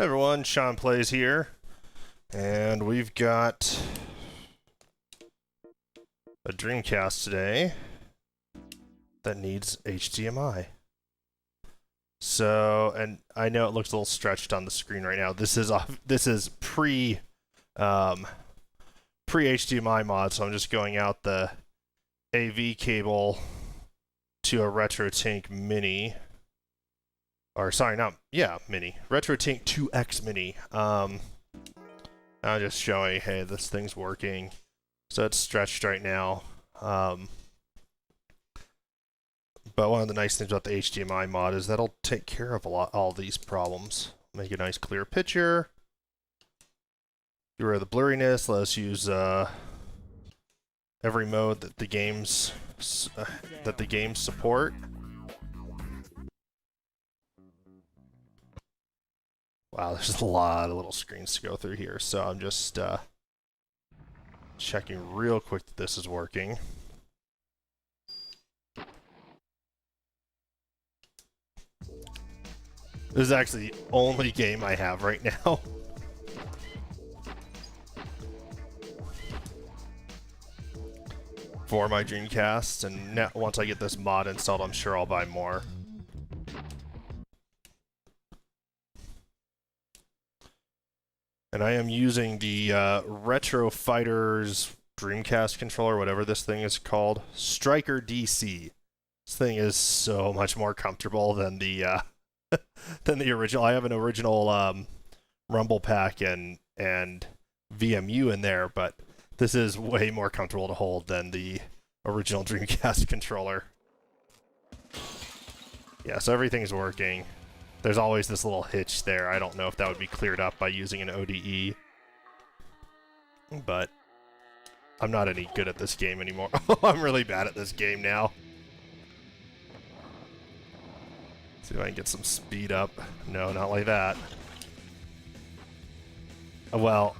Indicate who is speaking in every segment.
Speaker 1: Hey everyone, Sean Plays here, and we've got a Dreamcast today that needs HDMI. So, and I know it looks a little stretched on the screen right now. This is pre HDMI mod, so I'm just going out the AV cable to a RetroTink Mini. Or sorry, Mini. RetroTink 2X Mini. I'm just showing, hey, this thing's working. So it's stretched right now. But one of the nice things about the HDMI mod is that'll take care of all these problems. Make a nice clear picture. Get rid of the blurriness. Let us use every mode that the games support. Wow, there's a lot of little screens to go through here, so I'm just checking real quick that this is working. This is actually the only game I have right now. For my Dreamcast, and now, once I get this mod installed, I'm sure I'll buy more. And I am using the Retro Fighters Dreamcast controller, whatever this thing is called, Striker DC. This thing is so much more comfortable than the than the original. I have an original Rumble Pack and VMU in there, but this is way more comfortable to hold than the original Dreamcast controller. Yeah, so everything's working. There's always this little hitch there. I don't know if that would be cleared up by using an ODE. But I'm not any good at this game anymore. I'm really bad at this game now. See if I can get some speed up. No, not like that. Well...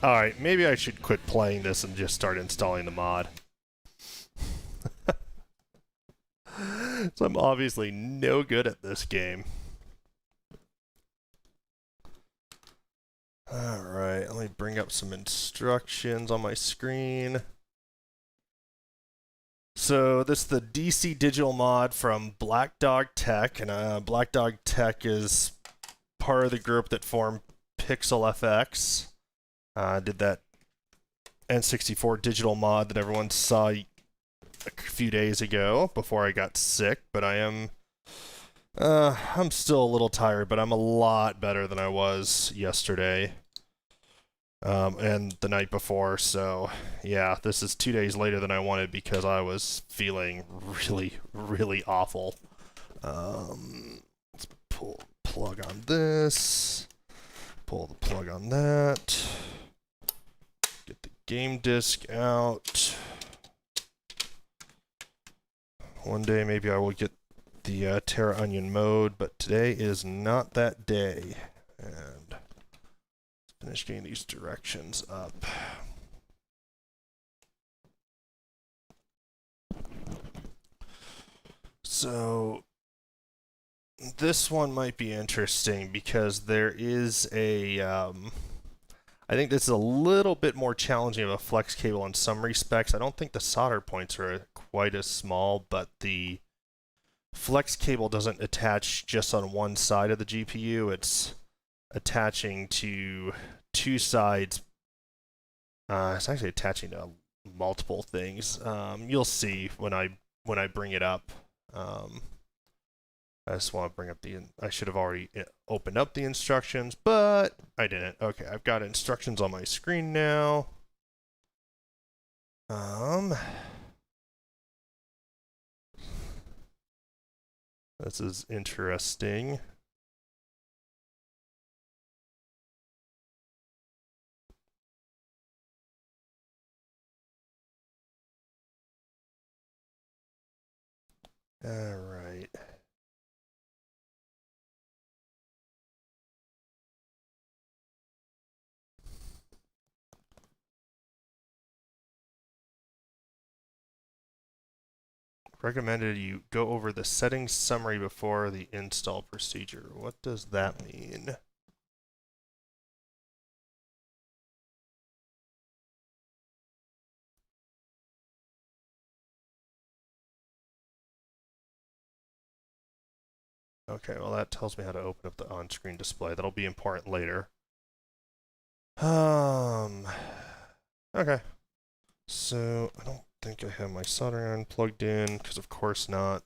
Speaker 1: Alright, maybe I should quit playing this and just start installing the mod. So I'm obviously no good at this game. Alright, let me bring up some instructions on my screen. So this is the DCDigital mod from Black Dog Tech, and Black Dog Tech is part of the group that formed Pixel FX. Did that N64 digital mod that everyone saw a few days ago before I got sick, but I'm still a little tired, but I'm a lot better than I was yesterday and the night before. So yeah, this is 2 days later than I wanted because I was feeling really awful. Let's pull the plug on this, pull the plug on that, get the game disc out. One day maybe I will get the Terra Onion mode, but today is not that day. And let's finish getting these directions up. So this one might be interesting because there is a I think this is a little bit more challenging of a flex cable in some respects. I don't think the solder points are quite as small, but the flex cable doesn't attach just on one side of the GPU. It's attaching to two sides. It's actually attaching to multiple things. You'll see when I bring it up. I just want to bring up I should have already opened up the instructions, but I didn't. Okay, I've got instructions on my screen now. This is interesting. All right. recommended you go over the settings summary before the install procedure. What does that mean? Okay, well that tells me how to open up the on-screen display. That'll be important later. Okay. So, I don't think I have my soldering iron plugged in, because of course not.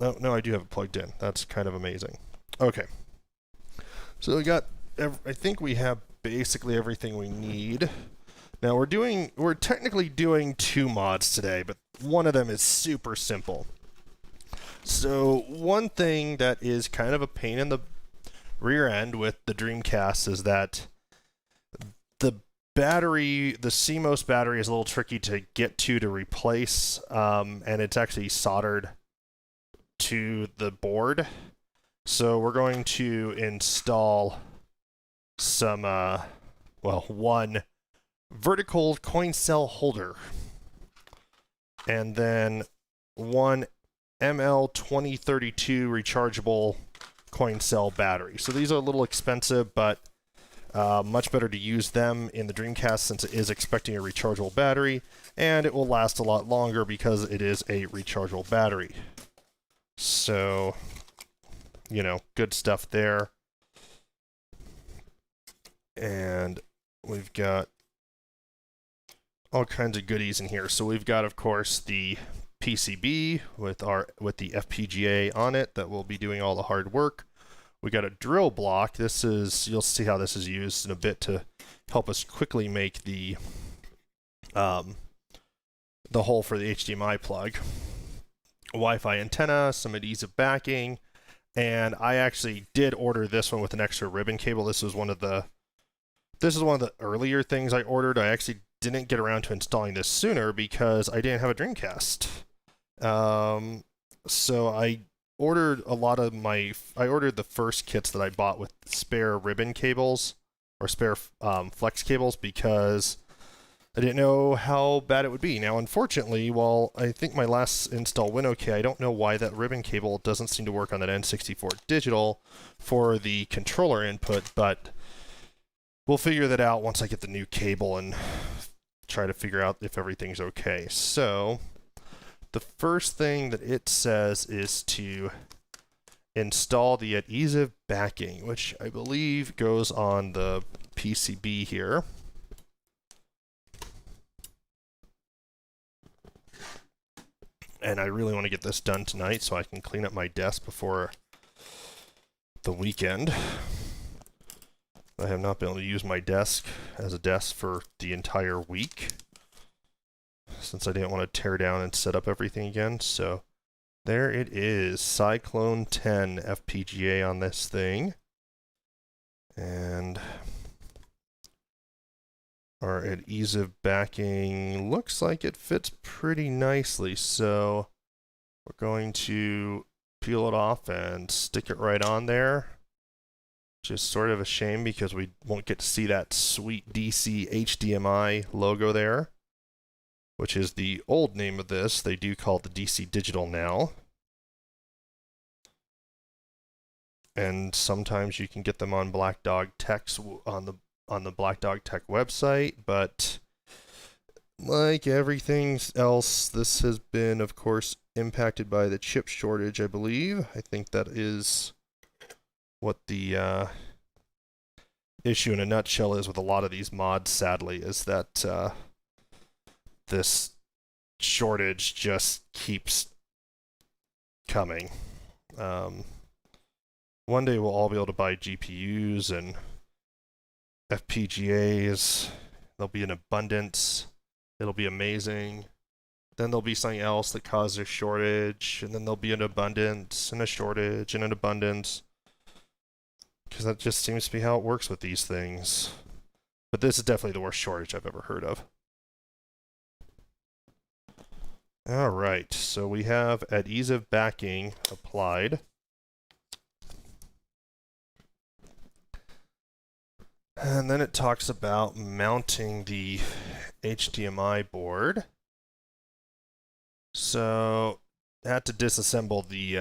Speaker 1: No, I do have it plugged in. That's kind of amazing. Okay. So we got, I think we have basically everything we need. Now we're technically doing 2 mods today, but one of them is super simple. So one thing that is kind of a pain in the rear end with the Dreamcast is that the battery, the CMOS battery, is a little tricky to get to replace, and it's actually soldered to the board. So we're going to install some, one vertical coin cell holder, and then one ML2032 rechargeable coin cell battery. So these are a little expensive, but much better to use them in the Dreamcast since it is expecting a rechargeable battery, and it will last a lot longer because it is a rechargeable battery. So, you know, good stuff there. And we've got all kinds of goodies in here. So we've got, of course, the PCB with the FPGA on it that will be doing all the hard work. We got a drill block. This is, you'll see how this is used in a bit to help us quickly make the hole for the HDMI plug. A Wi-Fi antenna, some adhesive backing, and I actually did order this one with an extra ribbon cable. This is one of the earlier things I ordered. I actually didn't get around to installing this sooner because I didn't have a Dreamcast. So I ordered I ordered the first kits that I bought with spare ribbon cables or spare flex cables because I didn't know how bad it would be. Now, unfortunately, while I think my last install went okay, I don't know why that ribbon cable doesn't seem to work on that N64 digital for the controller input, but we'll figure that out once I get the new cable and try to figure out if everything's okay. So, the first thing that it says is to install the adhesive backing, which I believe goes on the PCB here. And I really want to get this done tonight so I can clean up my desk before the weekend. I have not been able to use my desk as a desk for the entire week since I didn't want to tear down and set up everything again. So there it is, Cyclone 10 FPGA on this thing. And our adhesive backing looks like it fits pretty nicely, so we're going to peel it off and stick it right on there. Which is sort of a shame because we won't get to see that sweet DC HDMI logo there, which is the old name of this. They do call it the DCDigital now. And sometimes you can get them on Black Dog Tech's on the Black Dog Tech website, but like everything else, this has been, of course, impacted by the chip shortage, I believe. I think that is what the issue in a nutshell is with a lot of these mods, sadly, is that this shortage just keeps coming. One day we'll all be able to buy GPUs and FPGAs. There'll be an abundance. It'll be amazing. Then there'll be something else that causes a shortage, and then there'll be an abundance and a shortage and an abundance. Because that just seems to be how it works with these things. But this is definitely the worst shortage I've ever heard of. Alright, so we have adhesive backing applied. And then it talks about mounting the HDMI board. So had to disassemble the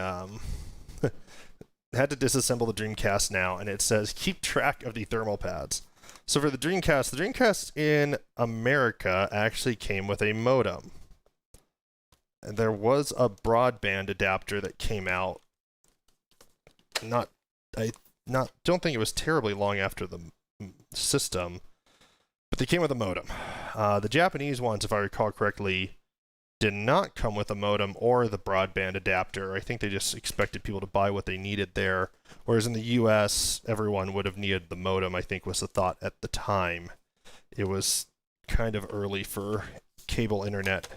Speaker 1: had to disassemble the Dreamcast now, and it says keep track of the thermal pads. So for the Dreamcast in America actually came with a modem. And there was a broadband adapter that came out. I don't think it was terribly long after the system, but they came with a modem. The Japanese ones, if I recall correctly, did not come with a modem or the broadband adapter. I think they just expected people to buy what they needed there. Whereas in the US, everyone would have needed the modem, I think was the thought at the time. It was kind of early for cable internet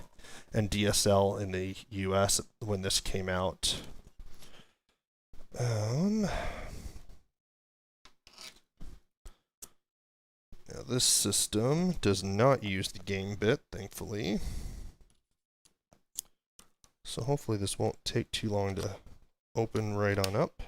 Speaker 1: and DSL in the US when this came out. Now this system does not use the game bit, thankfully. So hopefully this won't take too long to open right on up.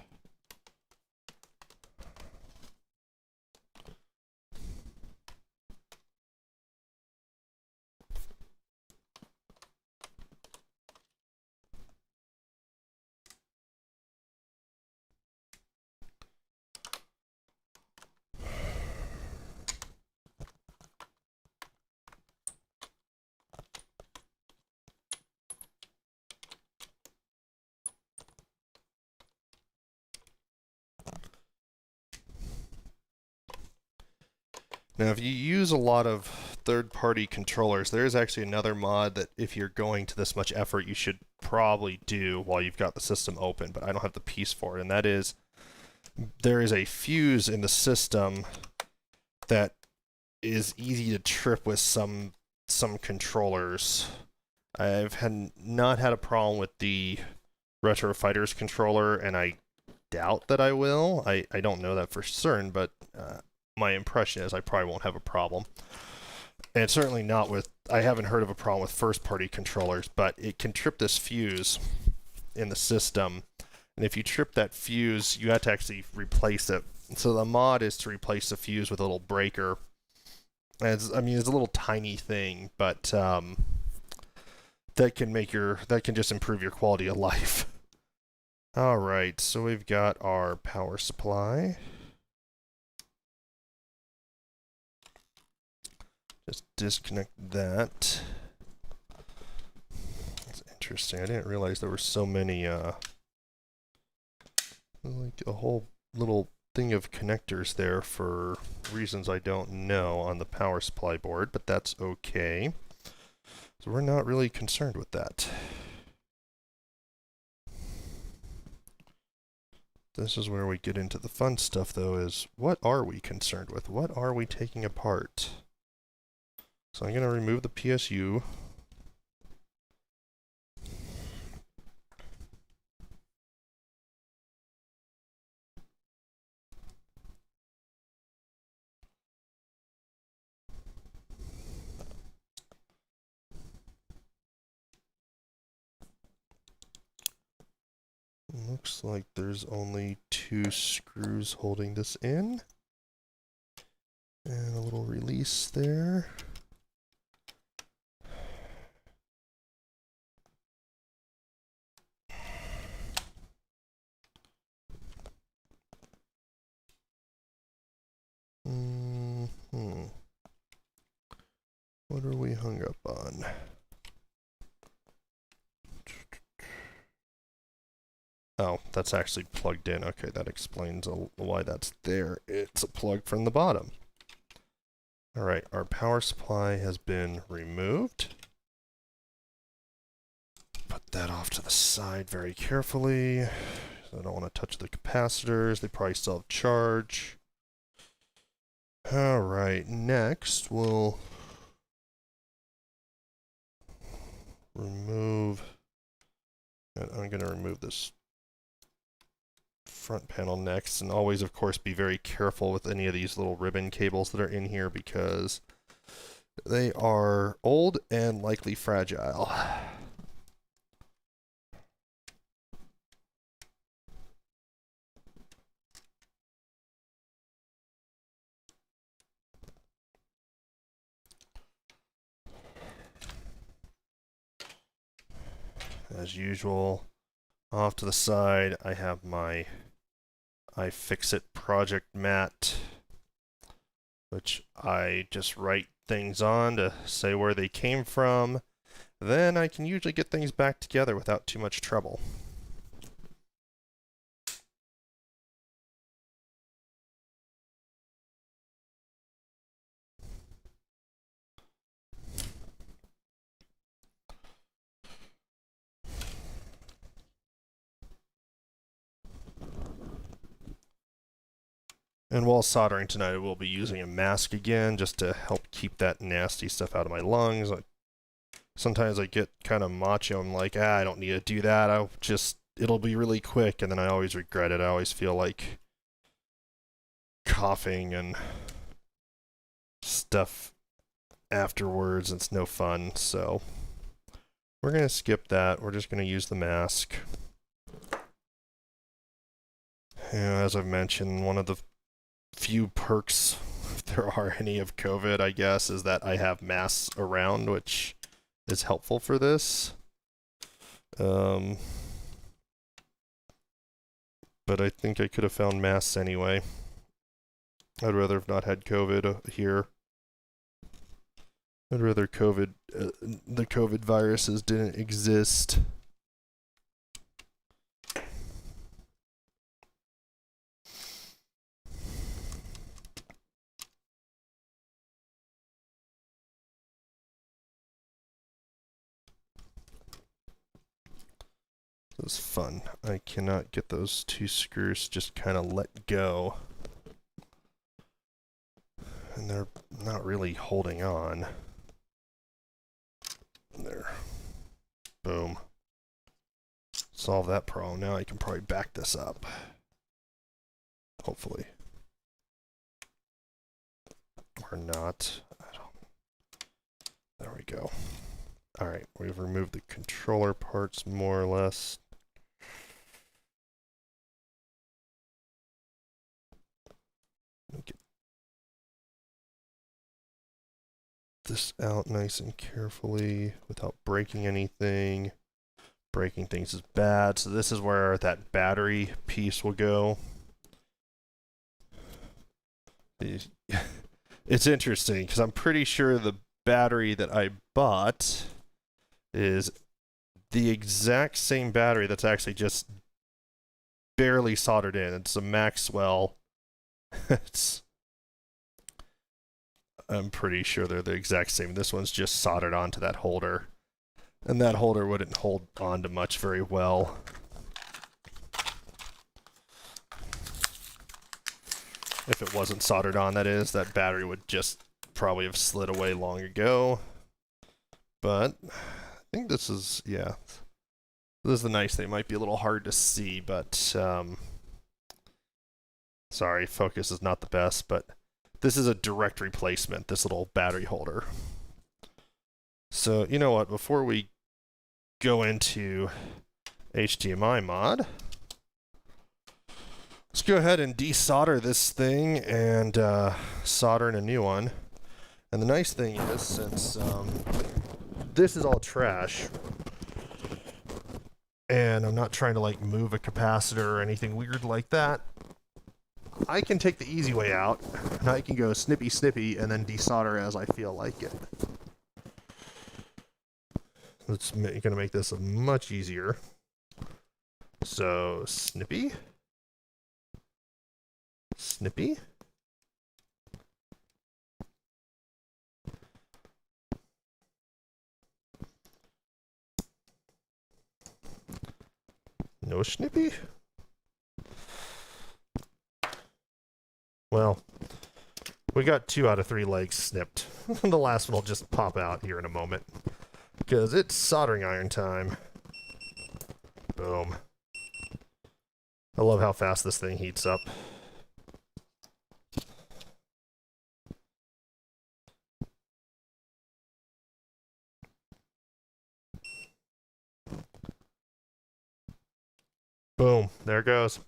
Speaker 1: Now, if you use a lot of third-party controllers, there is actually another mod that if you're going to this much effort, you should probably do while you've got the system open, but I don't have the piece for it, and that is there is a fuse in the system that is easy to trip with some controllers. I've not had a problem with the Retro Fighters controller, and I doubt that I will. I don't know that for certain, but my impression is I probably won't have a problem. And certainly not with, I haven't heard of a problem with first-party controllers, but it can trip this fuse in the system. And if you trip that fuse, you have to actually replace it. So the mod is to replace the fuse with a little breaker. And it's a little tiny thing, but that can just improve your quality of life. All right, so we've got our power supply. Just disconnect that. That's interesting. I didn't realize there were so many, like a whole little thing of connectors there for reasons I don't know on the power supply board, but that's okay. So we're not really concerned with that. This is where we get into the fun stuff, though, is what are we concerned with? What are we taking apart? So I'm going to remove the PSU. Looks like there's only 2 screws holding this in. And a little release there. What are we hung up on? Oh, that's actually plugged in. Okay, that explains why that's there. It's a plug from the bottom. All right, our power supply has been removed. Put that off to the side very carefully. I don't want to touch the capacitors. They probably still have charge. All right, next we'll remove, and I'm going to remove this front panel next, and always, of course, be very careful with any of these little ribbon cables that are in here because they are old and likely fragile. as usual. Off to the side, I have my iFixit project mat, which I just write things on to say where they came from. Then I can usually get things back together without too much trouble. And while soldering tonight, I will be using a mask again just to help keep that nasty stuff out of my lungs. Sometimes I get kind of macho. I'm like, I don't need to do that. It'll be really quick, and then I always regret it. I always feel like coughing and stuff afterwards. It's no fun, so we're going to skip that. We're just going to use the mask. As I've mentioned, one of the few perks, if there are any, of COVID, I guess, is that I have masks around, which is helpful for this. But I think I could have found masks anyway. I'd rather have not had COVID here. I'd rather the COVID viruses didn't exist. This is fun. I cannot get those two screws just kind of let go. And they're not really holding on. There. Boom. Solve that problem. Now I can probably back this up. Hopefully. Or not. There we go. Alright, we've removed the controller parts more or less. Get this out nice and carefully without breaking anything. Breaking things is bad, so this is where that battery piece will go. It's interesting because I'm pretty sure the battery that I bought is the exact same battery that's actually just barely soldered in. It's a Maxwell. I'm pretty sure they're the exact same. This one's just soldered onto that holder. And that holder wouldn't hold on to much very well. If it wasn't soldered on, that is, that battery would just probably have slid away long ago. But I think this is, yeah. This is the nice thing. It might be a little hard to see, but sorry, focus is not the best, but this is a direct replacement, this little battery holder. So, you know what, before we go into HDMI mod, let's go ahead and desolder this thing and solder in a new one. And the nice thing is, since this is all trash, and I'm not trying to like move a capacitor or anything weird like that, I can take the easy way out, and I can go snippy snippy and then desolder as I feel like it. It's going to make this much easier. So, snippy. Snippy. No snippy? Well, we got 2 out of 3 legs snipped. The last one will just pop out here in a moment. Because it's soldering iron time. Boom. I love how fast this thing heats up. Boom. There it goes.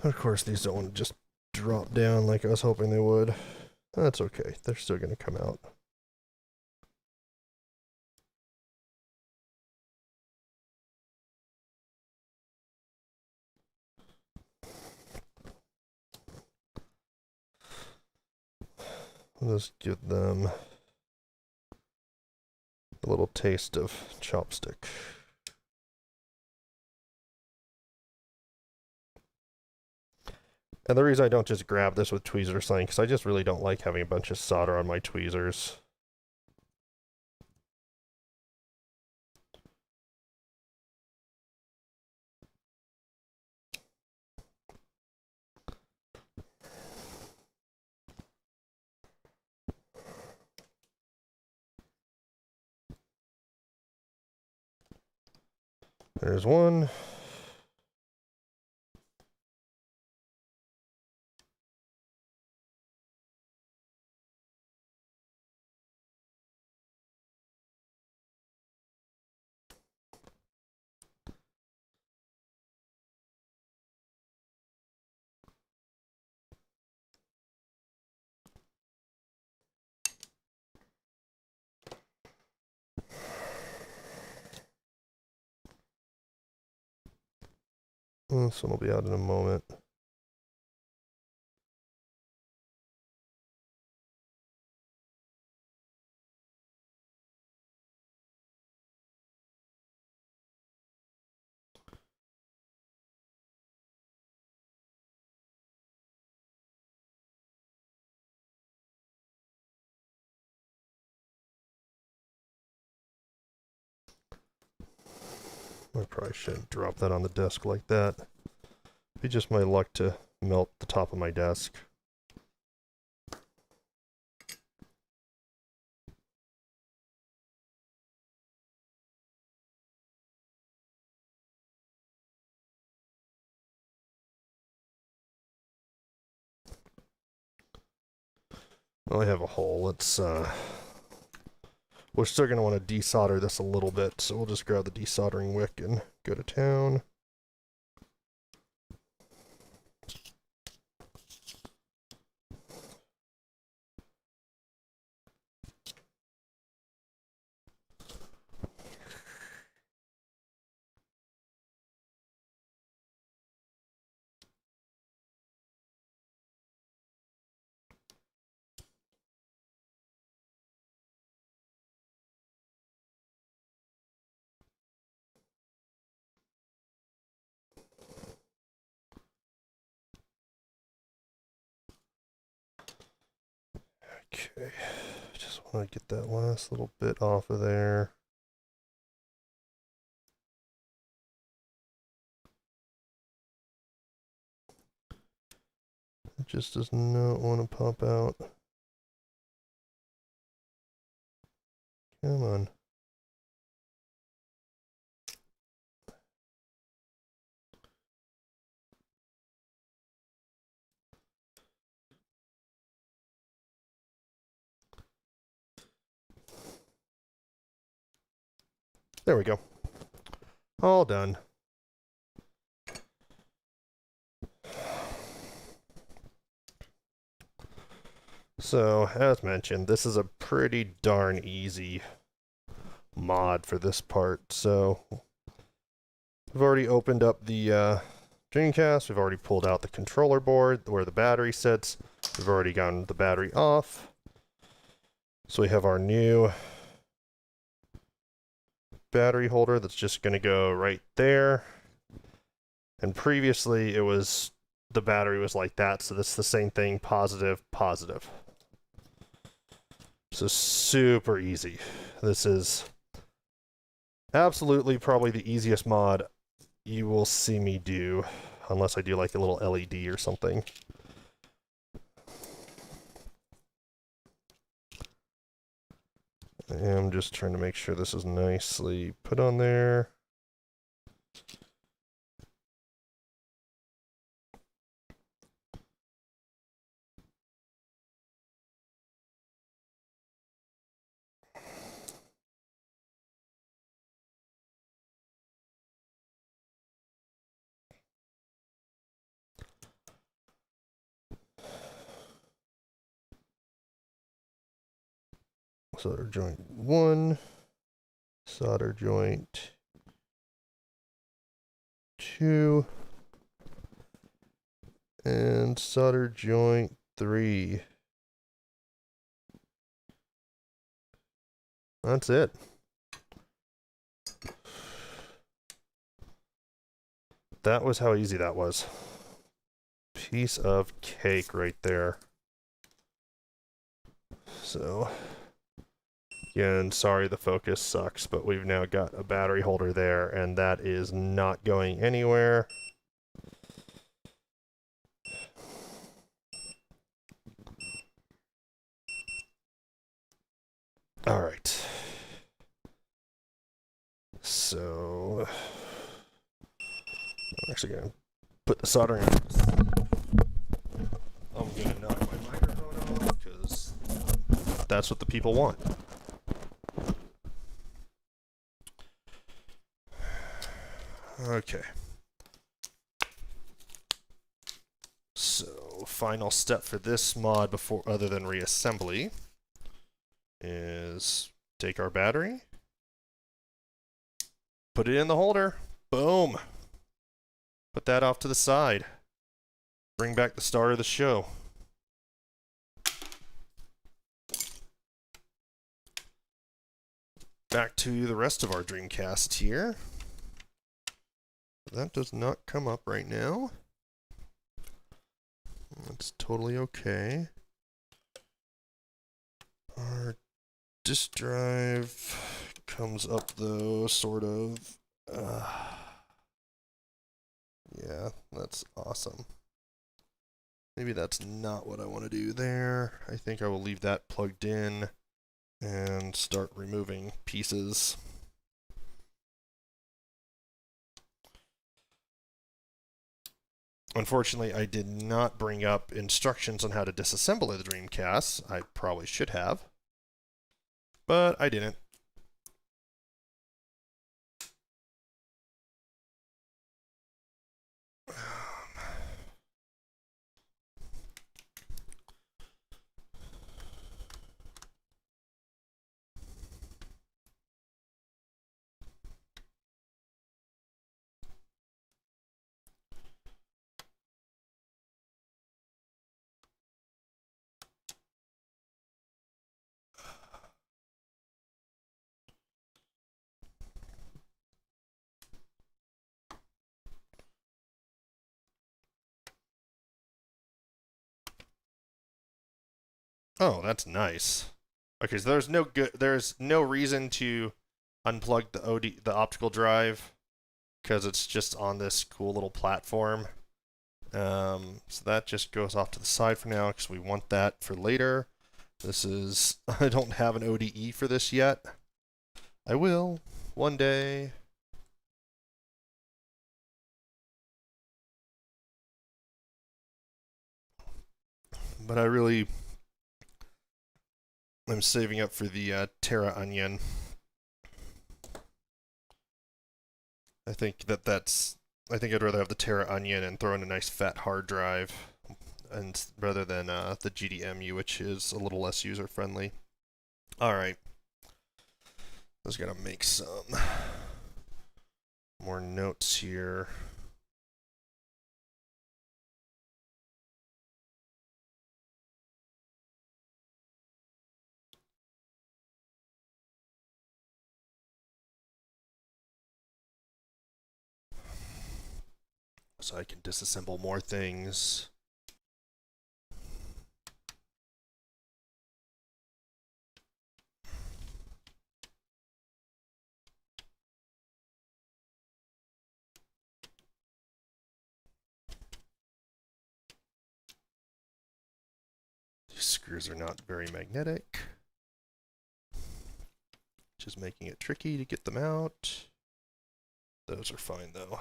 Speaker 1: Of course, these don't want to just drop down like I was hoping they would. That's okay. They're still going to come out. Let's give them a little taste of chopstick. And the reason I don't just grab this with tweezers or something, because I just really don't like having a bunch of solder on my tweezers. There's one. This one will be out in a moment. I probably shouldn't drop that on the desk like that. It'd be just my luck to melt the top of my desk. Well, I have a hole. Let's, we're still going to want to desolder this a little bit, so we'll just grab the desoldering wick and go to town. Okay, just want to get that last little bit off of there. It just does not want to pop out. Come on. There we go. All done. So, as mentioned, this is a pretty darn easy mod for this part. So, we've already opened up the Dreamcast. We've already pulled out the controller board where the battery sits. We've already gotten the battery off. So we have our new battery holder that's just going to go right there. And previously it was, the battery was like that, so that's the same thing, positive, positive. So super easy. This is absolutely probably the easiest mod you will see me do, unless I do like a little LED or something. I am just trying to make sure this is nicely put on there. solder joint 1, solder joint 2, and solder joint 3. That's it. That was how easy that was. Piece of cake right there. So, again, sorry the focus sucks, but we've now got a battery holder there, and that is not going anywhere. All right. So, I'm actually going to put the soldering on. I'm going to knock my microphone off because that's what the people want. Okay. So, final step for this mod before other than reassembly is take our battery, put it in the holder, boom. Put that off to the side. Bring back the star of the show. Back to the rest of our Dreamcast here. That does not come up right now. That's totally okay. Our disk drive comes up though, sort of. Yeah, that's awesome. Maybe that's not what I want to do there. I think I will leave that plugged in and start removing pieces. Unfortunately, I did not bring up instructions on how to disassemble the Dreamcast. I probably should have, but I didn't. Oh, that's nice. Okay, so there's no reason to unplug the optical drive because it's just on this cool little platform. So that just goes off to the side for now because we want that for later. This is I don't have an ODE for this yet. I will one day. But I'm saving up for the Terra Onion. I think I think I'd rather have the Terra Onion and throw in a nice fat hard drive, and rather than the GDMU, which is a little less user friendly. All right, I was gonna make some more notes here. So I can disassemble more things. These screws are not very magnetic, which is making it tricky to get them out. Those are fine though.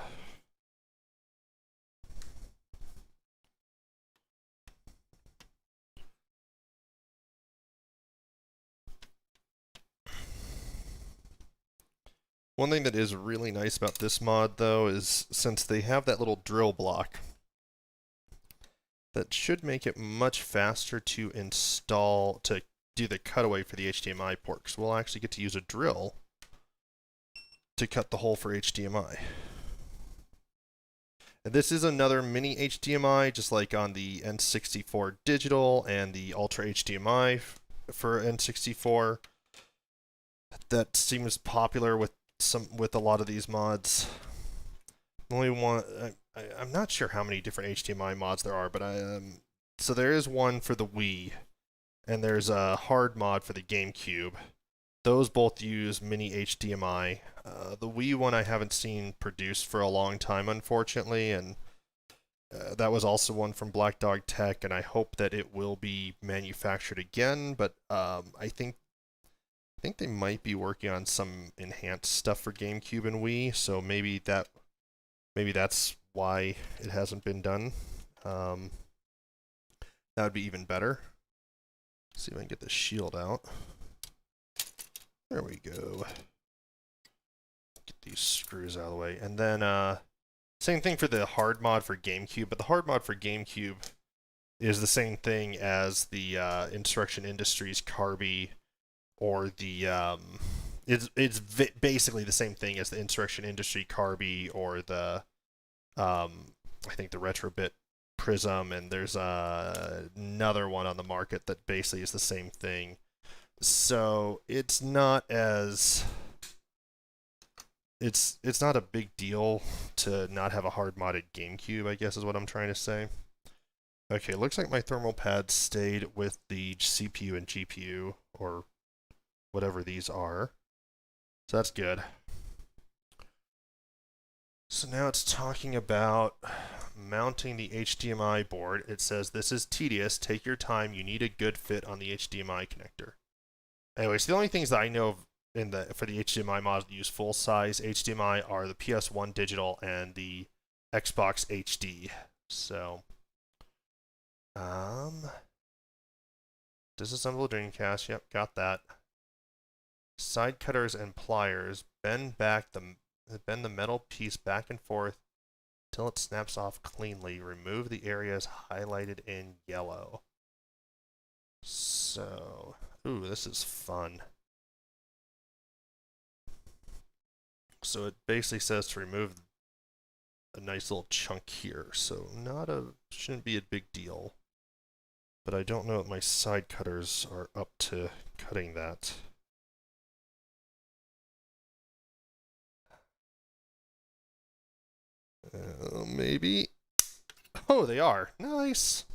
Speaker 1: One thing that is really nice about this mod, though, is since they have that little drill block, that should make it much faster to install, to do the cutaway for the HDMI port, because we'll actually get to use a drill to cut the hole for HDMI. And this is another mini HDMI, just like on the N64 digital and the Ultra HDMI for N64. That seems popular with a lot of these mods. Only one. I'm not sure how many different HDMI mods there are, but so there is one for the Wii, and there's a hard mod for the GameCube. Those both use mini HDMI. The Wii one I haven't seen produced for a long time, unfortunately, and that was also one from Black Dog Tech, and I hope that it will be manufactured again, but I think they might be working on some enhanced stuff for GameCube and Wii, so maybe that's why it hasn't been done. That would be even better. Let's see if I can get the shield out. There we go. Get these screws out of the way. And then, same thing for the hard mod for GameCube, but the hard mod for GameCube is the same thing as the Insurrection Industries Carby, or the, it's basically the same thing as the Insurrection Industry Carby, or the, I think the Retrobit Prism, and there's another one on the market that basically is the same thing. So it's not as it's not a big deal to not have a hard modded GameCube, I guess is what I'm trying to say. Okay, looks like my thermal pads stayed with the CPU and GPU, or whatever these are. So that's good. So now it's talking about mounting the HDMI board. It says, this is tedious. Take your time. You need a good fit on the HDMI connector. Anyways, the only things that I know of for the HDMI models that use full-size HDMI are the PS1 digital and the Xbox HD. So, disassemble the Dreamcast. Yep, got that. Side cutters and pliers. Bend the metal piece back and forth until it snaps off cleanly. Remove the areas highlighted in yellow. So, ooh, this is fun. So it basically says to remove a nice little chunk here. So shouldn't be a big deal. But I don't know if my side cutters are up to cutting that. Maybe. Oh, they are. Nice.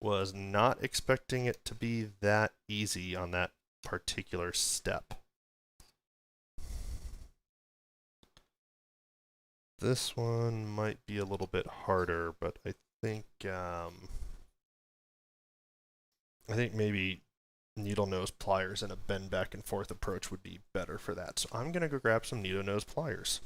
Speaker 1: Was not expecting it to be that easy on that particular step. This one might be a little bit harder, but I think maybe needle nose pliers and a bend back and forth approach would be better for that. So I'm gonna go grab some needle nose pliers.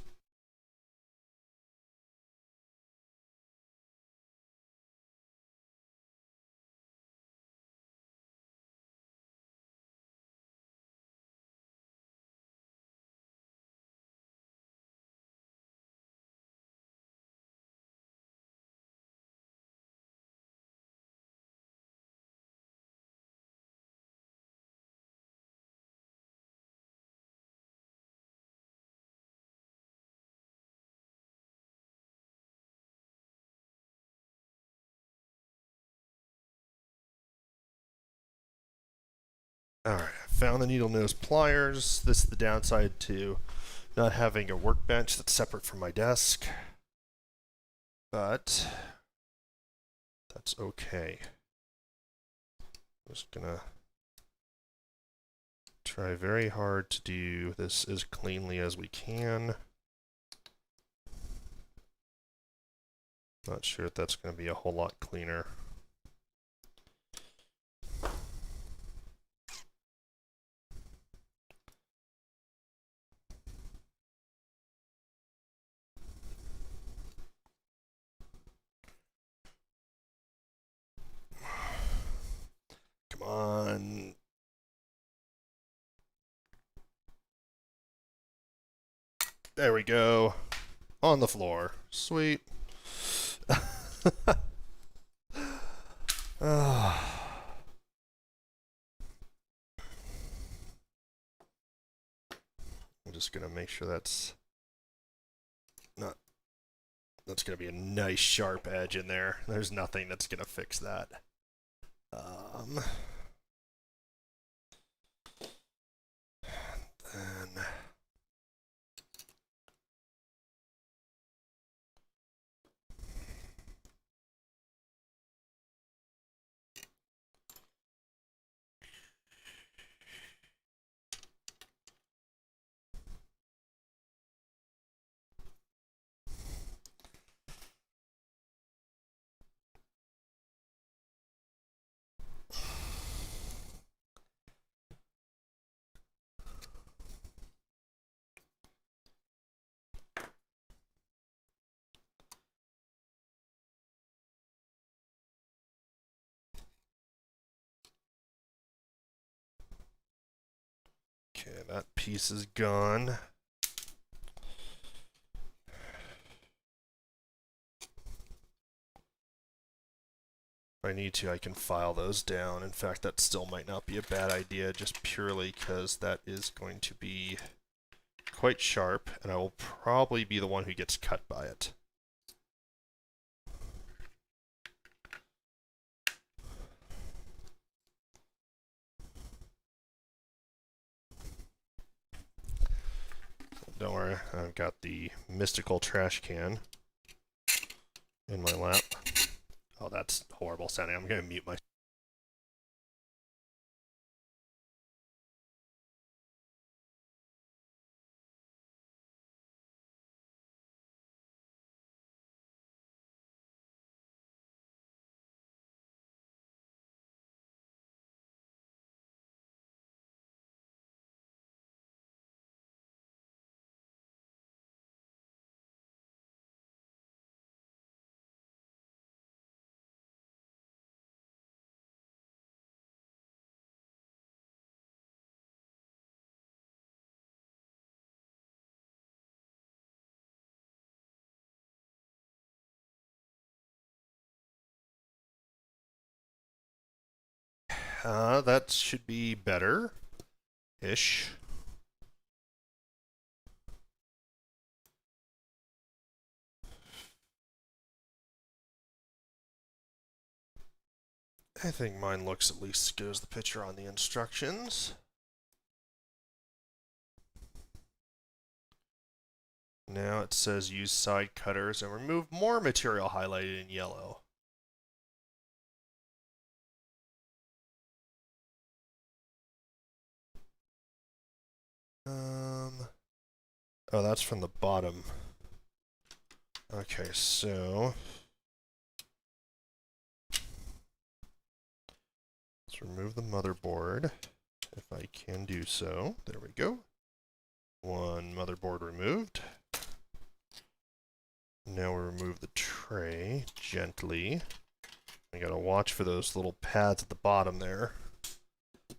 Speaker 1: Alright, I found the needle nose pliers. This is the downside to not having a workbench that's separate from my desk. But that's okay. I'm just gonna try very hard to do this as cleanly as we can. Not sure if that's going to be a whole lot cleaner. Come on. There we go. On the floor. Sweet. just gonna make sure that's not, that's gonna be a nice sharp edge in there. There's nothing that's gonna fix that. Then okay, that piece is gone. If I need to, I can file those down. In fact, that still might not be a bad idea, just purely because that is going to be quite sharp, and I will probably be the one who gets cut by it. Don't worry, I've got the mystical trash can in my lap. Oh, that's horrible sounding. I'm going to mute my... that should be better-ish. I think mine looks at least as good as the picture on the instructions. Now it says use side cutters and remove more material highlighted in yellow. Oh, that's from the bottom. Okay, so let's remove the motherboard, if I can do so. There we go. One motherboard removed. Now we remove the tray gently. I gotta watch for those little pads at the bottom there.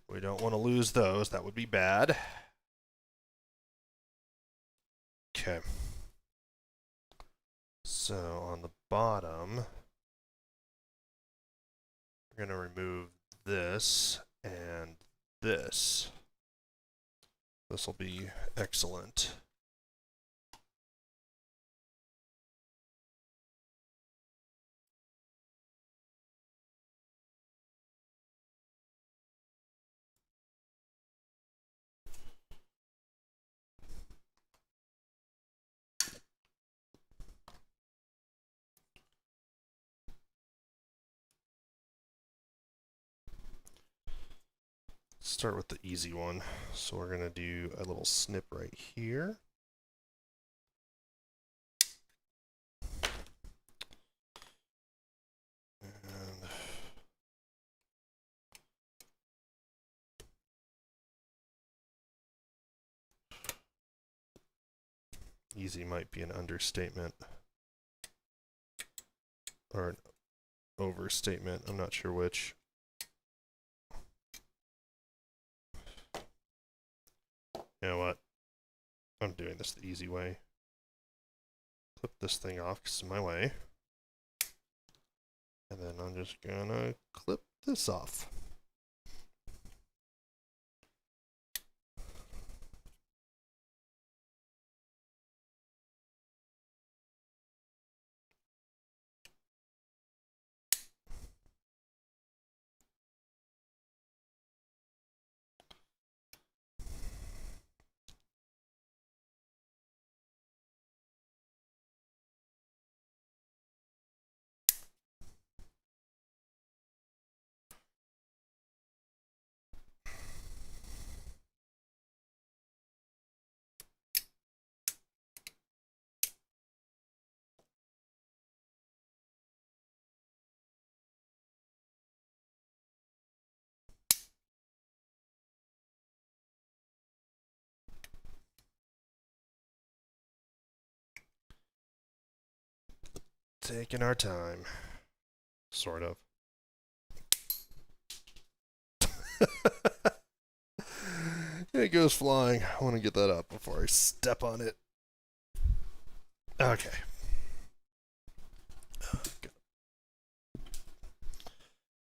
Speaker 1: We don't want to lose those. That would be bad. Okay. So on the bottom, we're going to remove this and this. This will be excellent. Start with the easy one. So we're going to do a little snip right here. And easy might be an understatement or an overstatement. I'm not sure which. You know what? I'm doing this the easy way. Clip this thing off because it's in my way. And then I'm just gonna clip this off. Taking our time. Sort of. It goes flying. I want to get that up before I step on it. Okay.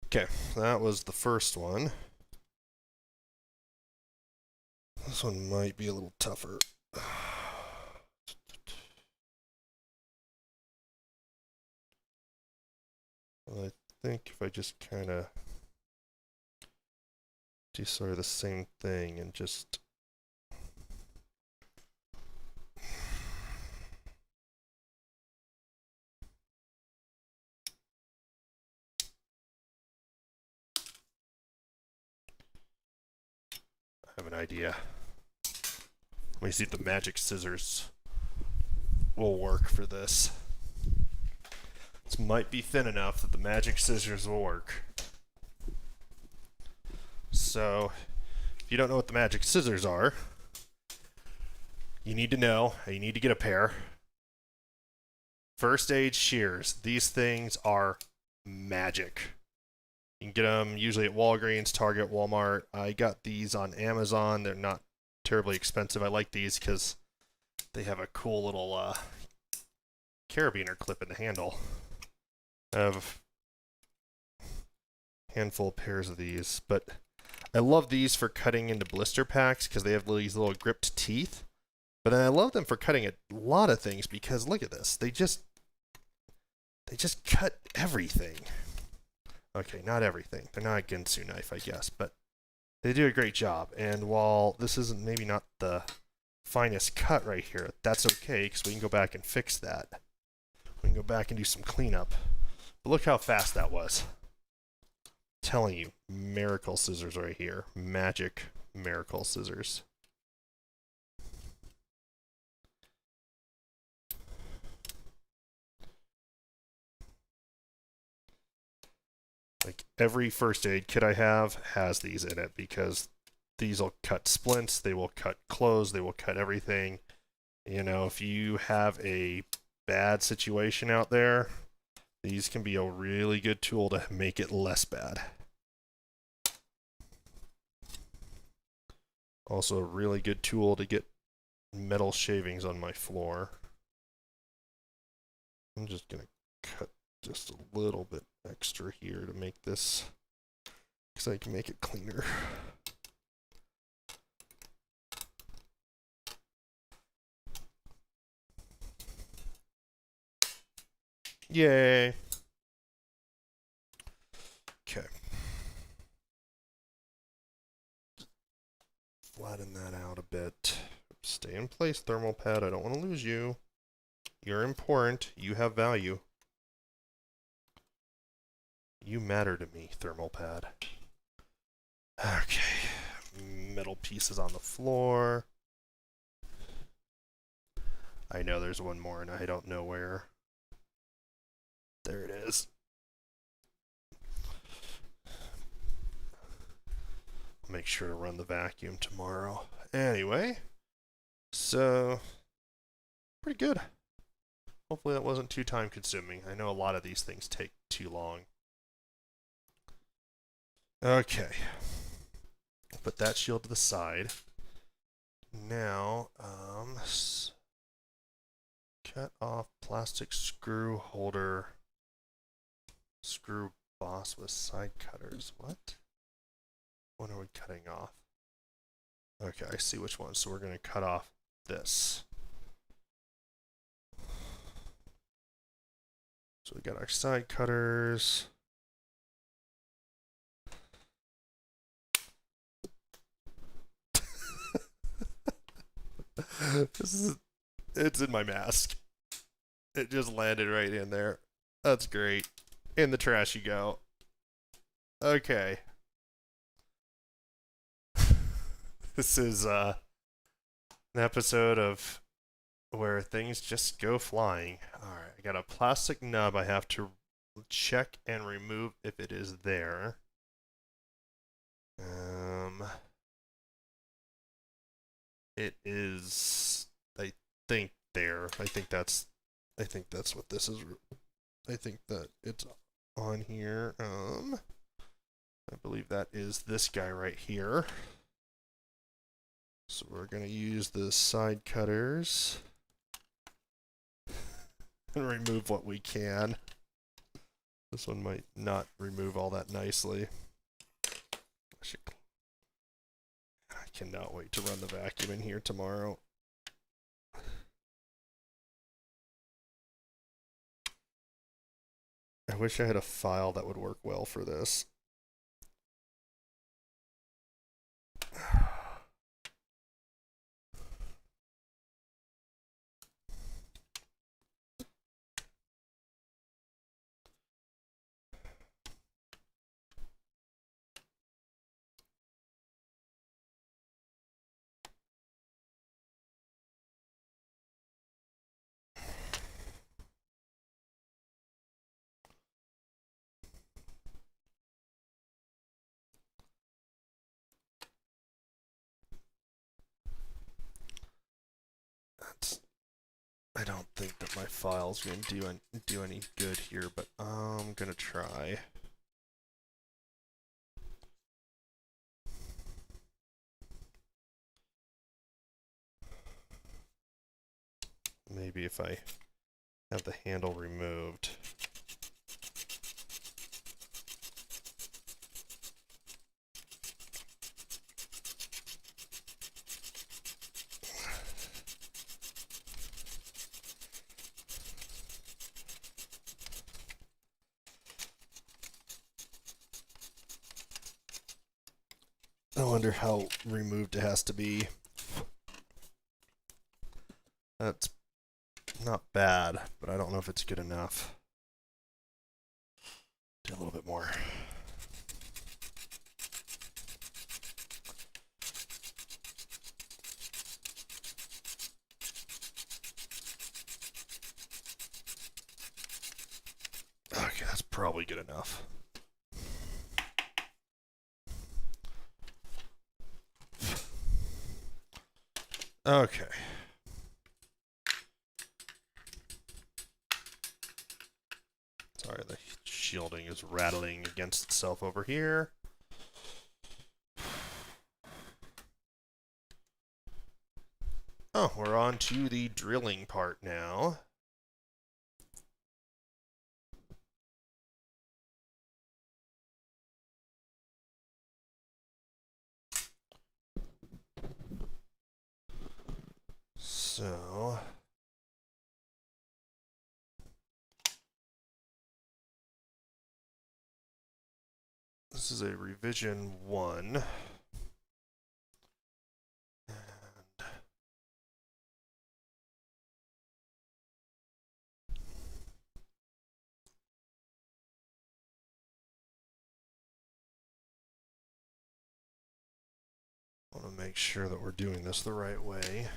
Speaker 1: Okay, that was the first one. This one might be a little tougher. Well, I think if I just kind of do sort of the same thing and just I have an idea. Let me see if the magic scissors will work for this. This might be thin enough that the magic scissors will work. So, if you don't know what the magic scissors are, you need to know, you need to get a pair. First aid shears. These things are magic. You can get them usually at Walgreens, Target, Walmart. I got these on Amazon. They're not terribly expensive. I like these because they have a cool little carabiner clip in the handle. I have a handful of pairs of these, but I love these for cutting into blister packs because they have these little gripped teeth. But then I love them for cutting a lot of things because look at this. They just cut everything. Okay, not everything. They're not a Ginsu knife, I guess, but they do a great job. And while this isn't maybe not the finest cut right here, that's okay because we can go back and fix that. We can go back and do some cleanup. But look how fast that was. I'm telling you, miracle scissors right here. Magic miracle scissors. Like every first aid kit I have has these in it because these will cut splints, they will cut clothes, they will cut everything. You know, if you have a bad situation out there, these can be a really good tool to make it less bad. Also a really good tool to get metal shavings on my floor. I'm just gonna cut just a little bit extra here to make this, because I can make it cleaner. Yay! Okay. Flatten that out a bit. Stay in place, thermal pad. I don't want to lose you. You're important. You have value. You matter to me, thermal pad. Okay. Metal pieces on the floor. I know there's one more and I don't know where. There it is. I'll make sure to run the vacuum tomorrow. Anyway, so pretty good. Hopefully that wasn't too time consuming. I know a lot of these things take too long. Okay. Put that shield to the side. Now, cut off plastic screw holder. Screw boss with side cutters. What? What are we cutting off? Okay, I see which one. So we're going to cut off this. So we got our side cutters. It's in my mask. It just landed right in there. That's great. In the trash you go. Okay. This is an episode of where things just go flying. Alright, I got a plastic nub I have to check and remove if it is there. It is, I think, there. I think that's what this is I think that it's on here. I believe that is this guy right here. So we're going to use the side cutters and remove what we can. This one might not remove all that nicely. I cannot wait to run the vacuum in here tomorrow. I wish I had a file that would work well for this. I don't think that my file's going to do any good here, but I'm going to try. Maybe if I have the handle removed. I wonder how removed it has to be. That's not bad, but I don't know if it's good enough. Do a little bit more. Okay, that's probably good enough. Okay. Sorry, the shielding is rattling against itself over here. Oh, we're on to the drilling part now. So, this is a revision 1. I want to make sure that we're doing this the right way.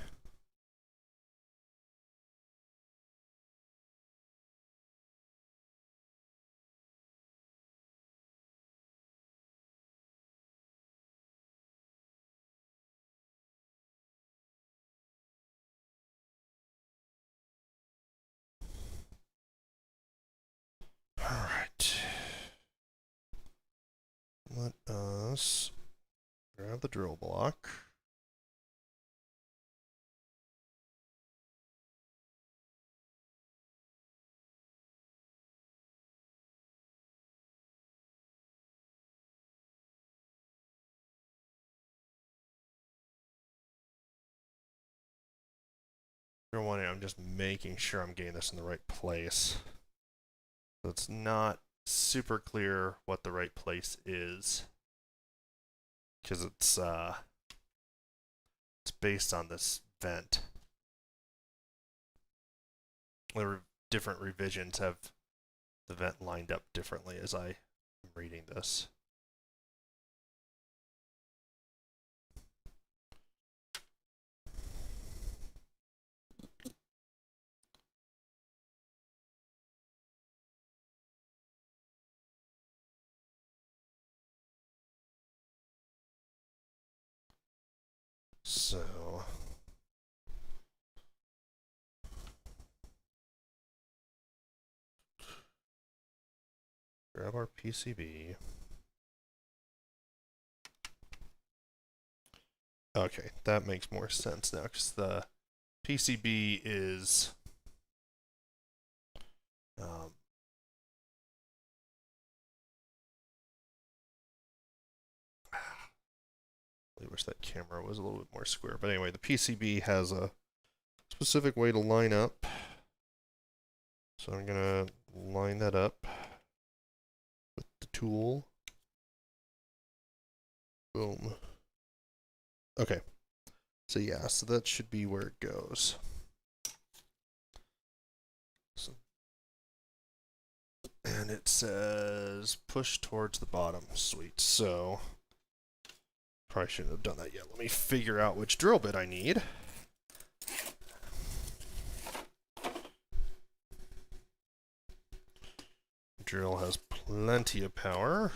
Speaker 1: Alright. Let us grab the drill block. I'm just making sure I'm getting this in the right place. So it's not super clear what the right place is, because it's based on this vent. The different revisions have the vent lined up differently as I am reading this. So grab our PCB. Okay, that makes more sense now, because the PCB is I wish that camera was a little bit more square. But anyway, the PCB has a specific way to line up. So I'm going to line that up with the tool. Boom. Okay. So yeah, so that should be where it goes. So, and it says push towards the bottom. Sweet. So probably shouldn't have done that yet. Let me figure out which drill bit I need. Drill has plenty of power.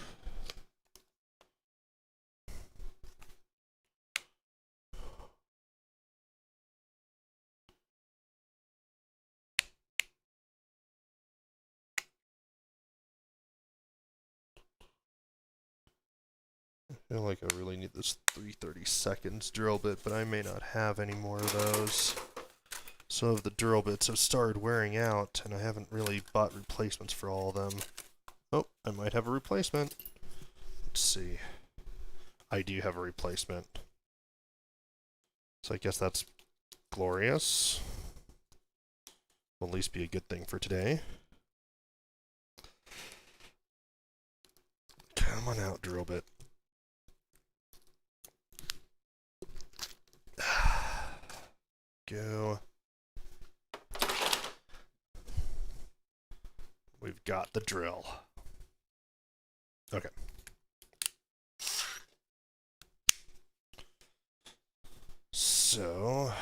Speaker 1: I feel like I really need this 3/32 drill bit, but I may not have any more of those. Some of the drill bits have started wearing out, and I haven't really bought replacements for all of them. Oh, I might have a replacement. Let's see. I do have a replacement. So I guess that's glorious. Will at least be a good thing for today. Come on out, drill bit. Go. We've got the drill. Okay. So,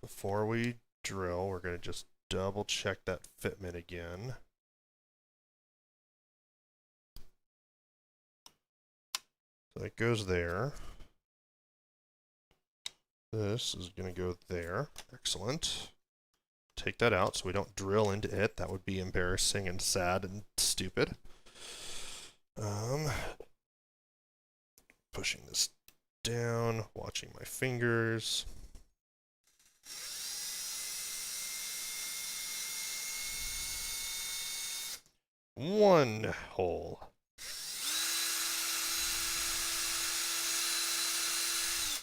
Speaker 1: before we drill, we're going to just double check that fitment again. So it goes there. This is going to go there. Excellent. Take that out so we don't drill into it. That would be embarrassing and sad and stupid. Pushing this down, watching my fingers. One hole.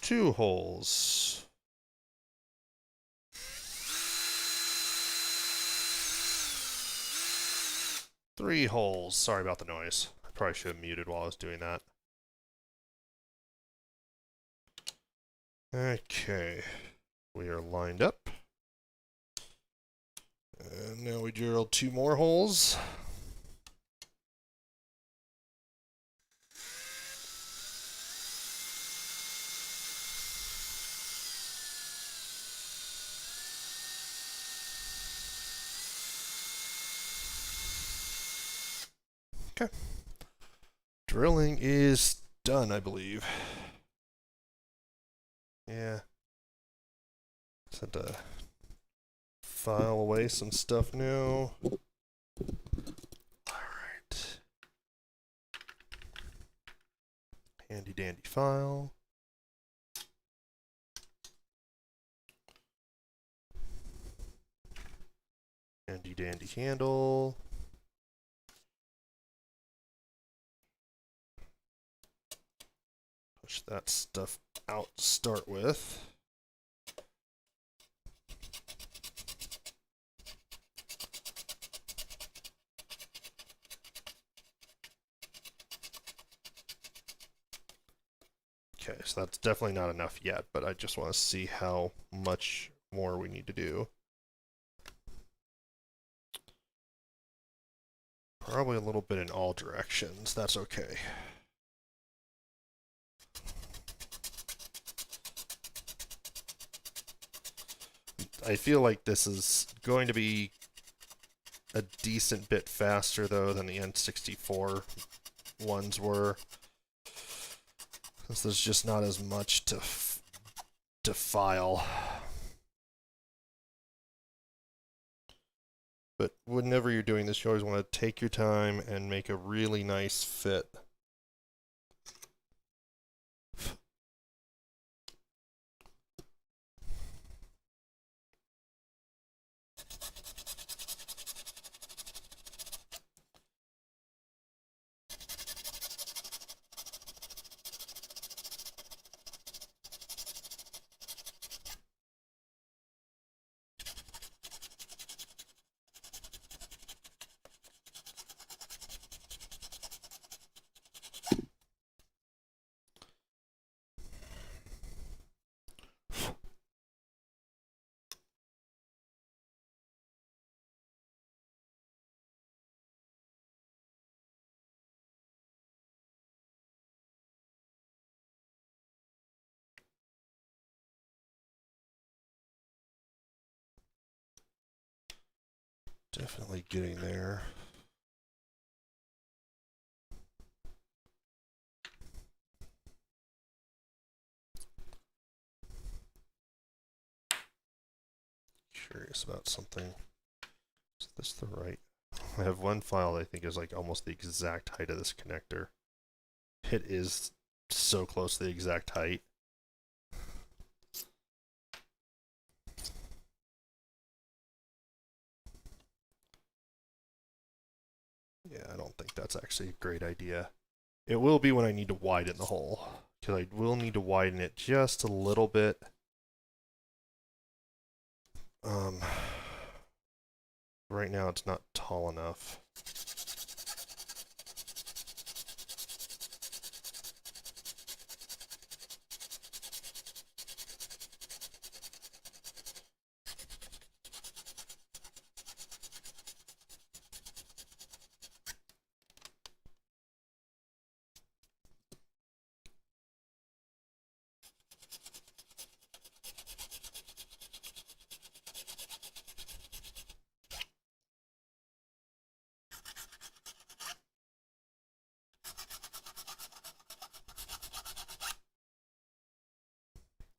Speaker 1: Two holes. Three holes. Sorry about the noise. I probably should have muted while I was doing that. Okay. We are lined up. And now we drill two more holes. Okay. Drilling is done, I believe. Yeah. Just had to file away some stuff now. Alright. Handy dandy file. Handy dandy handle. Push that stuff out to start with. Okay, so that's definitely not enough yet, but I just want to see how much more we need to do. Probably a little bit in all directions. That's okay. I feel like this is going to be a decent bit faster, though, than the N64 ones were. Since there's just not as much to file. But whenever you're doing this, you always want to take your time and make a really nice fit. Definitely getting there. Curious about something. Is this the right? I have one file that I think is like almost the exact height of this connector. It is so close to the exact height. Yeah, I don't think that's actually a great idea. It will be when I need to widen the hole, because I will need to widen it just a little bit. Right now it's not tall enough.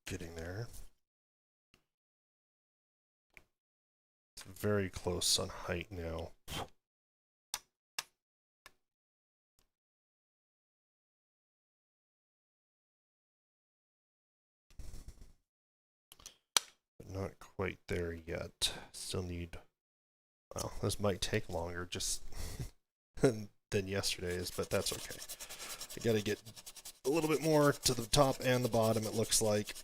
Speaker 1: Getting there. It's very close on height now. But not quite there yet. Still need... Well, this might take longer just than yesterday's, but that's okay. I gotta get a little bit more to the top and the bottom, it looks like.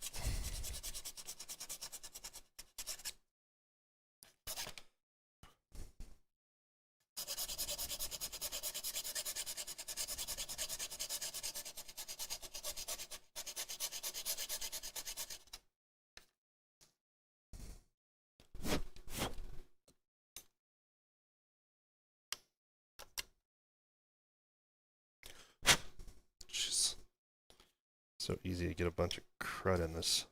Speaker 1: Jeez. So easy to get a bunch of crud in this.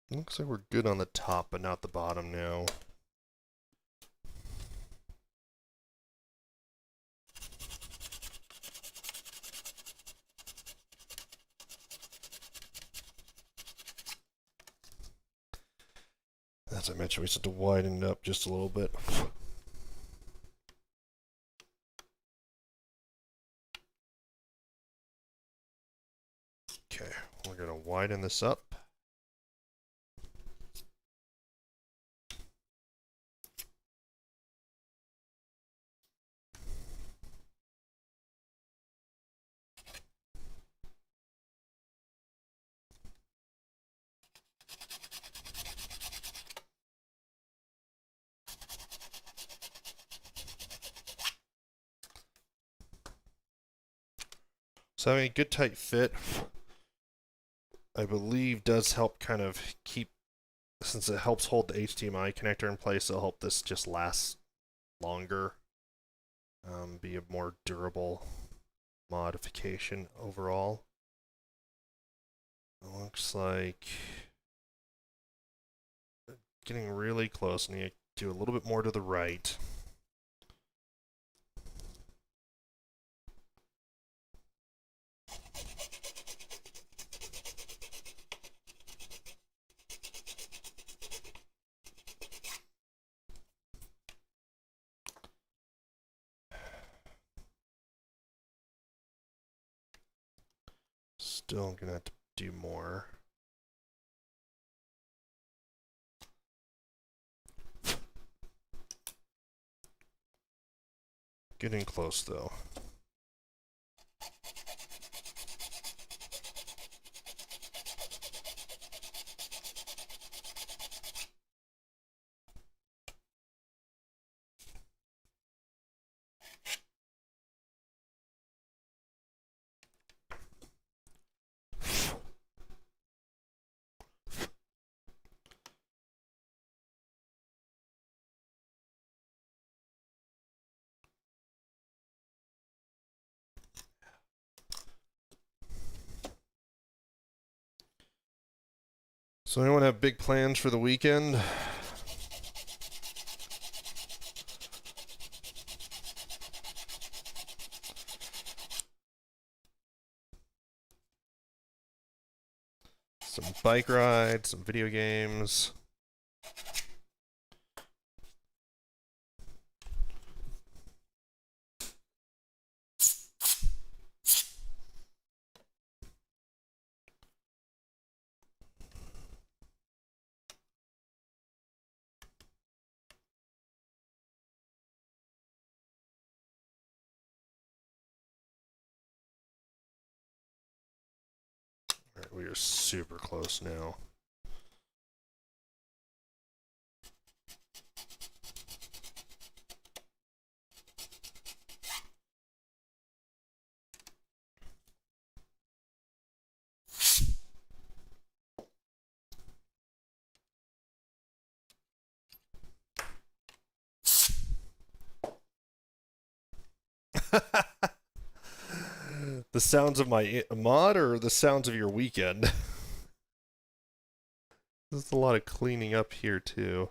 Speaker 1: Looks like we're good on the top, but not the bottom now. As I mentioned, we just have to widen it up just a little bit. Okay, we're going to widen this up. So having a good tight fit, I believe, does help kind of keep, since it helps hold the HDMI connector in place, it'll help this just last longer, be a more durable modification overall. It looks like getting really close. I need to do a little bit more to the right. Still gonna have to do more. Getting close though. So anyone have big plans for the weekend? Some bike rides, some video games. Alright, we are super close now. The sounds of my mod or the sounds of your weekend? There's a lot of cleaning up here too.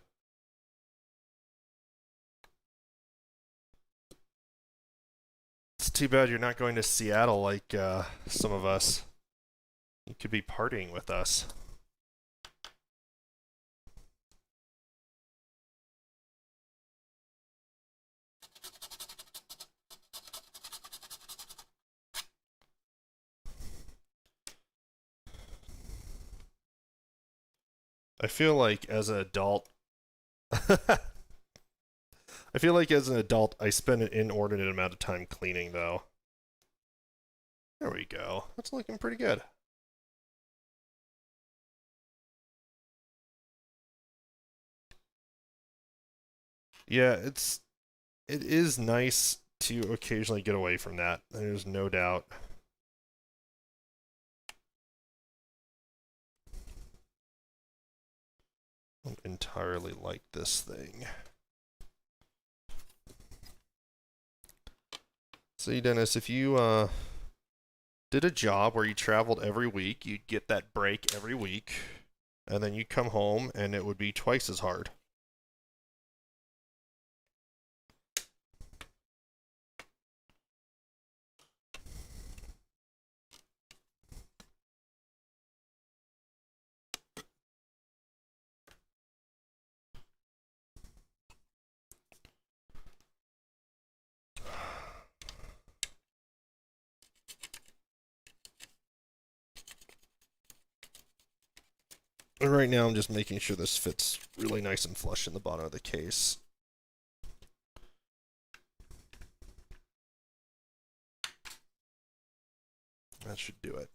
Speaker 1: It's too bad you're not going to Seattle like some of us. You could be partying with us. I feel like as an adult I feel like as an adult I spend an inordinate amount of time cleaning though. There we go. That's looking pretty good. Yeah, it is nice to occasionally get away from that. There's no doubt. I don't entirely like this thing. See, Dennis, if you did a job where you traveled every week, you'd get that break every week, and then you'd come home and it would be twice as hard. And right now I'm just making sure this fits really nice and flush in the bottom of the case. That should do it.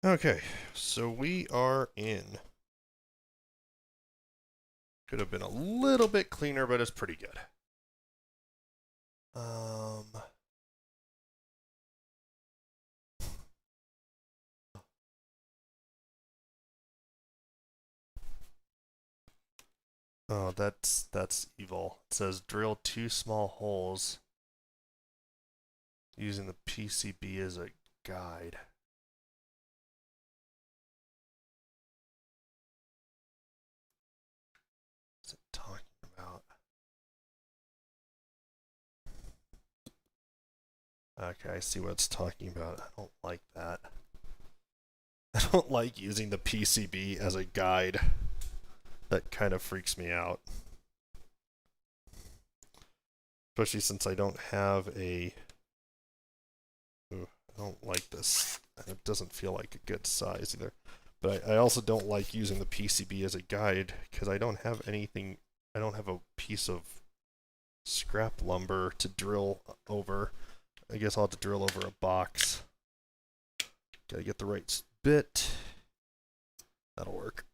Speaker 1: Okay, so we are in. Could have been a little bit cleaner, but it's pretty good. Oh, that's evil. It says drill 2 small holes using the PCB as a guide. What's it talking about? Okay, I see what it's talking about. I don't like that. I don't like using the PCB as a guide. That kind of freaks me out. Especially since I don't have a... Ooh, I don't like this. It doesn't feel like a good size either. But I also don't like using the PCB as a guide because I don't have anything... I don't have a piece of scrap lumber to drill over. I guess I'll have to drill over a box. Gotta get the right bit. That'll work.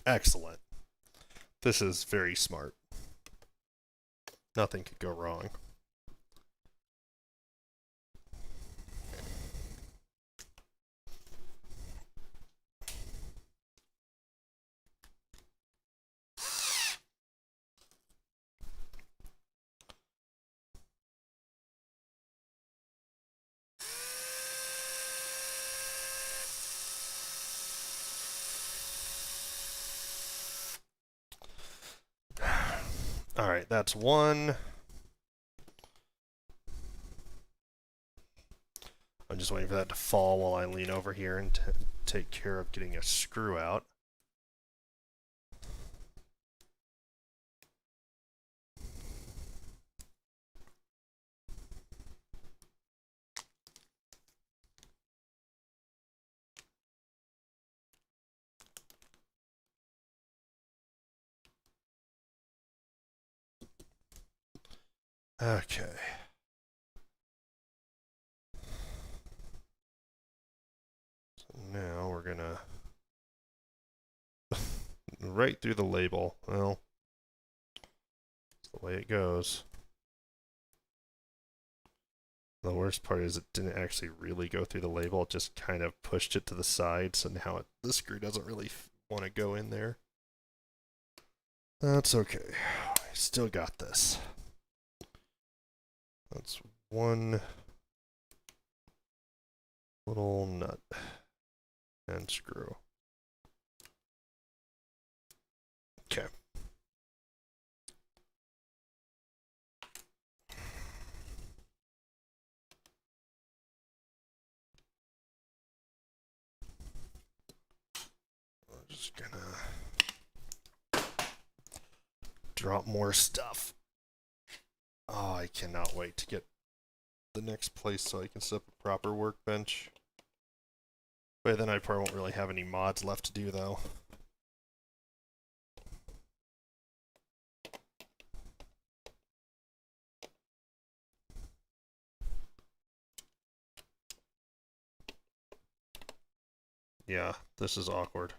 Speaker 1: Excellent. This is very smart. Nothing could go wrong. Alright, that's one. I'm just waiting for that to fall while I lean over here and take care of getting a screw out. Okay. So now we're gonna right through the label. Well, that's the way it goes. The worst part is it didn't actually really go through the label, it just kind of pushed it to the side, so now the screw doesn't really want to go in there. That's okay. I still got this. That's one little nut and screw. Okay. I'm just gonna drop more stuff. Oh, I cannot wait to get the next place so I can set up a proper workbench. But then I probably won't really have any mods left to do though. Yeah, this is awkward.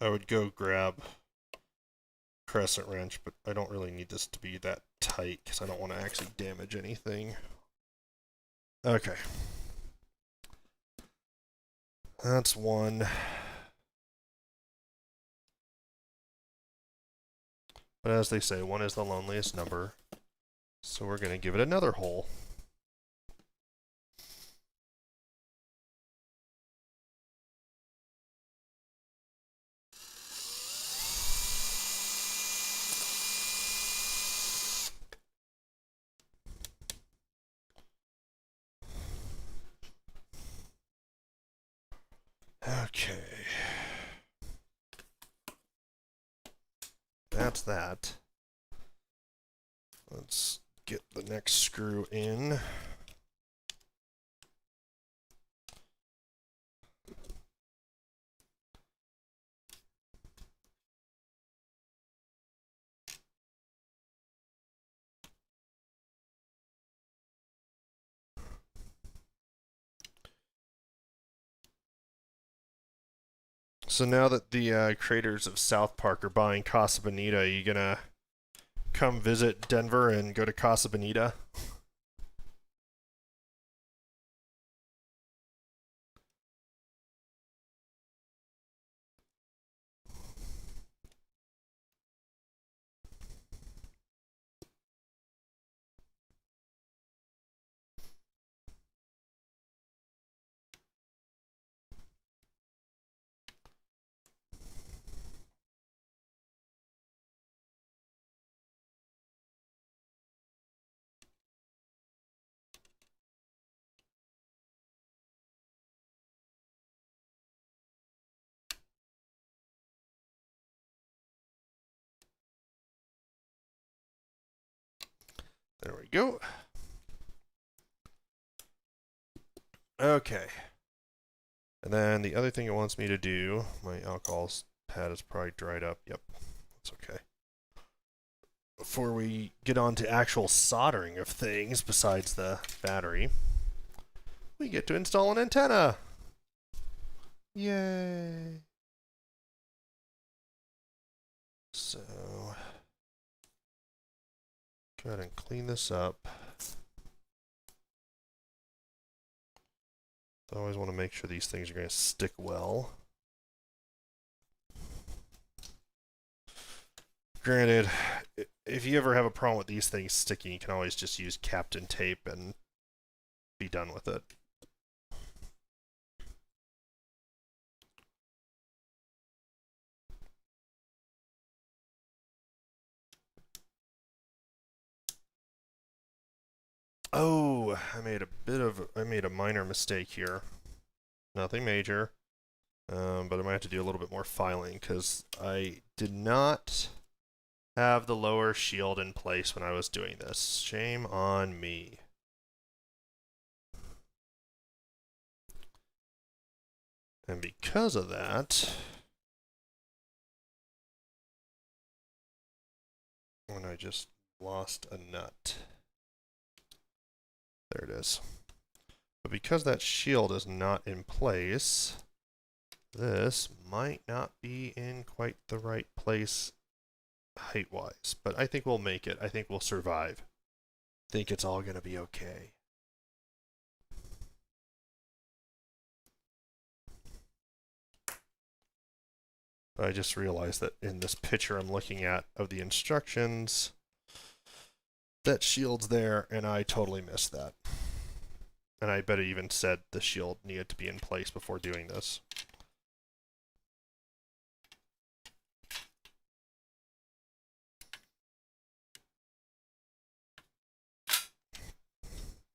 Speaker 1: I would go grab crescent wrench, but I don't really need this to be that tight because I don't want to actually damage anything. Okay. That's one. But as they say, one is the loneliest number. So we're going to give it another hole. Okay. That's that. Let's get the next screw in. So now that the creators of South Park are buying Casa Bonita, are you gonna come visit Denver and go to Casa Bonita? There we go. Okay. And then the other thing it wants me to do, my alcohol pad is probably dried up. Yep, that's okay. Before we get on to actual soldering of things besides the battery, we get to install an antenna. Yay. So, go ahead and clean this up. I always want to make sure these things are going to stick well. Granted, if you ever have a problem with these things sticking, you can always just use Captain Tape and be done with it. Oh, I made a minor mistake here. Nothing major, but I might have to do a little bit more filing because I did not have the lower shield in place when I was doing this. Shame on me. And because of that, when I just lost a nut. There it is. But because that shield is not in place, this might not be in quite the right place height-wise. But I think we'll make it. I think we'll survive. I think it's all going to be okay. I just realized that in this picture I'm looking at of the instructions, that shield's there, and I totally missed that. And I bet it even said the shield needed to be in place before doing this.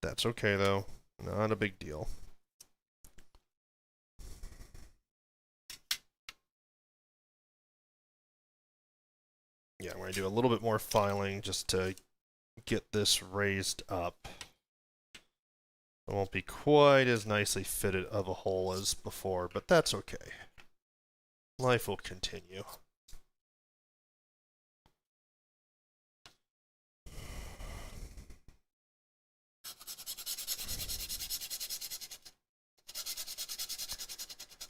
Speaker 1: That's okay, though. Not a big deal. Yeah, I'm going to do a little bit more filing just to get this raised up. It won't be quite as nicely fitted of a hole as before, but that's okay. Life will continue.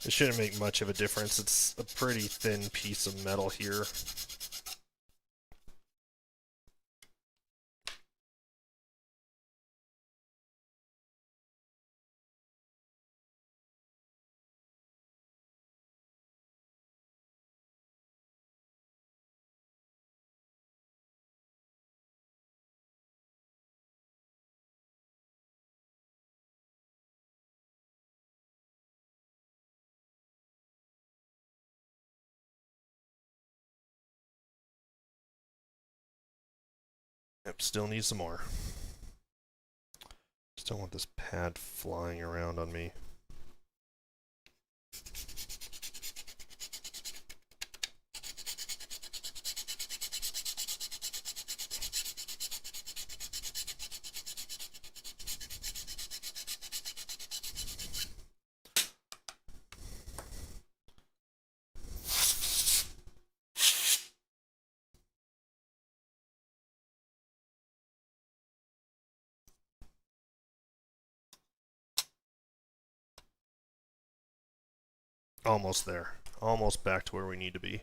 Speaker 1: It shouldn't make much of a difference. It's a pretty thin piece of metal here. Yep, still need some more. Just don't want this pad flying around on me. Almost there. almost back to where we need to be.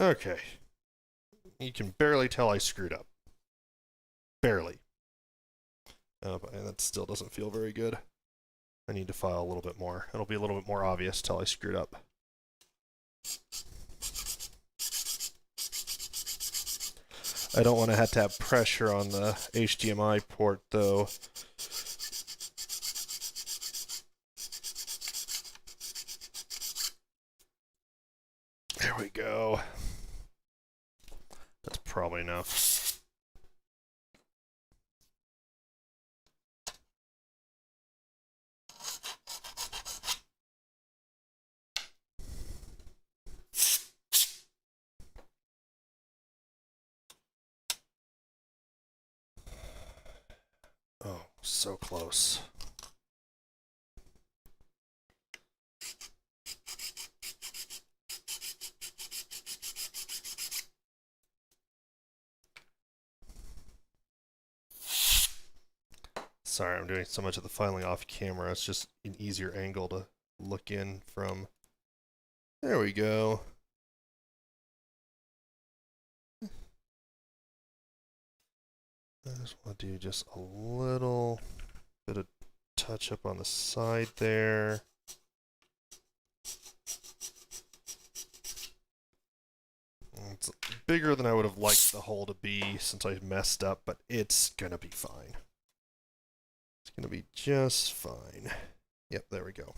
Speaker 1: Okay. You can barely tell I screwed up. Barely. But that still doesn't feel very good. I need to file a little bit more. It'll be a little bit more obvious till I screwed up. I don't want to have pressure on the HDMI port, though. There we go. That's probably enough. Oh, so close. Sorry, I'm doing so much of the filing off camera. It's just an easier angle to look in from. There we go. I just want to do just a little bit of touch up on the side there. It's bigger than I would have liked the hole to be since I messed up, but it's gonna be fine. It's gonna be just fine. Yep, there we go.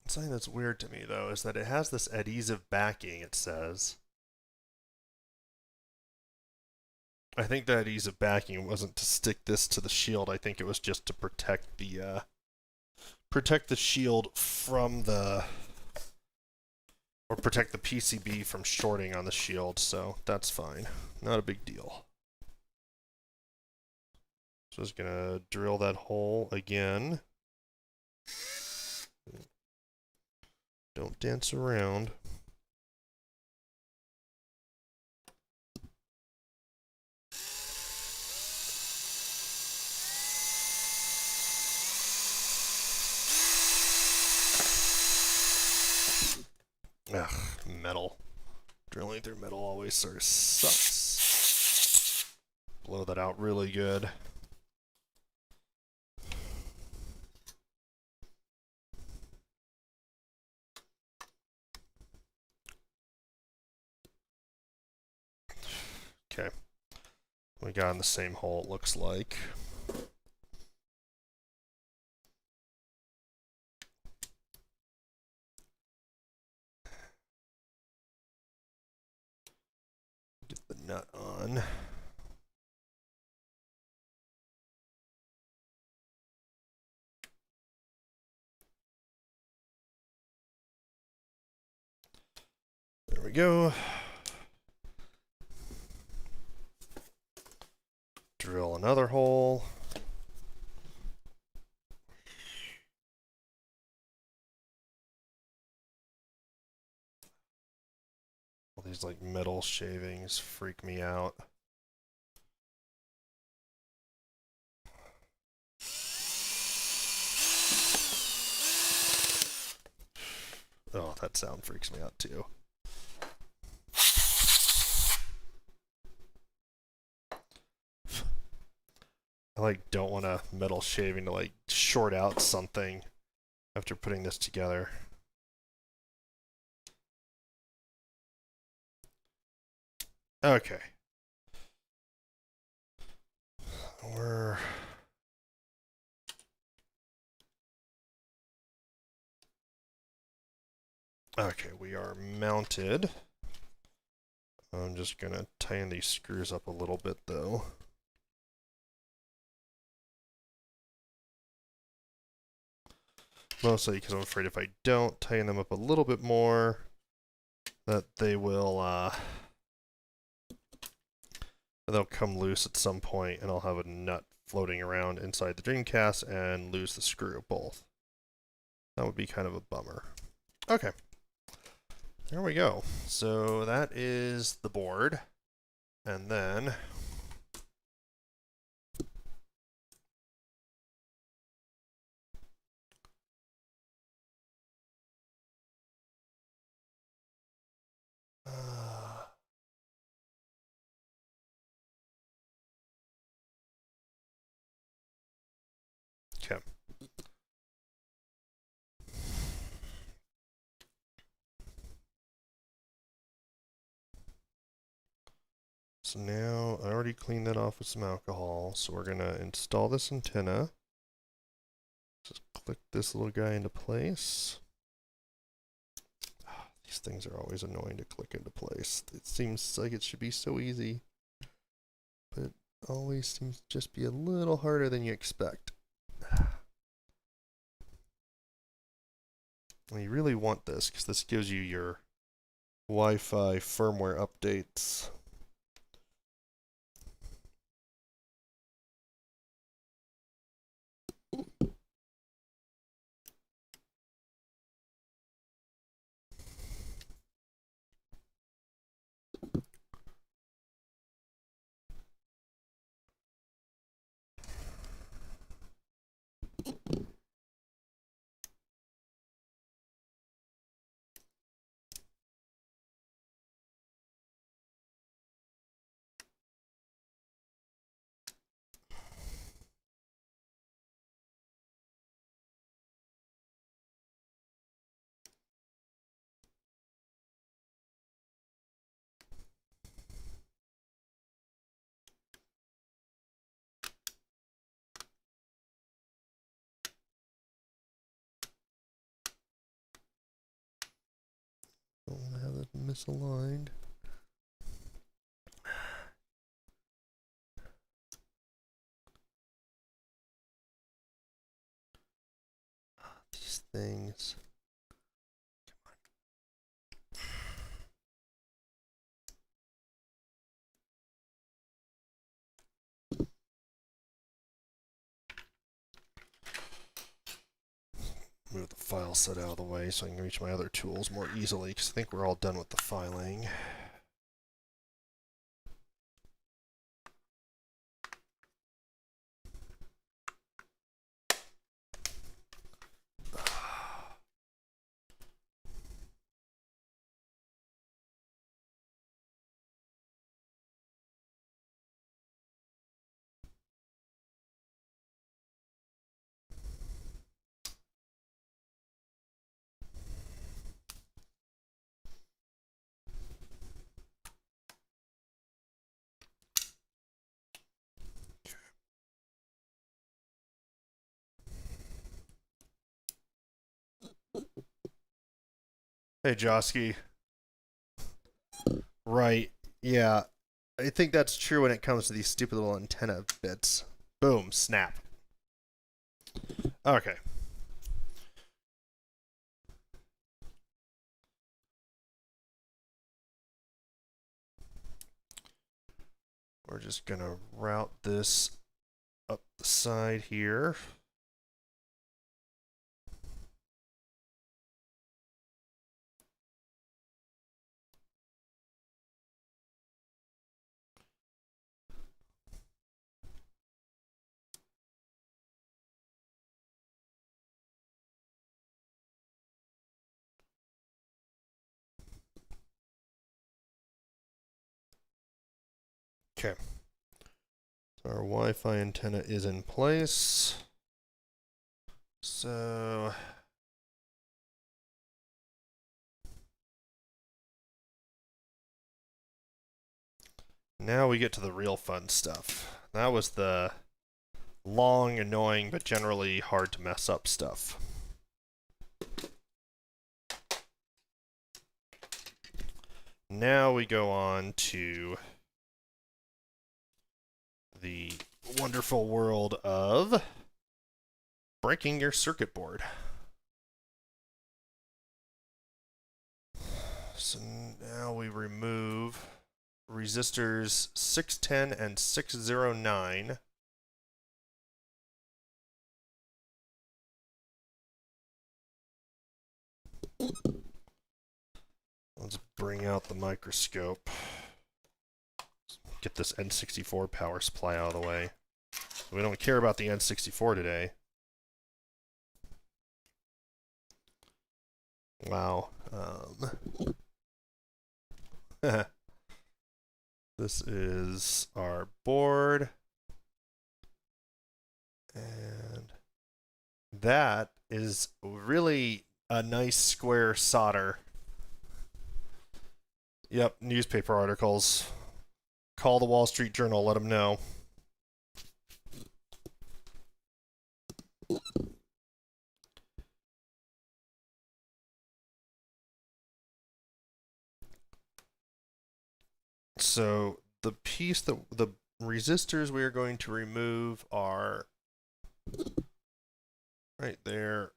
Speaker 1: Something that's weird to me, though, is that it has this adhesive backing, it says. I think that adhesive backing wasn't to stick this to the shield. I think it was just to protect the shield from the, or protect the PCB from shorting on the shield, so that's fine. Not a big deal. So I was gonna drill that hole again. Don't dance around. Ugh, metal. Drilling through metal always sort of sucks. Blow that out really good. Okay. We got in the same hole, it looks like. Get the nut on. There we go. Drill another hole. All these like metal shavings freak me out. Oh, that sound freaks me out too. I like don't want a metal shaving to like short out something after putting this together. Okay. We're Okay, we are mounted. I'm just gonna tighten these screws up a little bit though. Mostly because I'm afraid if I don't tighten them up a little bit more, that they will, they'll come loose at some point and I'll have a nut floating around inside the Dreamcast and lose the screw of both. That would be kind of a bummer. Okay. There we go. So that is the board. And then okay. So now I already cleaned that off with some alcohol. So we're gonna install this antenna. Just click this little guy into place. These things are always annoying to click into place. It seems like it should be so easy, but it always seems to just be a little harder than you expect. And you really want this because this gives you your Wi-Fi firmware updates. Don't want to have that misaligned. These things. Move the file set out of the way so I can reach my other tools more easily, because I think we're all done with the filing. Hey, Josky. Right. Yeah. I think that's true when it comes to these stupid little antenna bits. Boom. Snap. Okay. We're just going to route this up the side here. Okay. So our Wi-Fi antenna is in place. So now we get to the real fun stuff. That was the long, annoying, but generally hard to mess up stuff. Now we go on to the wonderful world of breaking your circuit board. So now we remove resistors 610 and 609. Let's bring out the microscope. Get this N64 power supply out of the way. We don't care about the N64 today. Wow. This is our board. And that is really a nice square solder. Yep, newspaper articles. Call the Wall Street Journal, let them know. So the piece that the resistors we are going to remove are right there.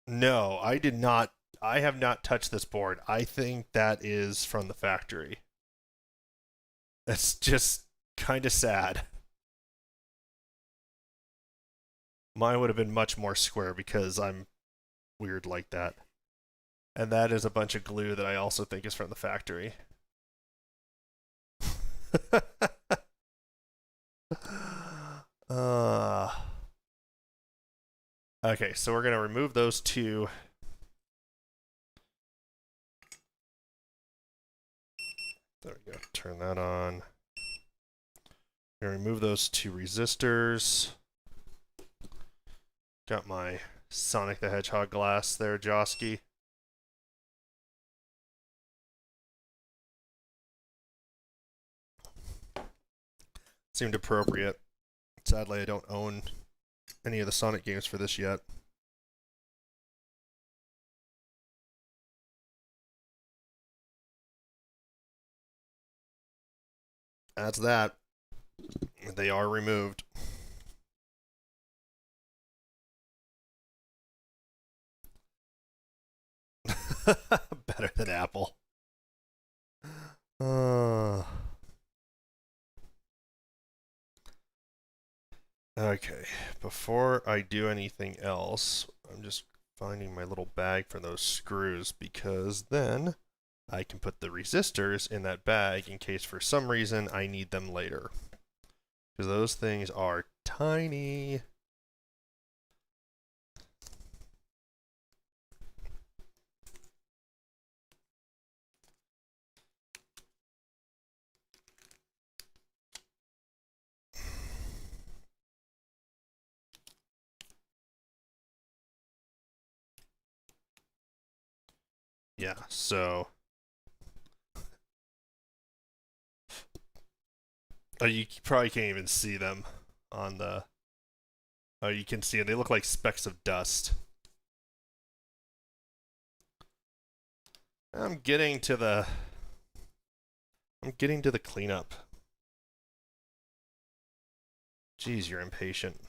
Speaker 1: No, I did not. I have not touched this board. I think that is from the factory. That's just kind of sad. Mine would have been much more square because I'm weird like that. And that is a bunch of glue that I also think is from the factory. Okay, so we're going to remove those two. There we go. Turn that on. We're going to remove those two resistors. Got my Sonic the Hedgehog glass there, Josky. Seemed appropriate. Sadly, I don't own any of the Sonic games for this yet. That's that. They are removed. Better than Apple. Okay, before I do anything else, I'm just finding my little bag for those screws because then I can put the resistors in that bag in case for some reason I need them later. Because those things are tiny. Yeah, so you probably can't even see them on the. Oh, you can see it. They look like specks of dust. I'm getting to the cleanup. Jeez, you're impatient.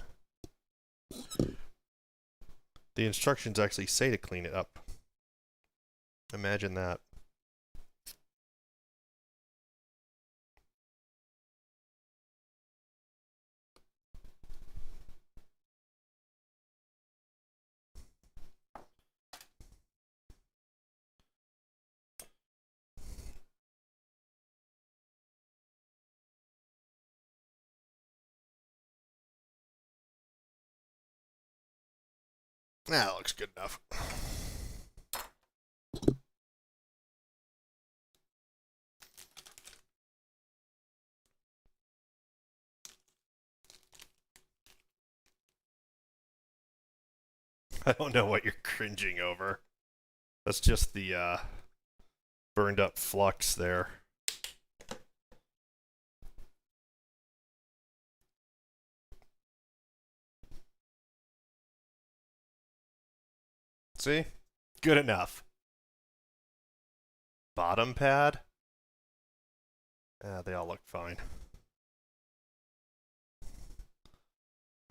Speaker 1: The instructions actually say to clean it up. Imagine that. That looks good enough. I don't know what you're cringing over. That's just the burned up flux there. See? Good enough. bottom pad. They all look fine.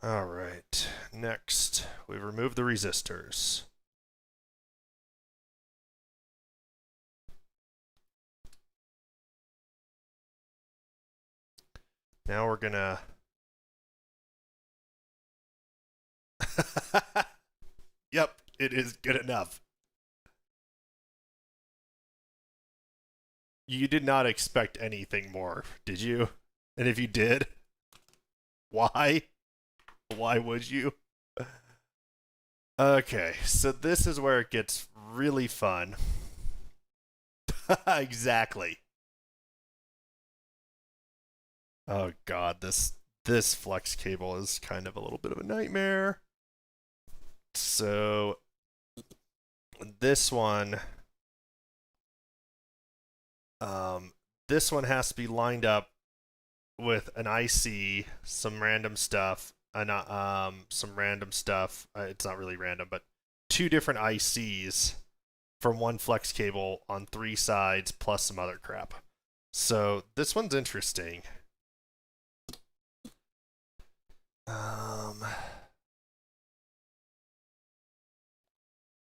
Speaker 1: All right, next, we've removed the resistors. Now we're gonna... Yep, it is good enough. You did not expect anything more, did you? And if you did, why? Why would you? Okay, so this is where it gets really fun. Exactly. Oh god, this flex cable is kind of a little bit of a nightmare. So this one has to be lined up with an IC, some random stuff, and some random stuff. It's not really random, but two different ICs from one flex cable on 3 sides plus some other crap. So this one's interesting.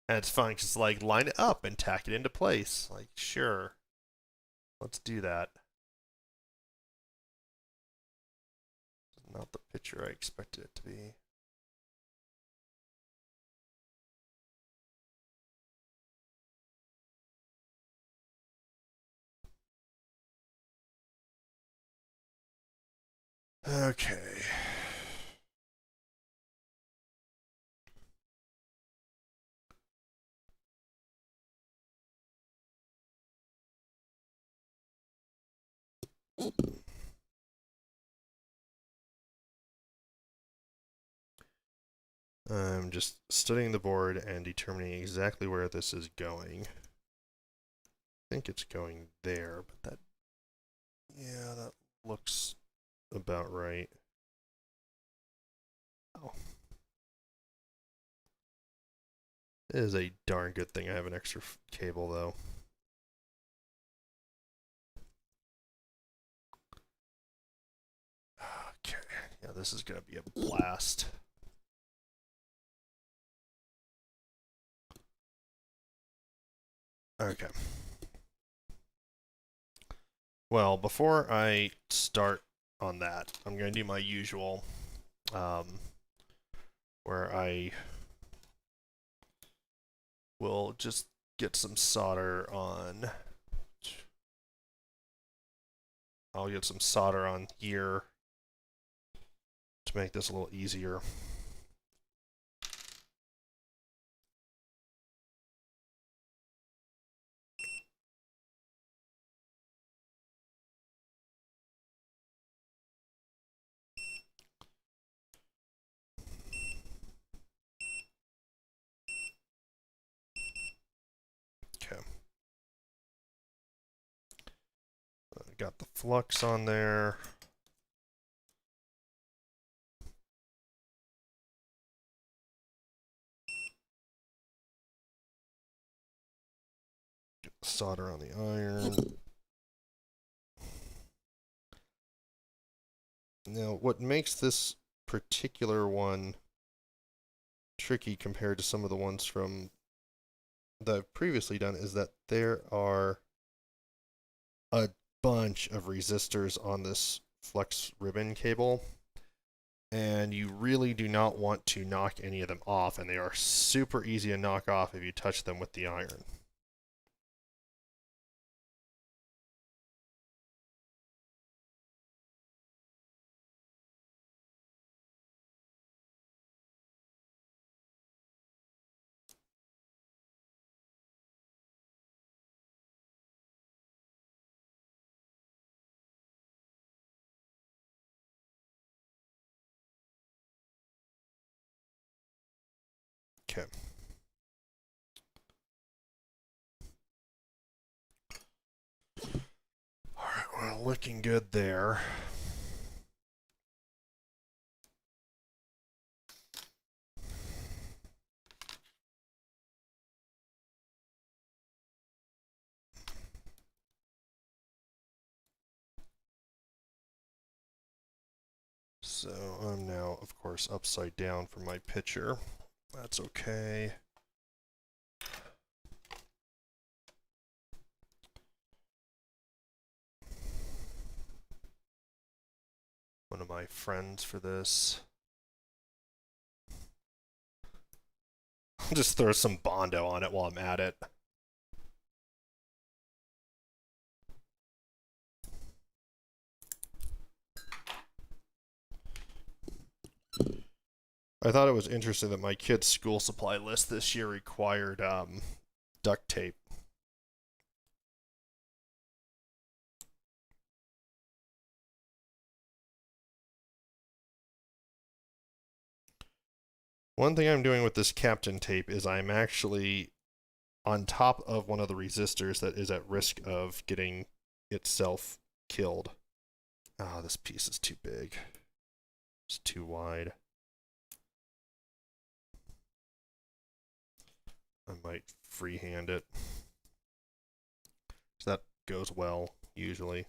Speaker 1: And it's fun because like line it up and tack it into place. Like sure, let's do that. Not the picture I expected it to be. Okay. I'm just studying the board and determining exactly where this is going. I think it's going there, but that... Yeah, that looks about right. Oh. It is a darn good thing I have an extra cable, though. Okay, yeah, this is gonna be a blast. Okay. Well, before I start on that, I'm going to do my usual, where I will just get some solder on. I'll get some solder on here to make this a little easier. Okay. Got the flux on there. Get the solder on the iron. Now, what makes this particular one tricky compared to some of the ones from that I've previously done is that there are a bunch of resistors on this flex ribbon cable, and you really do not want to knock any of them off, and they are super easy to knock off if you touch them with the iron. Okay. Alright, we're looking good there. So I'm now, of course, upside down for my picture. That's okay. One of my friends for this. I'll just throw some Bondo on it while I'm at it. I thought it was interesting that my kid's school supply list this year required duct tape. One thing I'm doing with this Captain tape is I'm actually on top of one of the resistors that is at risk of getting itself killed. Ah, this piece is too big. It's too wide. I might freehand it. So that goes well, usually.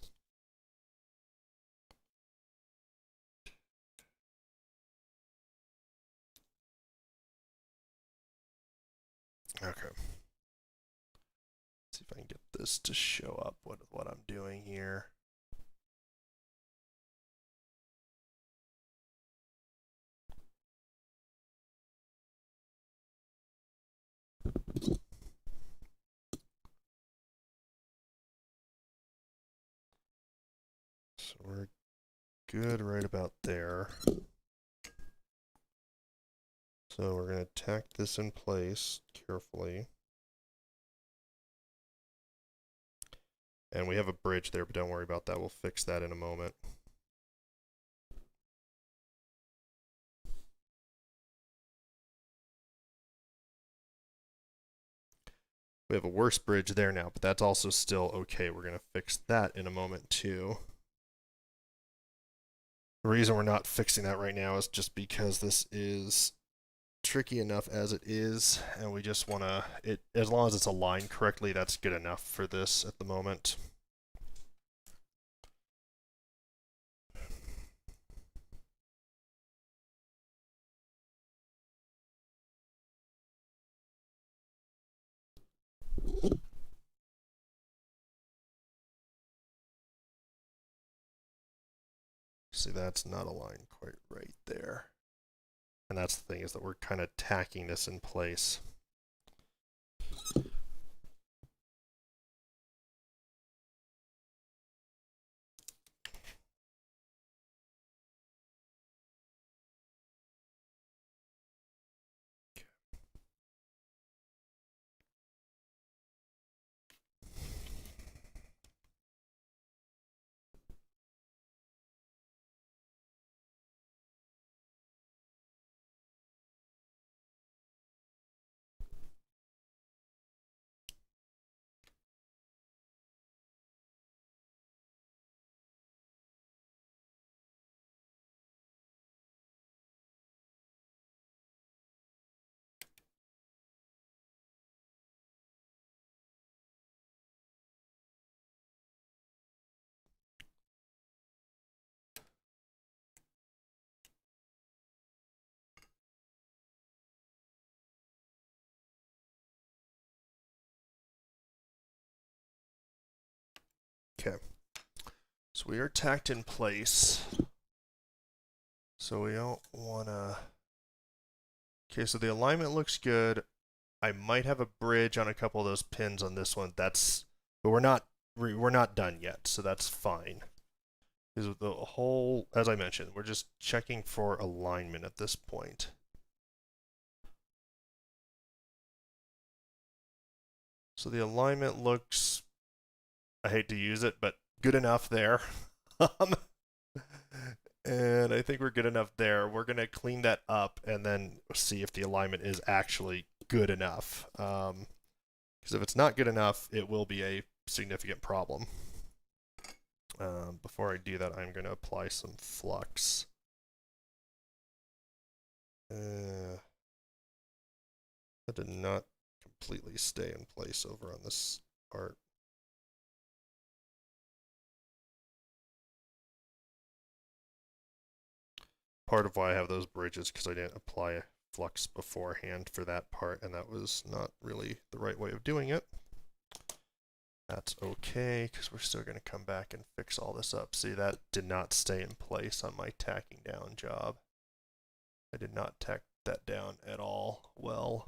Speaker 1: Okay. Let's see if I can get this to show up what I'm doing here. So we're good right about there. So we're going to tack this in place carefully. And we have a bridge there, but don't worry about that. We'll fix that in a moment. We have a worse bridge there now, but that's also still okay. We're going to fix that in a moment too. The reason we're not fixing that right now is just because this is tricky enough as it is, and we just want to, as long as it's aligned correctly, that's good enough for this at the moment. See, that's not aligned quite right there. And that's the thing, is that we're kind of tacking this in place. Okay. So we are tacked in place. So we don't want to... Okay, so the alignment looks good. I might have a bridge on a couple of those pins on this one. But we're not done yet, so that's fine. Because the whole, as I mentioned, we're just checking for alignment at this point. So the alignment looks, I hate to use it, but good enough there. And I think we're good enough there. We're going to clean that up and then see if the alignment is actually good enough. Because if it's not good enough, it will be a significant problem. Before I do that, I'm going to apply some flux. That did not completely stay in place over on this part. part of why I have those bridges, because I didn't apply a flux beforehand for that part, and that was not really the right way of doing it. That's okay, because we're still going to come back and fix all this up. See, that did not stay in place on my tacking down job. I did not tack that down at all well.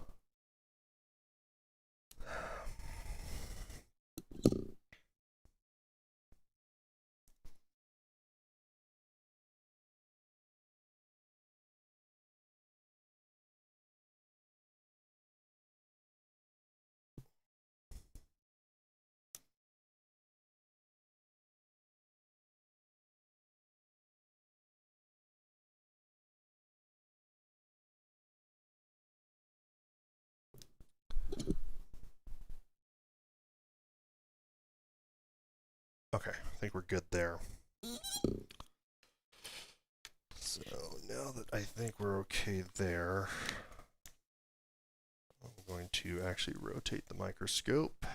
Speaker 1: Okay, I think we're good there. So now that I think we're okay there, I'm going to actually rotate the microscope.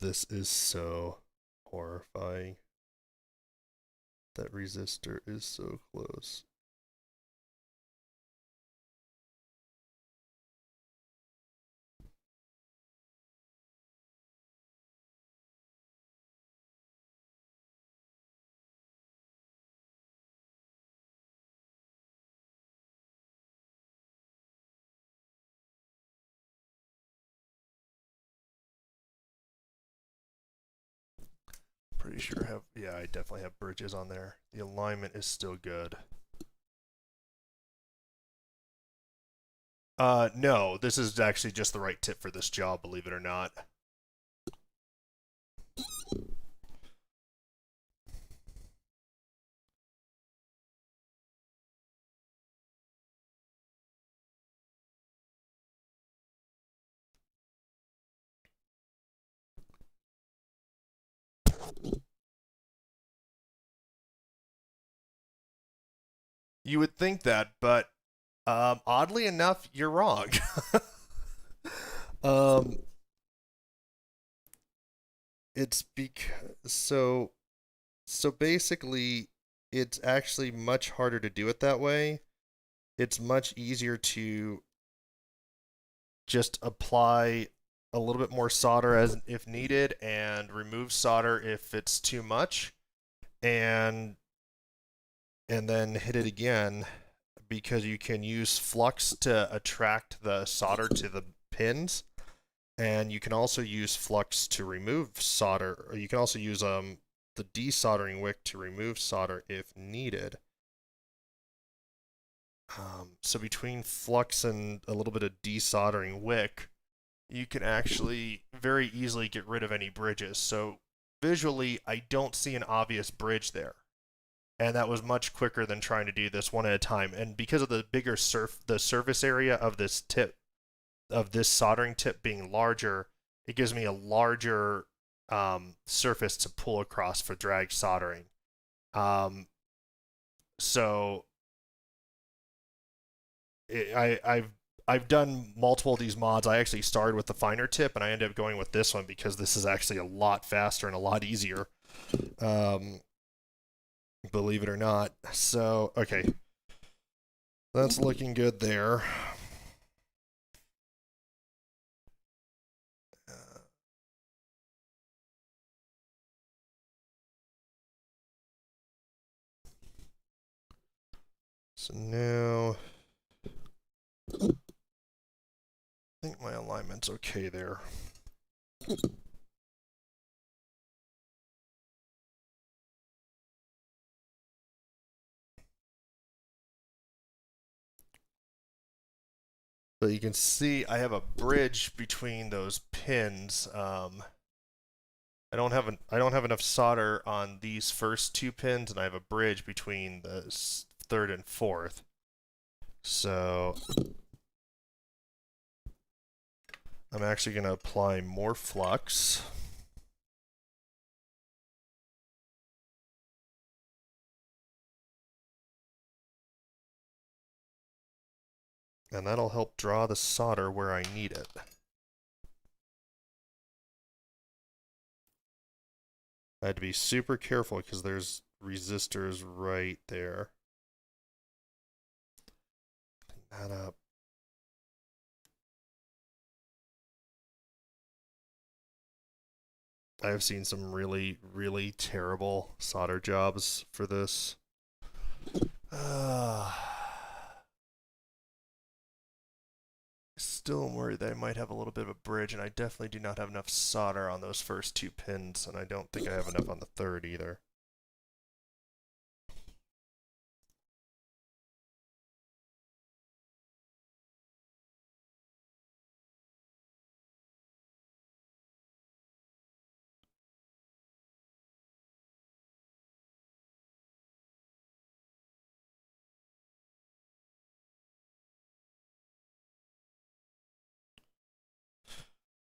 Speaker 1: This is so horrifying. That resistor is so close. Pretty sure I have, yeah, I definitely have bridges on there. The alignment is still good. No, this is actually just the right tip for this job, believe it or not. You would think that, but oddly enough, you're wrong. um, it's because so basically, it's actually much harder to do it that way. It's much easier to just apply a little bit more solder as if needed and remove solder if it's too much, and then hit it again, because you can use flux to attract the solder to the pins, and you can also use flux to remove solder, or you can also use the desoldering wick to remove solder if needed. So between flux and a little bit of desoldering wick, you can actually very easily get rid of any bridges. So visually, I don't see an obvious bridge there. And that was much quicker than trying to do this one at a time. And because of the bigger the surface area of this tip, of this soldering tip being larger, it gives me a larger surface to pull across for drag soldering. So I've done multiple of these mods. I actually started with the finer tip, and I ended up going with this one because this is actually a lot faster and a lot easier. Believe it or not. So, okay. That's looking good there. So now, I think my alignment's okay there. But you can see I have a bridge between those pins. I don't have enough solder on these first two pins, and I have a bridge between the third and fourth. So I'm actually going to apply more flux. And that'll help draw the solder where I need it. I had to be super careful because there's resistors right there. Clean that up. I have seen some really, really terrible solder jobs for this. Still am worried that I might have a little bit of a bridge, and I definitely do not have enough solder on those first 2 pins, and I don't think I have enough on the third either.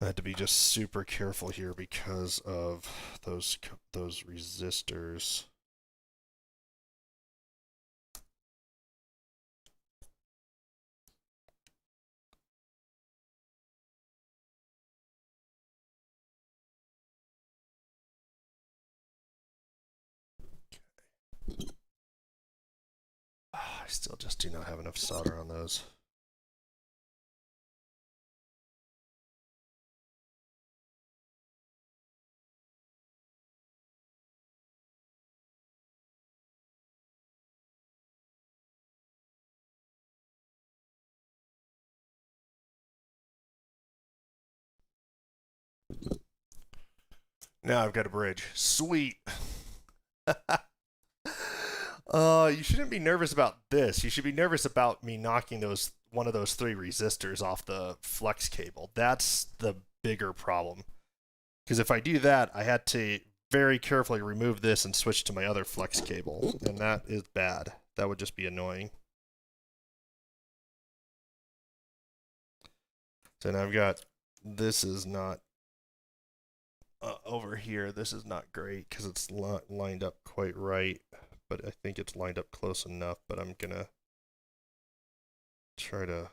Speaker 1: I had to be just super careful here because of those resistors. I still just do not have enough solder on those. Now I've got a bridge. Sweet. You shouldn't be nervous about this. You should be nervous about me knocking one of those 3 resistors off the flex cable. That's the bigger problem. Because if I do that, I had to very carefully remove this and switch to my other flex cable, and that is bad. That would just be annoying. So now I've got, this is not, over here, this is not great because it's lined up quite right, but I think it's lined up close enough, but I'm gonna try to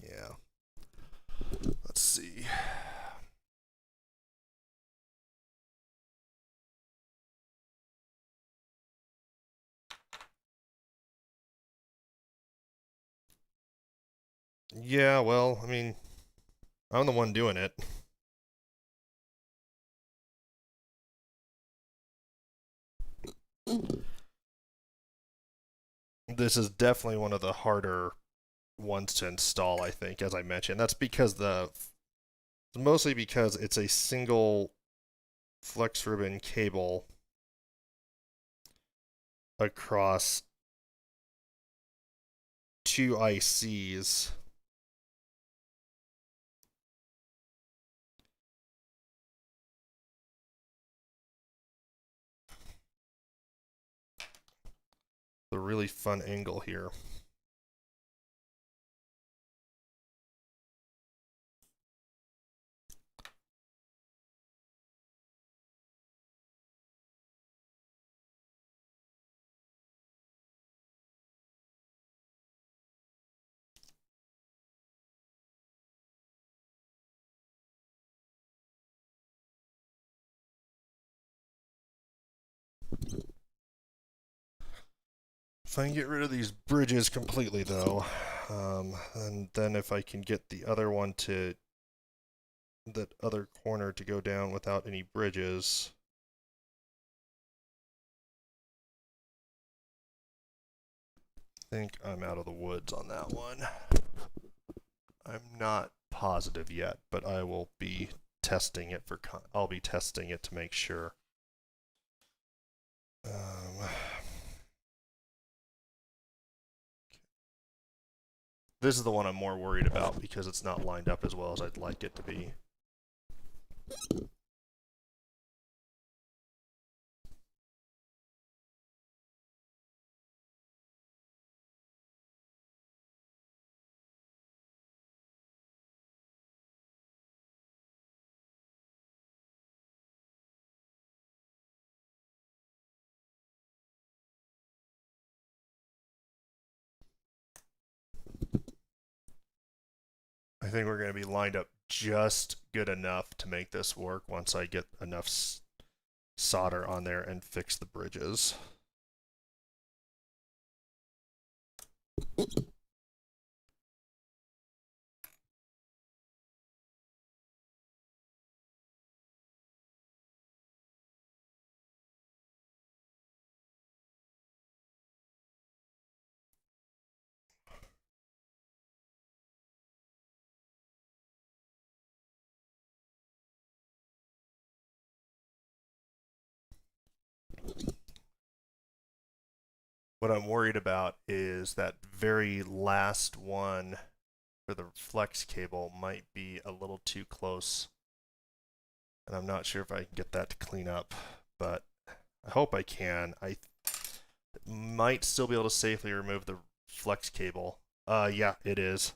Speaker 1: yeah. Let's see. Yeah, well, I mean, I'm the one doing it. This is definitely one of the harder ones to install, I think, as I mentioned. That's because mostly because it's a single flex ribbon cable across 2 ICs. A really fun angle here. If I can get rid of these bridges completely, though, and then if I can get the other one to, that other corner to go down without any bridges, I think I'm out of the woods on that one. I'm not positive yet, but I will be testing it I'll be testing it to make sure. This is the one I'm more worried about because it's not lined up as well as I'd like it to be. think we're going to be lined up just good enough to make this work once I get enough solder on there and fix the bridges. What I'm worried about is that very last one for the flex cable might be a little too close. And I'm not sure if I can get that to clean up, but I hope I can. I might still be able to safely remove the flex cable. Yeah, it is.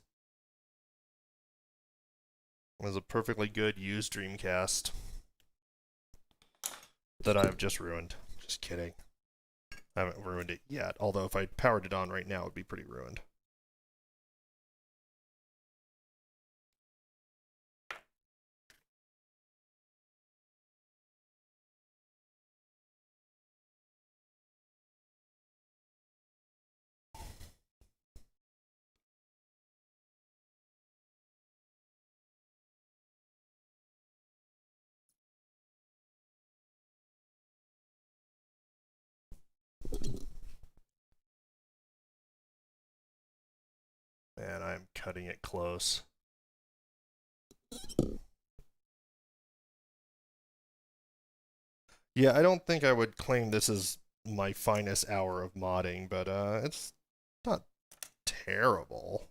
Speaker 1: It was a perfectly good used Dreamcast that I've just ruined. Just kidding. I haven't ruined it yet, although if I powered it on right now, it would be pretty ruined. Man, I'm cutting it close. Yeah, I don't think I would claim this is my finest hour of modding, but it's not terrible.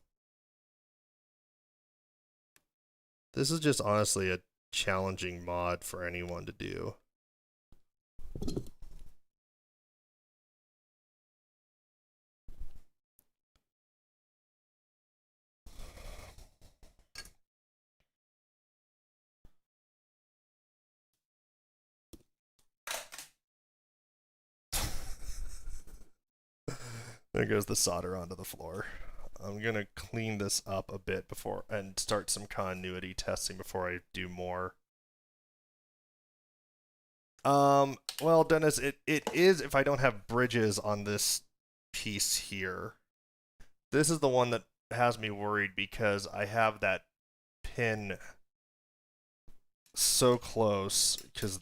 Speaker 1: This is just honestly a challenging mod for anyone to do. There goes the solder onto the floor. I'm gonna clean this up a bit before and start some continuity testing before I do more. Well, Dennis, it is if I don't have bridges on this piece here. This is the one that has me worried because I have that pin so close because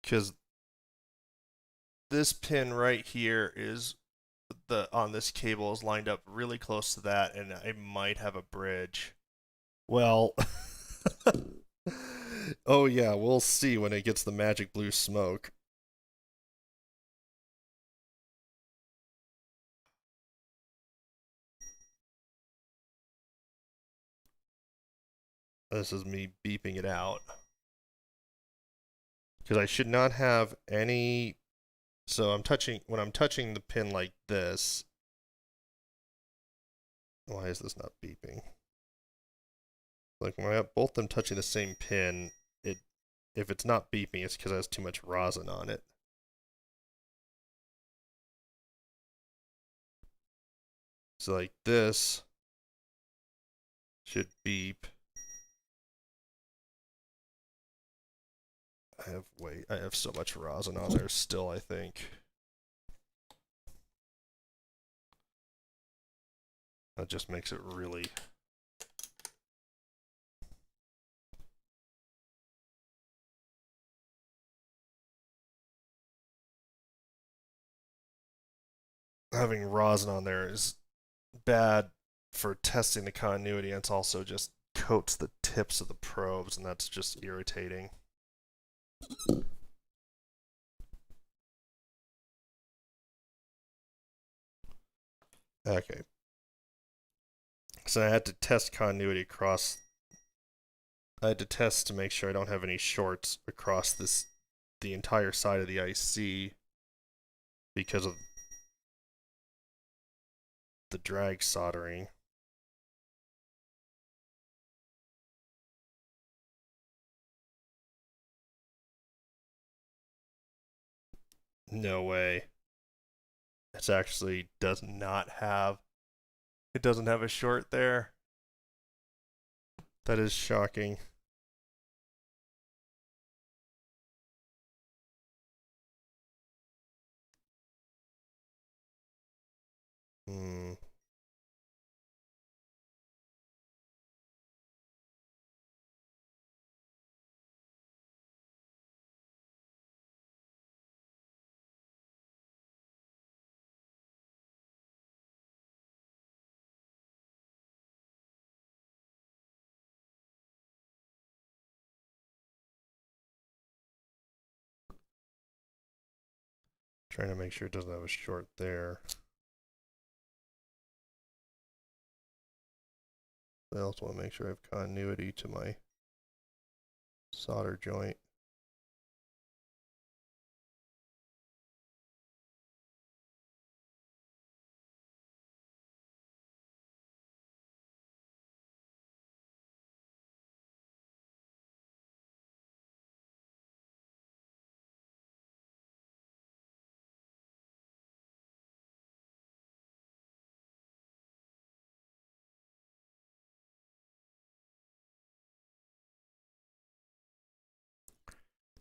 Speaker 1: because this pin right here is on this cable is lined up really close to that, and I might have a bridge. Well, oh yeah, we'll see when it gets the magic blue smoke. This is me beeping it out. Because I should not have any. So when I'm touching the pin like this. Why is this not beeping? Like when I have both them touching the same pin, if it's not beeping, it's because it has too much rosin on it. So like this should beep. I have so much rosin on there still, I think. That just makes it really having rosin on there is bad for testing the continuity, and it's also just coats the tips of the probes, and that's just irritating. Okay. So I had to test continuity across. I had to test to make sure I don't have any shorts across the entire side of the IC because of the drag soldering. No way. It actually does not have, it doesn't have a short there. That is shocking. Hmm. Trying to make sure it doesn't have a short there. I also want to make sure I have continuity to my solder joint.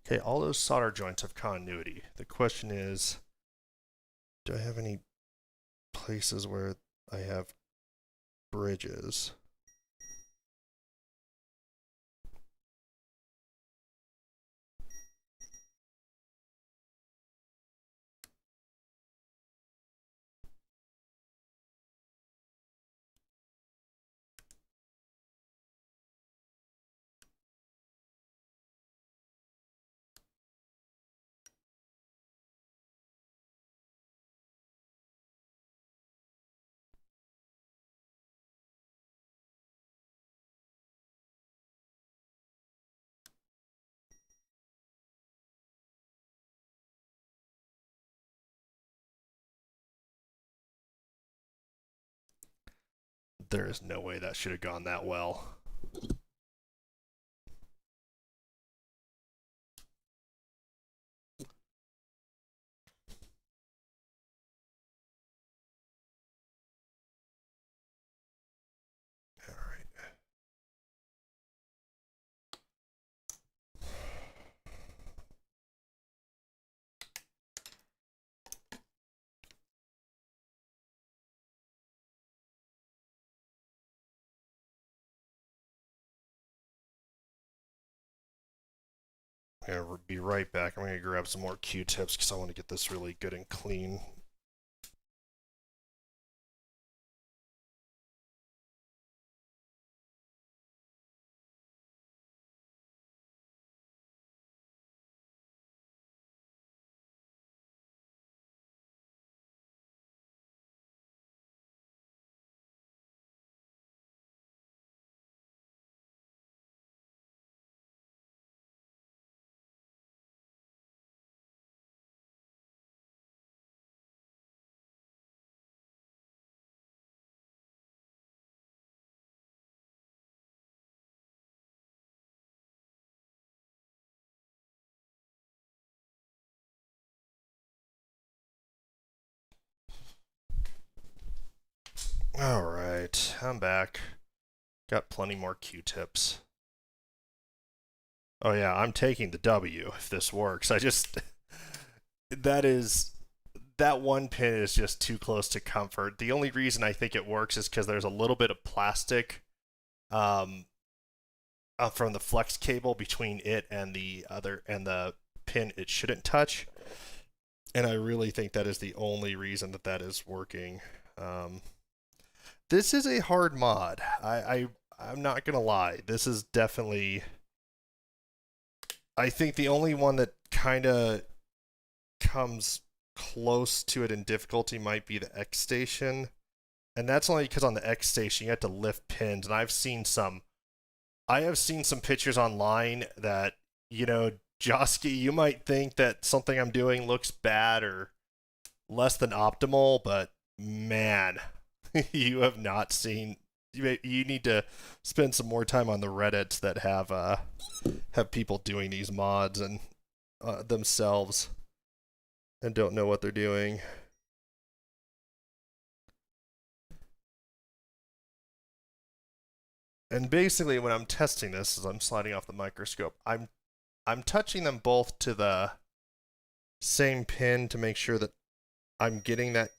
Speaker 1: Okay, all those solder joints have continuity. The question is, do I have any places where I have bridges? There is no way that should have gone that well. All right. I'm going to be right back. I'm going to grab some more Q-tips because I want to get this really good and clean. All right, I'm back. Got plenty more Q-tips. Oh yeah, I'm taking the W if this works. I just that one pin is just too close to comfort. The only reason I think it works is because there's a little bit of plastic um, from the flex cable between it and the pin it shouldn't touch, and I really think that is the only reason that that is working. Um, this is a hard mod. I'm not gonna lie. This is definitely. I think the only one that kind of comes close to it in difficulty might be the X Station. And that's only because on the X Station you have to lift pins. And I have seen some pictures online that, you know, Josky, you might think that something I'm doing looks bad or less than optimal, but man, you have not seen. You need to spend some more time on the Reddits that have people doing these mods and themselves and don't know what they're doing. And basically when I'm testing this, as I'm sliding off the microscope, I'm touching them both to the same pin to make sure that I'm getting that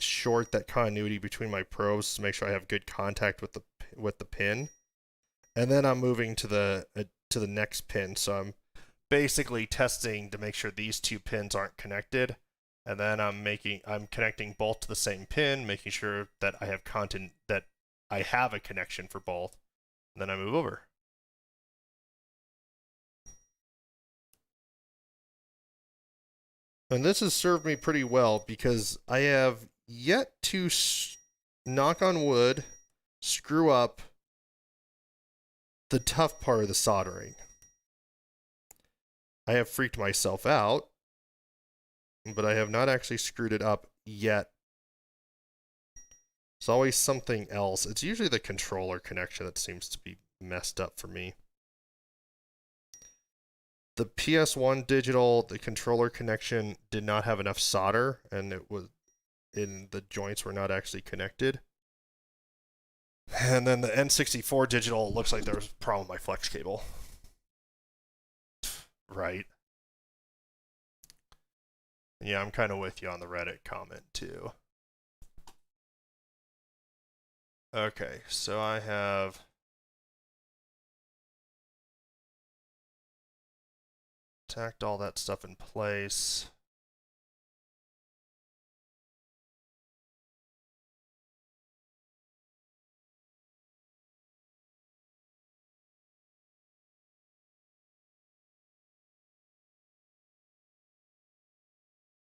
Speaker 1: continuity between my probes to make sure I have good contact with the pin. And then I'm moving to the next pin. So I'm basically testing to make sure these two pins aren't connected. And then I'm connecting both to the same pin, making sure that I have a connection for both. And then I move over. And this has served me pretty well because I have yet to, knock on wood, screw up the tough part of the soldering. I have freaked myself out, but I have not actually screwed it up yet. It's always something else. It's usually the controller connection that seems to be messed up for me. The PS1 digital, the controller connection did not have enough solder, and the joints were not actually connected. And then the N64 digital looks like there was a problem with my flex cable. Right. Yeah, I'm kind of with you on the Reddit comment too. Okay, so I have tacked all that stuff in place.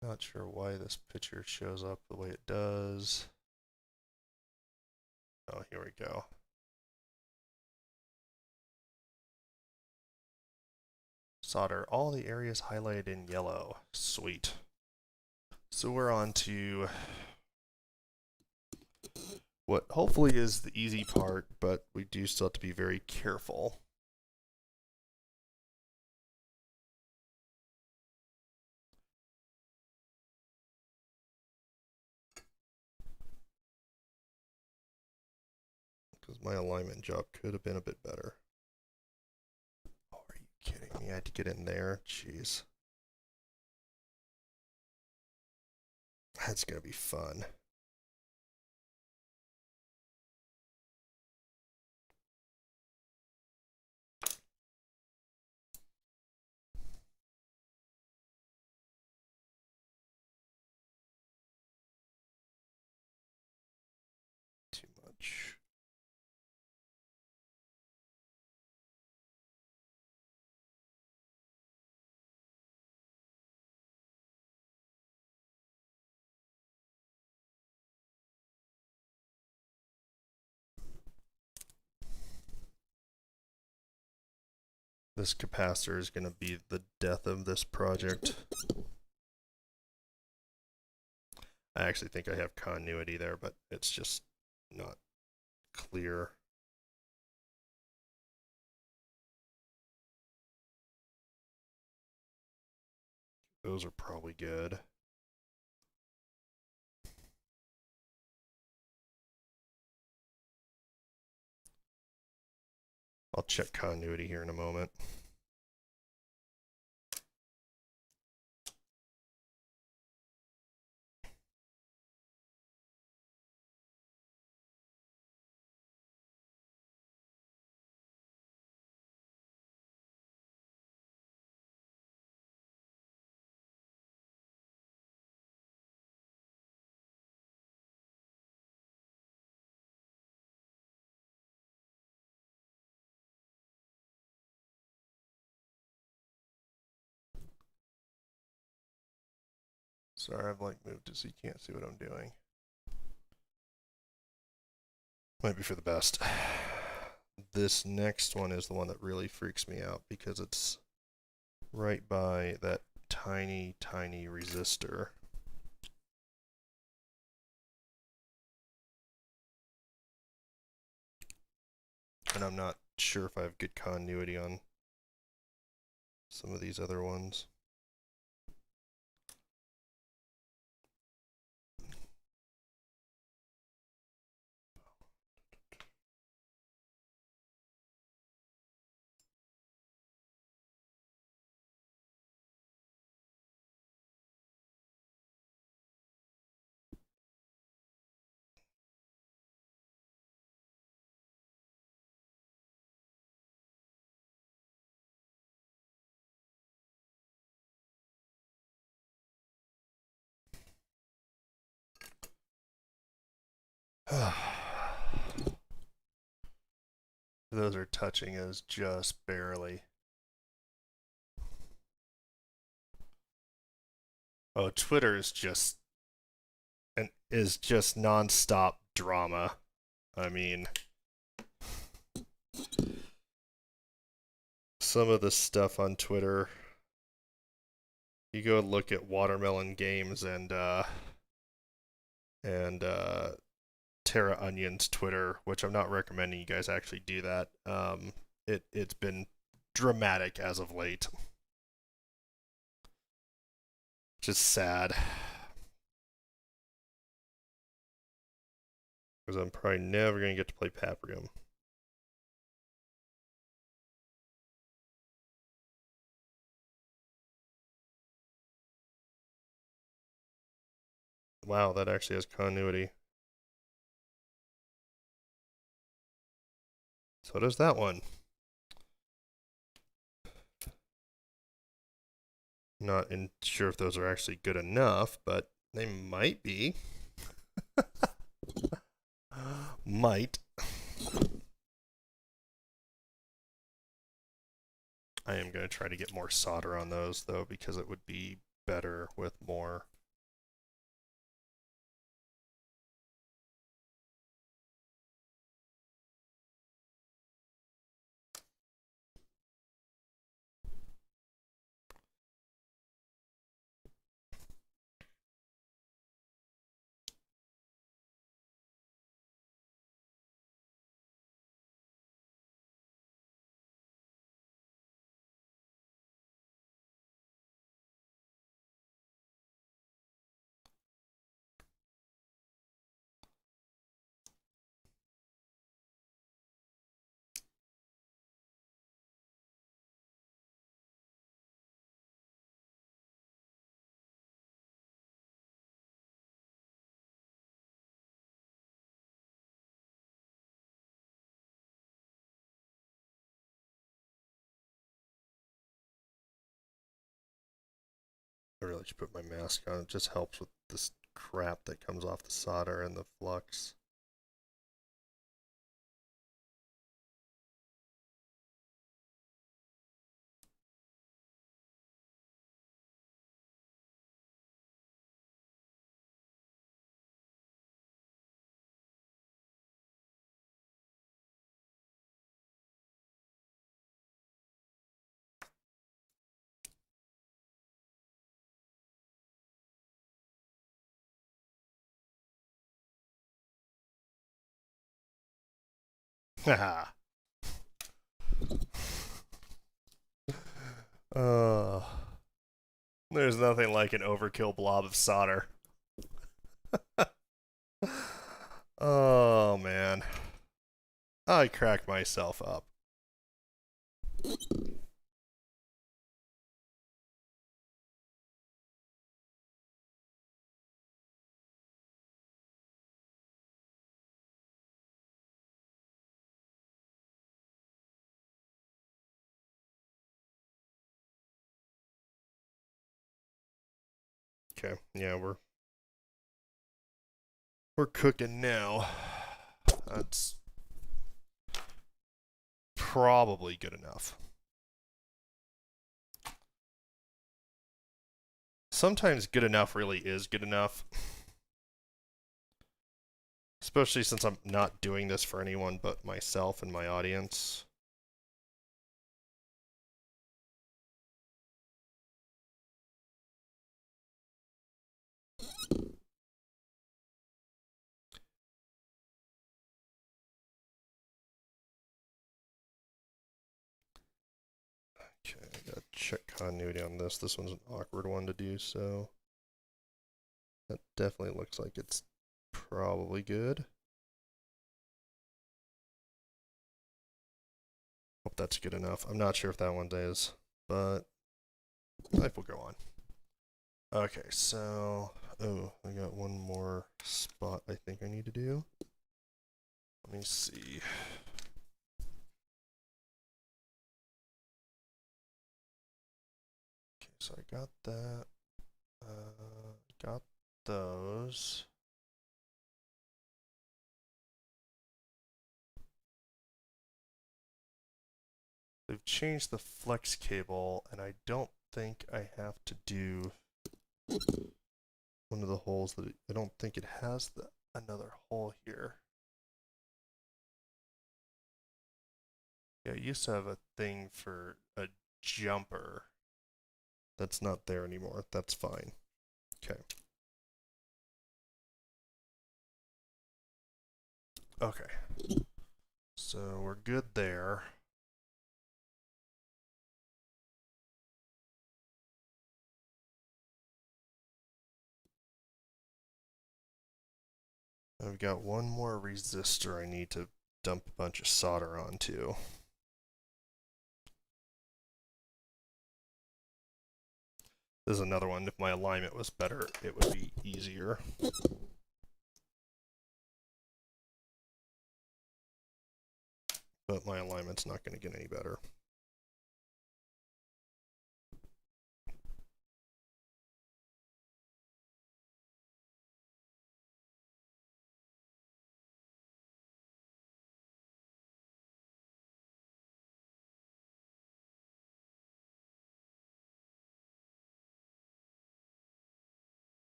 Speaker 1: Not sure why this picture shows up the way it does. Oh, here we go. Solder all the areas highlighted in yellow. Sweet. So we're on to what hopefully is the easy part, but we do still have to be very careful. Because my alignment job could have been a bit better. Oh, are you kidding me? I had to get in there? Jeez. That's going to be fun. Too much. This capacitor is going to be the death of this project. I actually think I have continuity there, but it's just not clear. Those are probably good. I'll check continuity here in a moment. Sorry, I've like moved it so you can't see what I'm doing. Might be for the best. This next one is the one that really freaks me out because it's right by that tiny, tiny resistor. And I'm not sure if I have good continuity on some of these other ones. Those are touching us just barely. Oh, Twitter is just nonstop drama. I mean, some of the stuff on Twitter. You go look at Watermelon Games and Terra Onion's Twitter, which I'm not recommending you guys actually do that. It's been dramatic as of late. Just sad. Because I'm probably never going to get to play Paprigum. Wow, that actually has continuity. So does that one. Not sure if those are actually good enough, but they might be. Might. I am going to try to get more solder on those, though, because it would be better with more. I really should put my mask on. It just helps with this crap that comes off the solder and the flux. Haha. uh, there's nothing like an overkill blob of solder. Oh, man. I cracked myself up. Okay, yeah, we're cooking now. That's probably good enough. Sometimes good enough really is good enough. Especially since I'm not doing this for anyone but myself and my audience. Okay, I gotta check continuity on this. This one's an awkward one to do, so that definitely looks like it's probably good. Hope that's good enough. I'm not sure if that one is, but life will go on. Okay, so I got one more spot I think I need to do. Let me see. Okay, so I got that. Got those. They've changed the flex cable, and I don't think I have to do one of the holes that I don't think it has another hole here. Yeah, it used to have a thing for a jumper. That's not there anymore. That's fine. Okay. Okay. So we're good there. I've got one more resistor I need to dump a bunch of solder onto. This is another one. If my alignment was better, it would be easier. But my alignment's not going to get any better.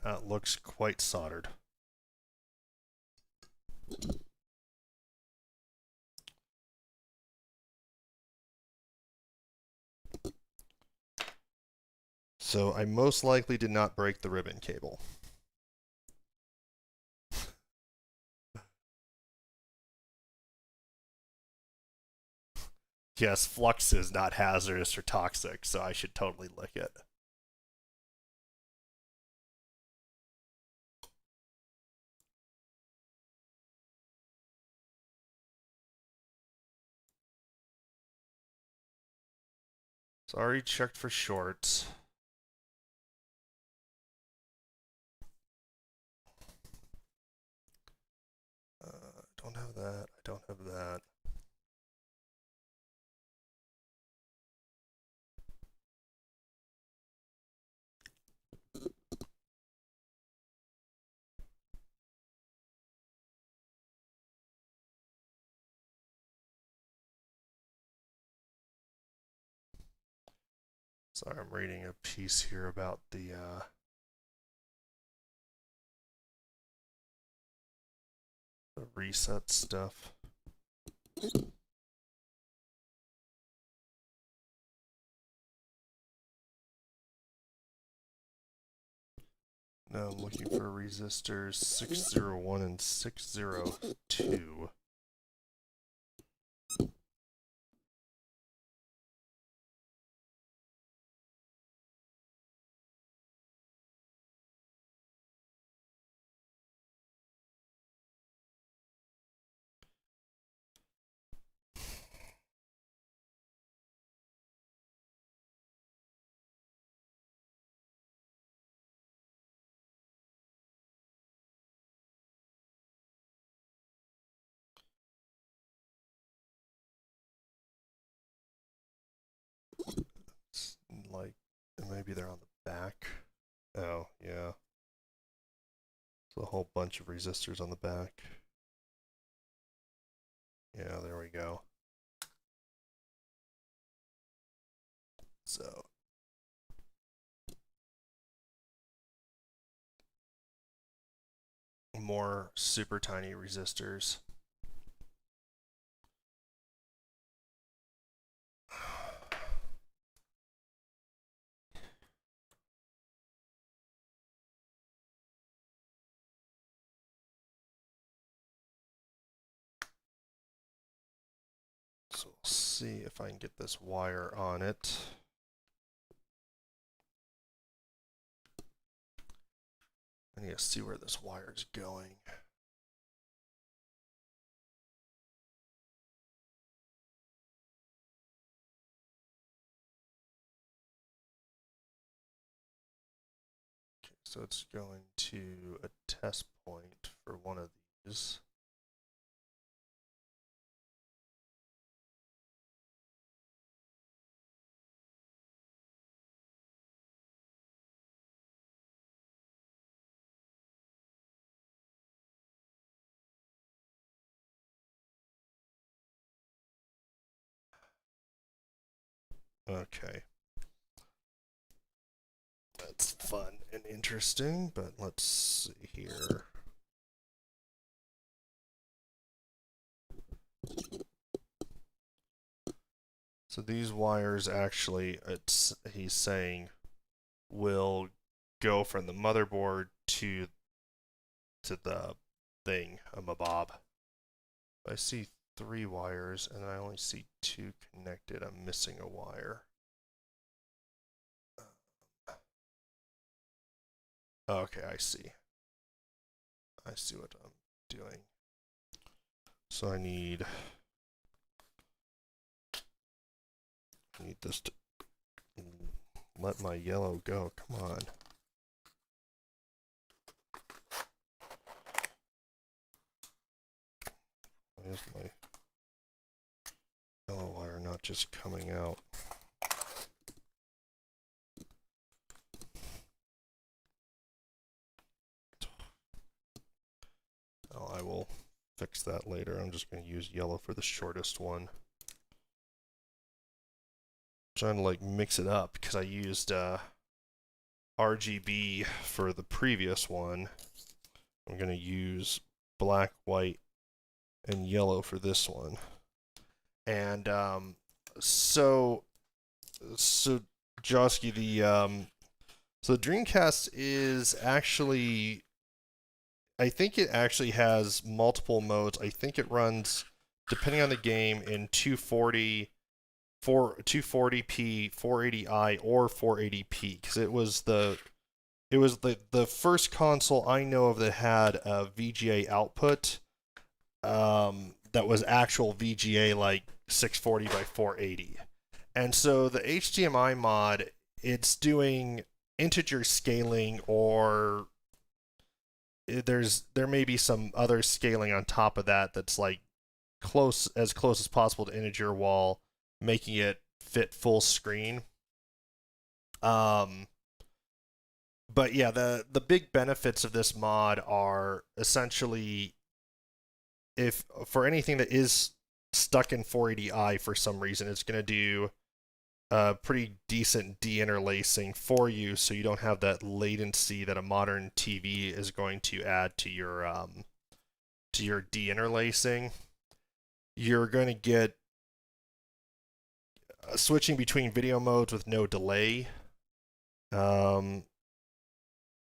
Speaker 1: That looks quite soldered. So I most likely did not break the ribbon cable. Yes, flux is not hazardous or toxic, so I should totally lick it. So I already checked for shorts. Don't have that. I don't have that. Sorry, I'm reading a piece here about the reset stuff. Now I'm looking for resistors 601 and 602. It's like, maybe they're on the back. Oh, yeah. It's a whole bunch of resistors on the back. Yeah, there we go. So more super tiny resistors. So we'll see if I can get this wire on it. I need to see where this wire is going. Okay, so it's going to a test point for one of these. Okay. That's fun and interesting, but let's see here. So these wires actually, he's saying, will go from the motherboard to the thing, a mabob. I see 3 wires and I only see 2 connected. I'm missing a wire. Okay, I see. I see what I'm doing. So I need this to let my yellow go. Come on. Why is my yellow wire not just coming out? Oh, I will fix that later. I'm just going to use yellow for the shortest one. Trying to like mix it up because I used RGB for the previous one. I'm going to use black, white, and yellow for this one. And so Josky, the Dreamcast is actually, I think it actually has multiple modes. I think it runs, depending on the game, in 240, 240p, 480i, or 480p, because it was the first console I know of that had a VGA output that was actual VGA, like 640 by 480. And so the HDMI mod, it's doing integer scaling, or there may be some other scaling on top of that that's like close as possible to integer while making it fit full screen. But yeah, the big benefits of this mod are essentially, if for anything that is stuck in 480i for some reason, it's going to do pretty decent deinterlacing for you, so you don't have that latency that a modern TV is going to add to your deinterlacing. You're going to get switching between video modes with no delay. And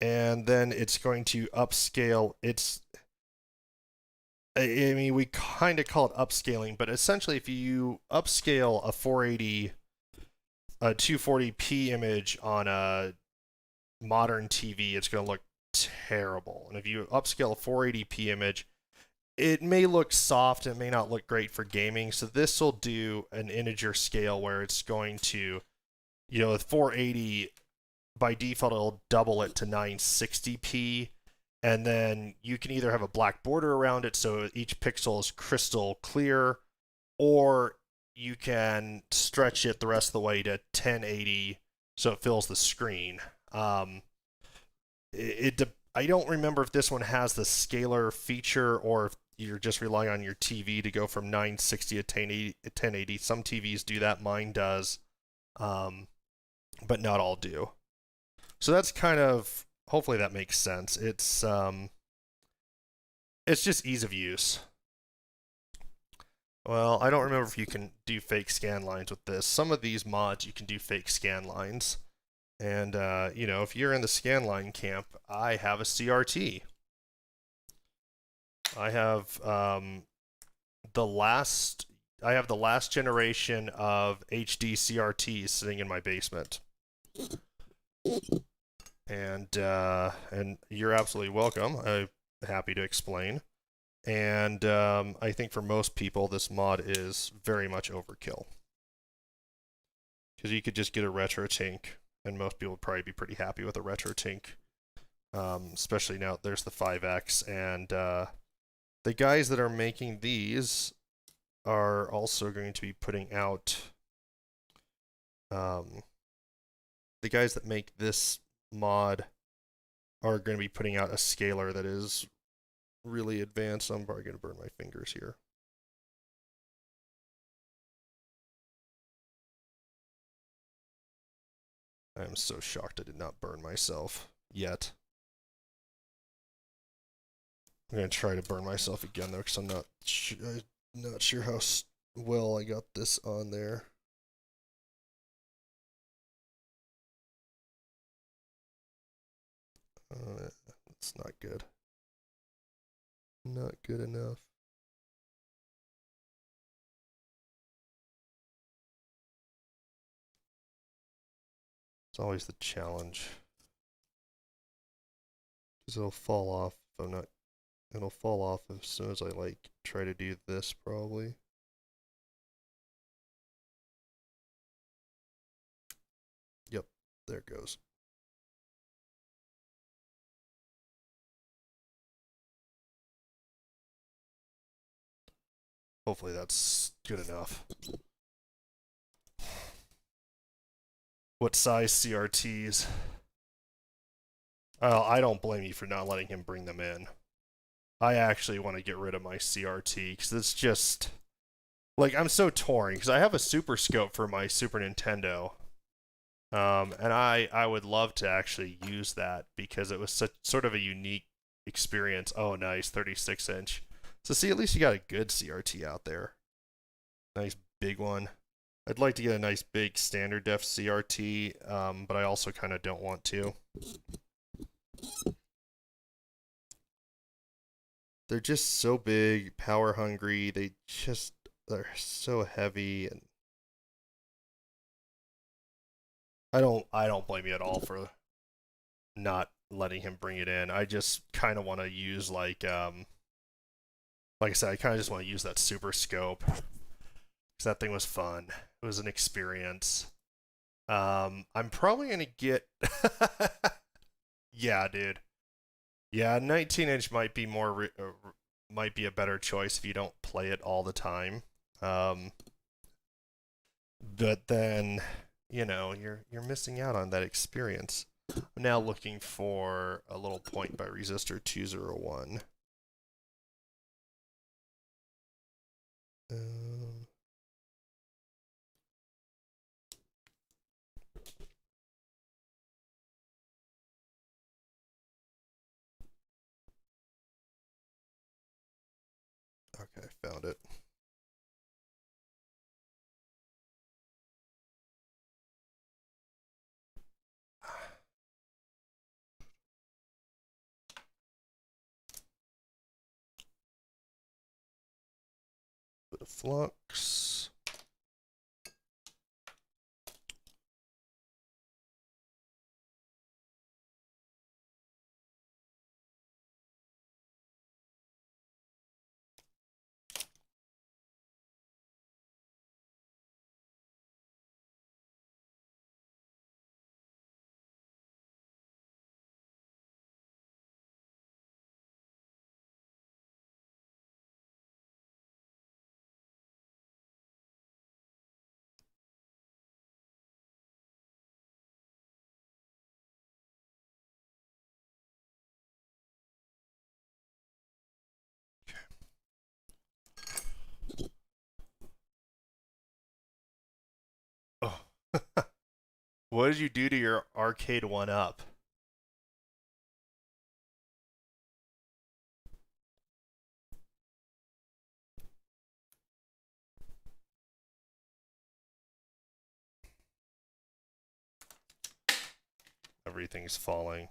Speaker 1: then it's going to upscale. I mean, we kind of call it upscaling, but essentially if you upscale a 240p image on a modern TV, it's going to look terrible. And if you upscale a 480p image, it may look soft, it may not look great for gaming. So this will do an integer scale where it's going to, with 480, by default it'll double it to 960p, and then you can either have a black border around it so each pixel is crystal clear, or you can stretch it the rest of the way to 1080 so it fills the screen. I don't remember if this one has the scaler feature or if you're just relying on your TV to go from 960 to 1080. Some TVs do that, mine does, but not all do. So that's kind of, hopefully that makes sense. It's just ease of use. Well, I don't remember if you can do fake scan lines with this. Some of these mods you can do fake scan lines. And, if you're in the scanline camp, I have a CRT. I have the last generation of HD CRTs sitting in my basement. And you're absolutely welcome. I'm happy to explain. And I think for most people, this mod is very much overkill. Because you could just get a RetroTink, and most people would probably be pretty happy with a RetroTink. Especially now there's the 5X, and the guys that are making these are also going to be putting out, the guys that make this mod are going to be putting out a scaler that is really advanced. I'm probably going to burn my fingers here. I am so shocked I did not burn myself yet. I'm gonna try to burn myself again though, because I'm not sure how well I got this on there. It's not good. Not good enough. It's always the challenge. Because it'll fall off if I'm not... It'll fall off as soon as I, like, try to do this, probably. Yep, there it goes. Hopefully that's good enough. What size CRTs? I don't blame you for not letting him bring them in. I actually want to get rid of my CRT because it's just like I'm so torn because I have a Super Scope for my Super Nintendo, and I would love to actually use that because it was such sort of a unique experience. Oh, nice, 36-inch. So see, at least you got a good CRT out there. Nice big one. I'd like to get a nice big standard def CRT, but I also kind of don't want to. They're just so big, power hungry. They're so heavy, and I don't blame you at all for not letting him bring it in. I just kind of want to use like I said, I kind of just want to use that Super Scope because that thing was fun. It was an experience. I'm probably gonna get yeah, dude. Yeah, 19-inch might be might be a better choice if you don't play it all the time. But then, you know, you're missing out on that experience. I'm now looking for a little point by resistor 201. Okay, found it. Bit of flux. Oh. What did you do to your arcade 1-up? Everything's falling.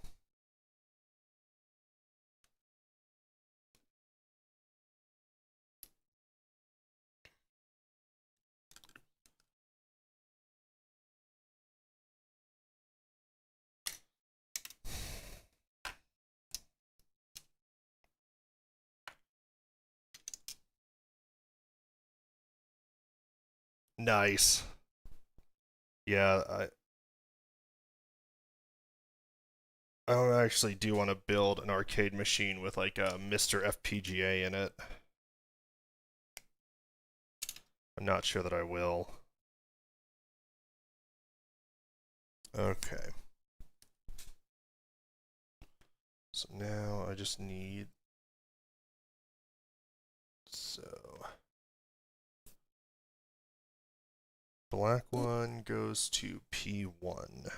Speaker 1: Nice. Yeah, I actually do want to build an arcade machine with like a Mr. FPGA in it. I'm not sure that I will. Okay. So now I just need... So... Black one goes to P1.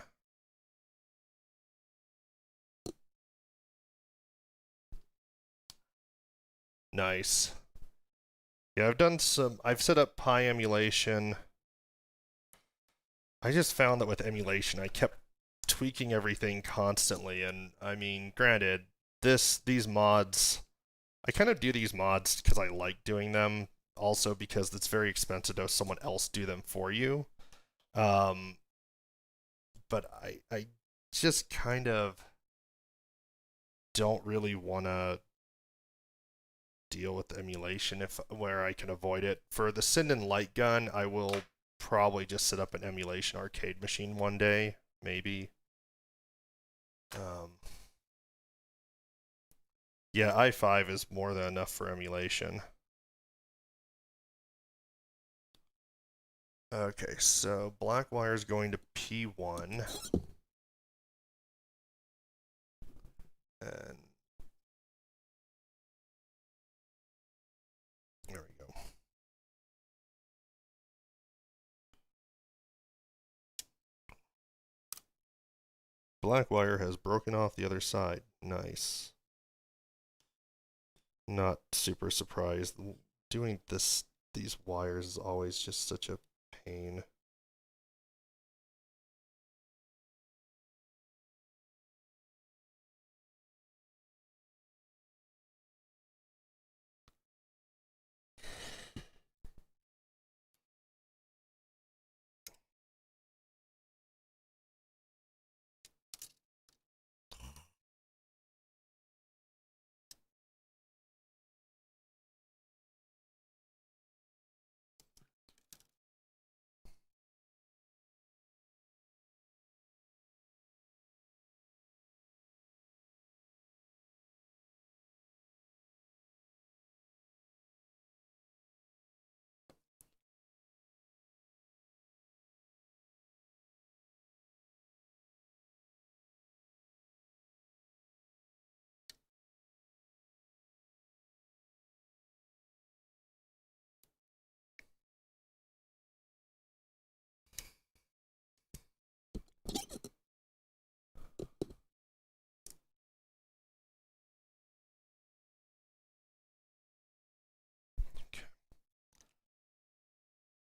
Speaker 1: Nice. Yeah, I've set up Pi emulation. I just found that with emulation, I kept tweaking everything constantly, and I mean, granted, these mods, I kind of do these mods because I like doing them, also because it's very expensive to have someone else do them for you. Um, but I just kind of don't really want to deal with emulation if where I can avoid it. For the Sinden light gun, I will probably just set up an emulation arcade machine one day, maybe. Yeah, i5 is more than enough for emulation. Okay, so black wire is going to P1. And there we go. Black wire has broken off the other side. Nice. Not super surprised. Doing these wires is always just such a pain.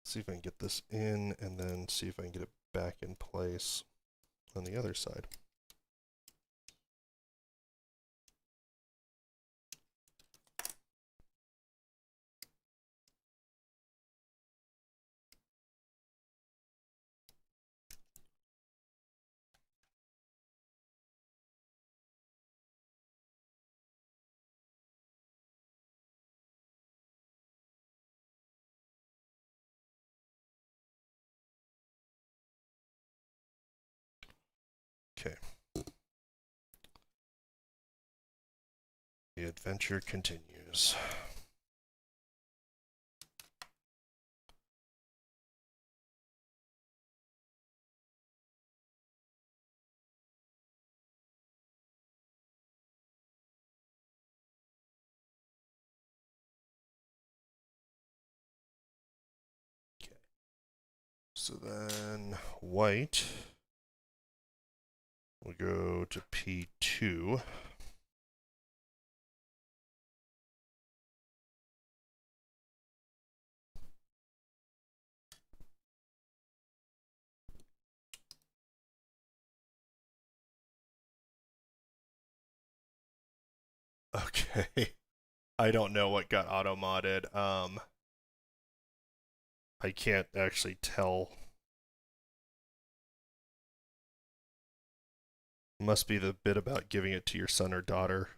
Speaker 1: See if I can get this in, and then see if I can get it back in place on the other side. Okay. The adventure continues. Okay. So then white will go to P2. Okay. I don't know what got auto-modded. I can't actually tell. Must be the bit about giving it to your son or daughter.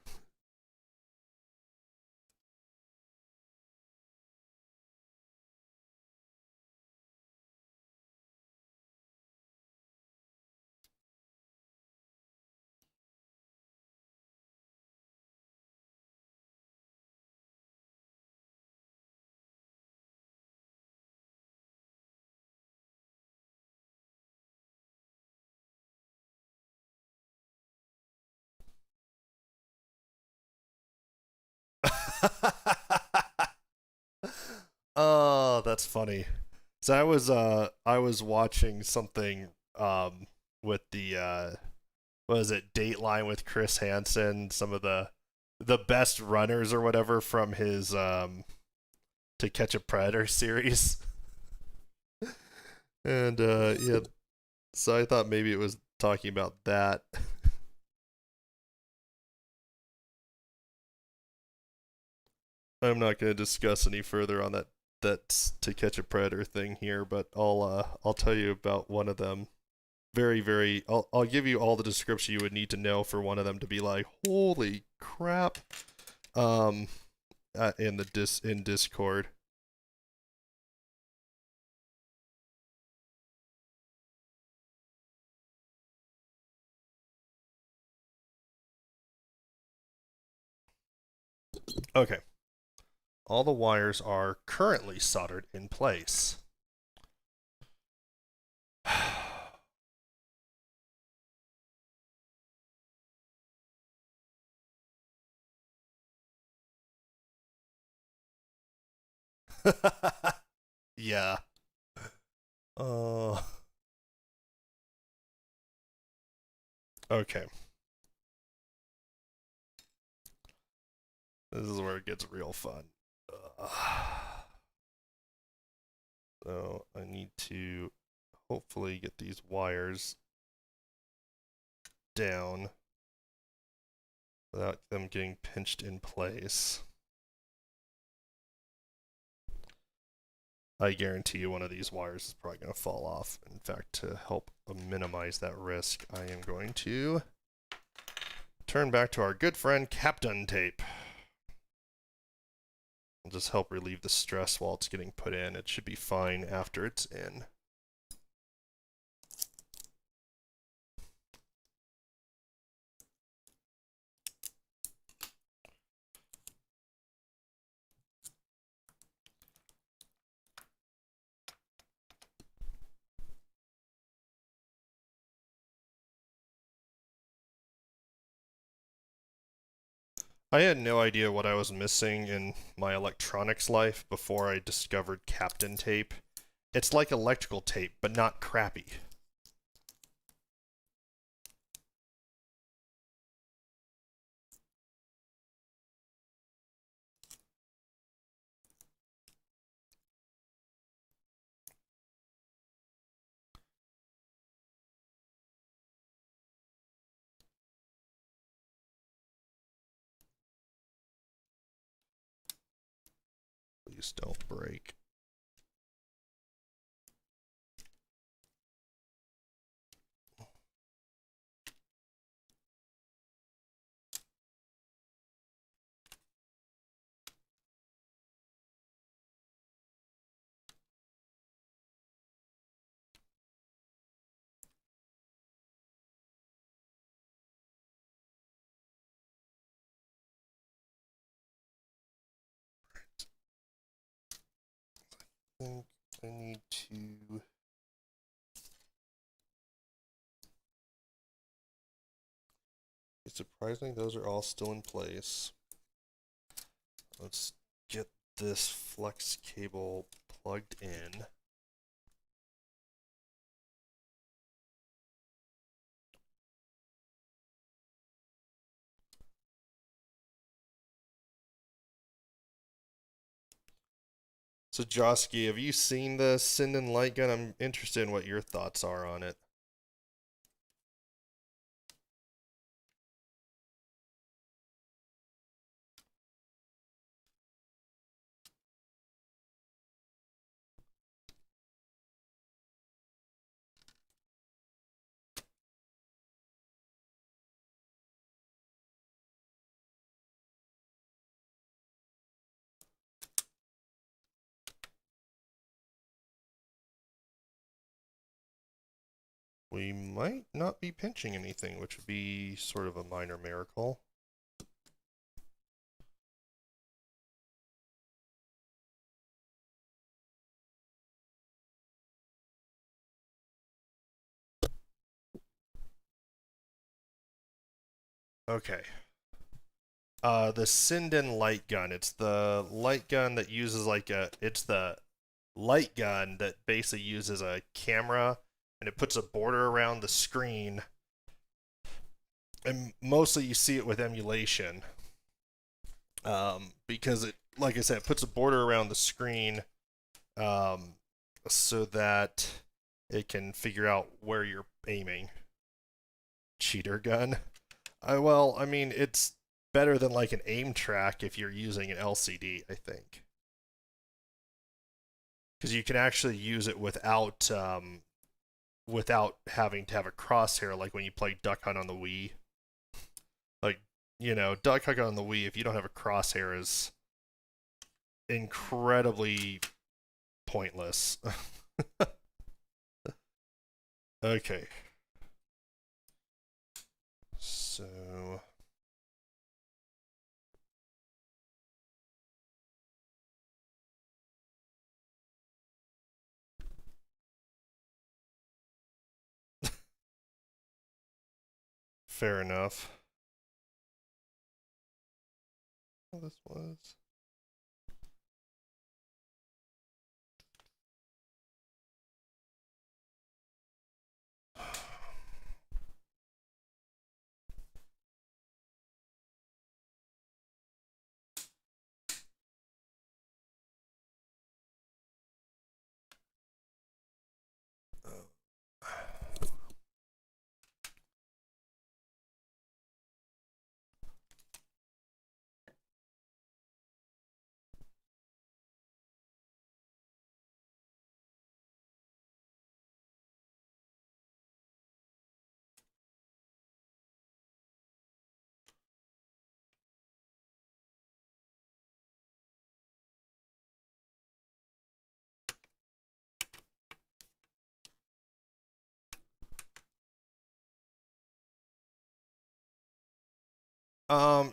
Speaker 1: Oh, that's funny. So I was watching something with the what is it, Dateline with Chris Hansen, some of the the best runners or whatever from his To Catch a Predator series. And yeah, so I thought maybe it was talking about that. I'm not going to discuss any further on that To Catch a Predator thing here, but I'll tell you about one of them. I'll give you all the description you would need to know for one of them to be like, holy crap. In Discord. Okay. All the wires are currently soldered in place. Yeah. Okay. This is where it gets real fun. So I need to hopefully get these wires down without them getting pinched in place. I guarantee you one of these wires is probably going to fall off. In fact, to help minimize that risk, I am going to turn back to our good friend Captain Tape. I'll just help relieve the stress while it's getting put in. It should be fine after it's in. I had no idea what I was missing in my electronics life before I discovered Captain Tape. It's like electrical tape, but not crappy. Please don't break. I think I need to... Surprisingly, those are all still in place. Let's get this flex cable plugged in. So Josky, have you seen the Sinden light gun? I'm interested in what your thoughts are on it. We might not be pinching anything, which would be sort of a minor miracle. Okay. The Sinden light gun. It's the light gun that uses it's the light gun that basically uses a camera and it puts a border around the screen. And mostly you see it with emulation. because it, like I said, it puts a border around the screen um, so that it can figure out where you're aiming. Cheater gun. Well, I mean, it's better than like an aim track if you're using an LCD, I think. Because you can actually use it without having to have a crosshair, like when you play Duck Hunt on the Wii. Like, Duck Hunt on the Wii, if you don't have a crosshair, is incredibly pointless. Okay. So fair enough. Oh, this was.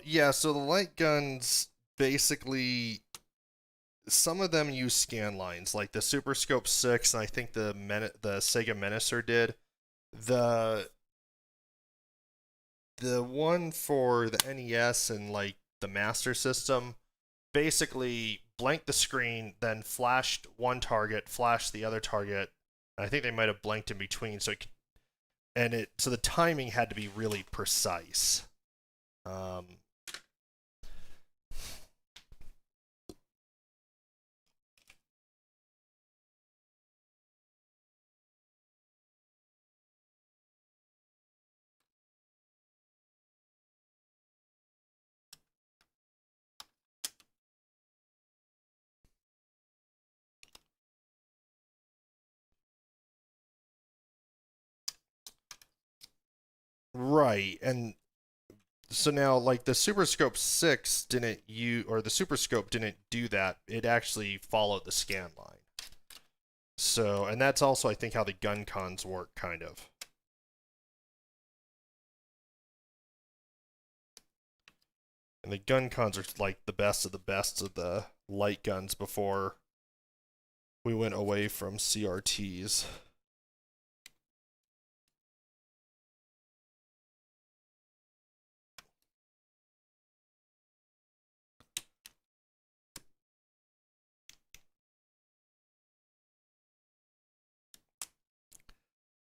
Speaker 1: Yeah, so the light guns basically, some of them use scan lines, like the Super Scope 6, and I think the Sega Menacer did. The the one for the NES and like the Master System basically blanked the screen, then flashed one target, flashed the other target. I think they might have blanked in between, so the timing had to be really precise. Um, right, and so now like the Super Scope 6 didn't you or the Super Scope didn't do that. It actually followed the scan line. So, and that's also I think how the gun cons work kind of. And the gun cons are like the best of the light guns before we went away from CRTs.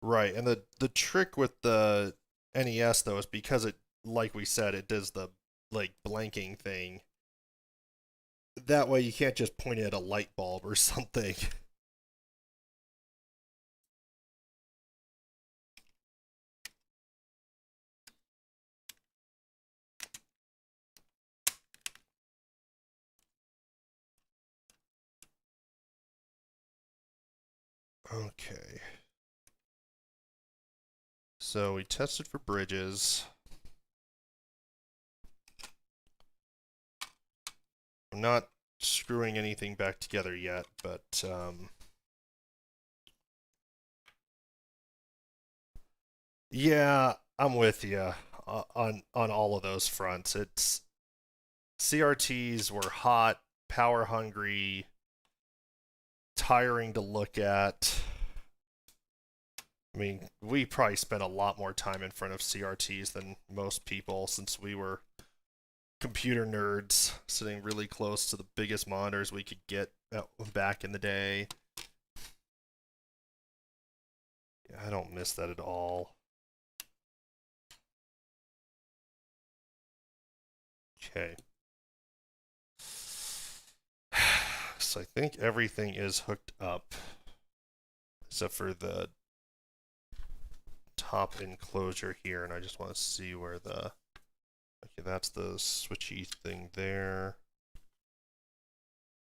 Speaker 1: Right, and the trick with the NES though is because it, like we said, it does the like blanking thing. That way you can't just point it at a light bulb or something. Okay. So we tested for bridges. I'm not screwing anything back together yet, but yeah, I'm with you on all of those fronts. It's CRTs were hot, power hungry, tiring to look at. I mean, we probably spent a lot more time in front of CRTs than most people since we were computer nerds sitting really close to the biggest monitors we could get back in the day. Yeah, I don't miss that at all. Okay. So I think everything is hooked up, except for the top enclosure here, and I just want to see where the... Okay, that's the switchy thing there.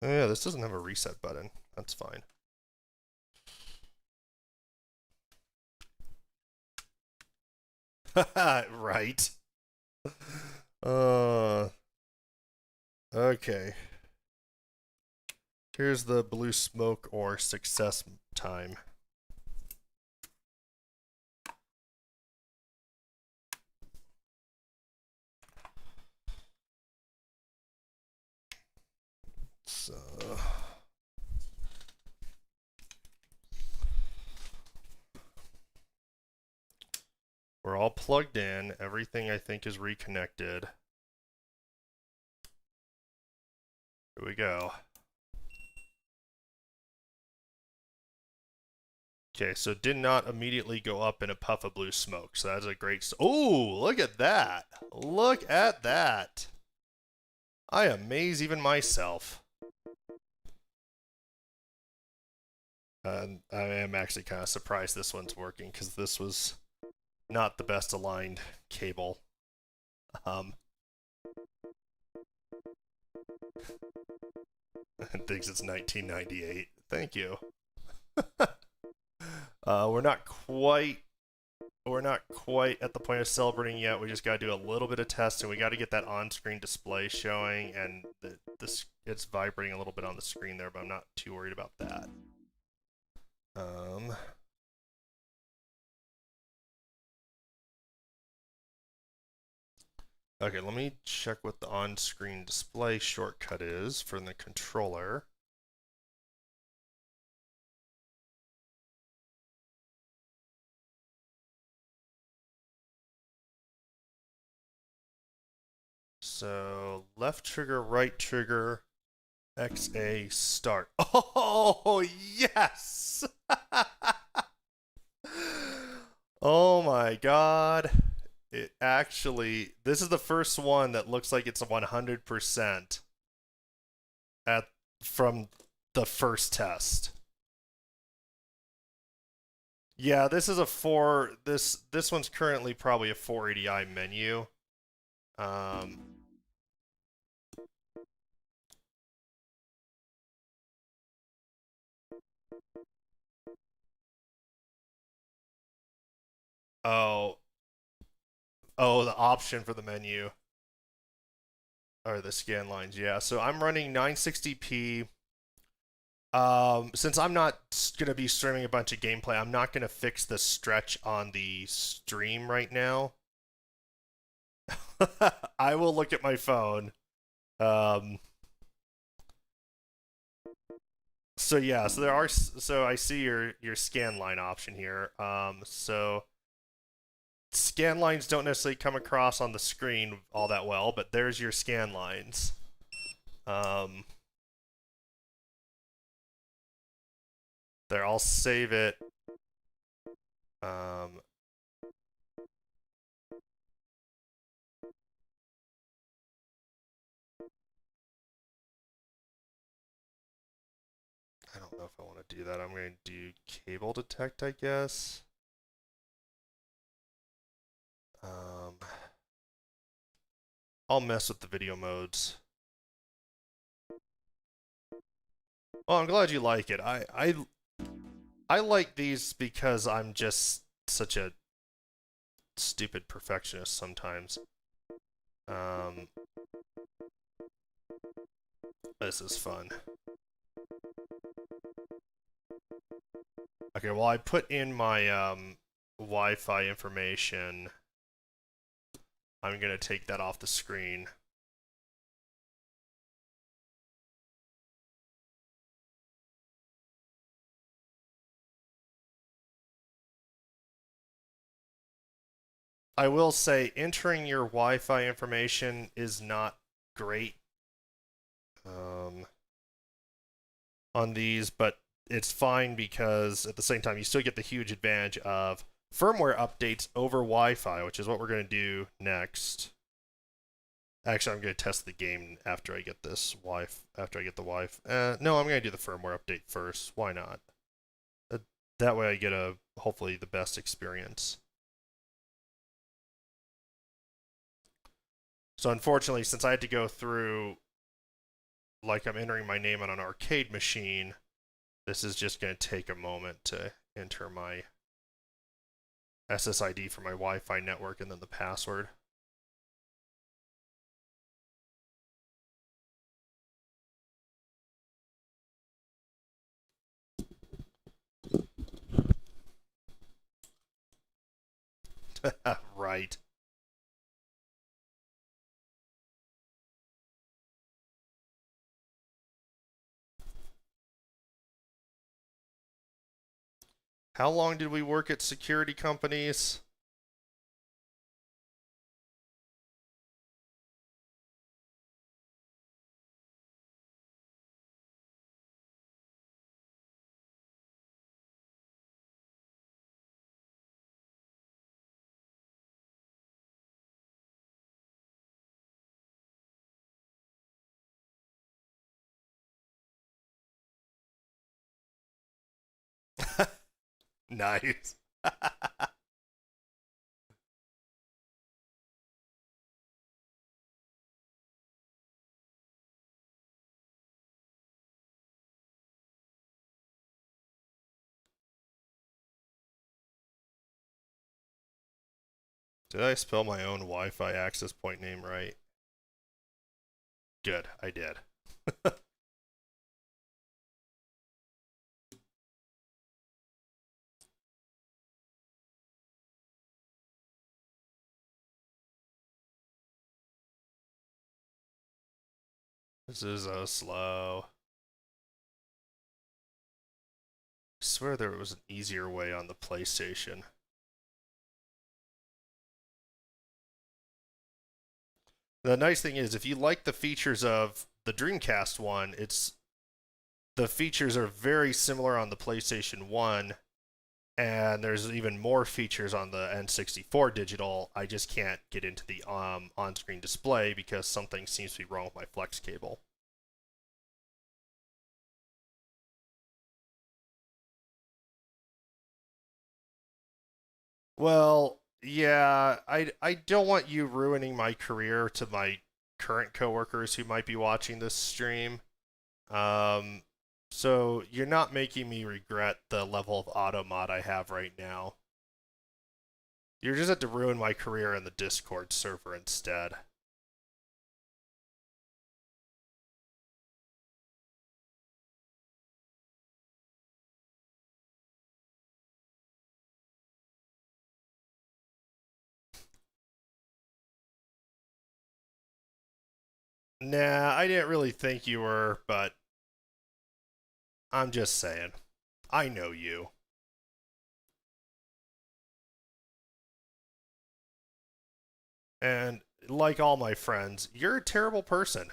Speaker 1: Oh yeah, this doesn't have a reset button. That's fine. Right. Okay. Here's the blue smoke or success time. So we're all plugged in. Everything I think is reconnected. Here we go. Okay, so it did not immediately go up in a puff of blue smoke. So that's a great... Oh, look at that. Look at that. I amaze even myself. I am actually kind of surprised this one's working, because this was not the best aligned cable. Thinks it's 1998. Thank you. We're not quite at the point of celebrating yet. We just got to do a little bit of testing. We got to get that on-screen display showing, and it's vibrating a little bit on the screen there, but I'm not too worried about that. Okay, let me check what the on-screen display shortcut is for the controller. So left trigger, right trigger, XA start. Oh, yes! Oh my god. It actually, this is the first one that looks like it's 100% from the first test. Yeah, this is a this one's currently probably a 480i menu. Oh, the option for the menu. Or the scan lines, yeah. So I'm running 960p. Since I'm not going to be streaming a bunch of gameplay, I'm not going to fix the stretch on the stream right now. I will look at my phone. So yeah, so I see your scan line option here. So scan lines don't necessarily come across on the screen all that well, but there's your scan lines. There, I'll save it. I don't know if I want to do that. I'm going to do cable detect, I guess. I'll mess with the video modes. Well, I'm glad you like it. I like these because I'm just such a stupid perfectionist sometimes. This is fun. Okay, well, I put in my Wi-Fi information. I'm going to take that off the screen. I will say, entering your Wi-Fi information is not great on these, but it's fine because at the same time, you still get the huge advantage of firmware updates over Wi-Fi, which is what we're going to do next. Actually, I'm going to test the game after I get this after I get the wife. No, I'm going to do the firmware update first. Why not? That way I get hopefully the best experience. So unfortunately, since I had to go through, like I'm entering my name on an arcade machine, this is just going to take a moment to enter my SSID for my Wi-Fi network and then the password. Right. How long did we work at security companies? Nice. Did I spell my own Wi-Fi access point name right? Good, I did. This is so slow. I swear there was an easier way on the PlayStation. The nice thing is, if you like the features of the Dreamcast one, the features are very similar on the PlayStation 1, and there's even more features on the N64 digital. I just can't get into the on-screen display because something seems to be wrong with my flex cable. Well, yeah, I don't want you ruining my career to my current coworkers who might be watching this stream. Um, so you're not making me regret the level of auto mod I have right now. You're just had to ruin my career in the Discord server instead. Nah, I didn't really think you were, but I'm just saying. I know you. And like all my friends, you're a terrible person.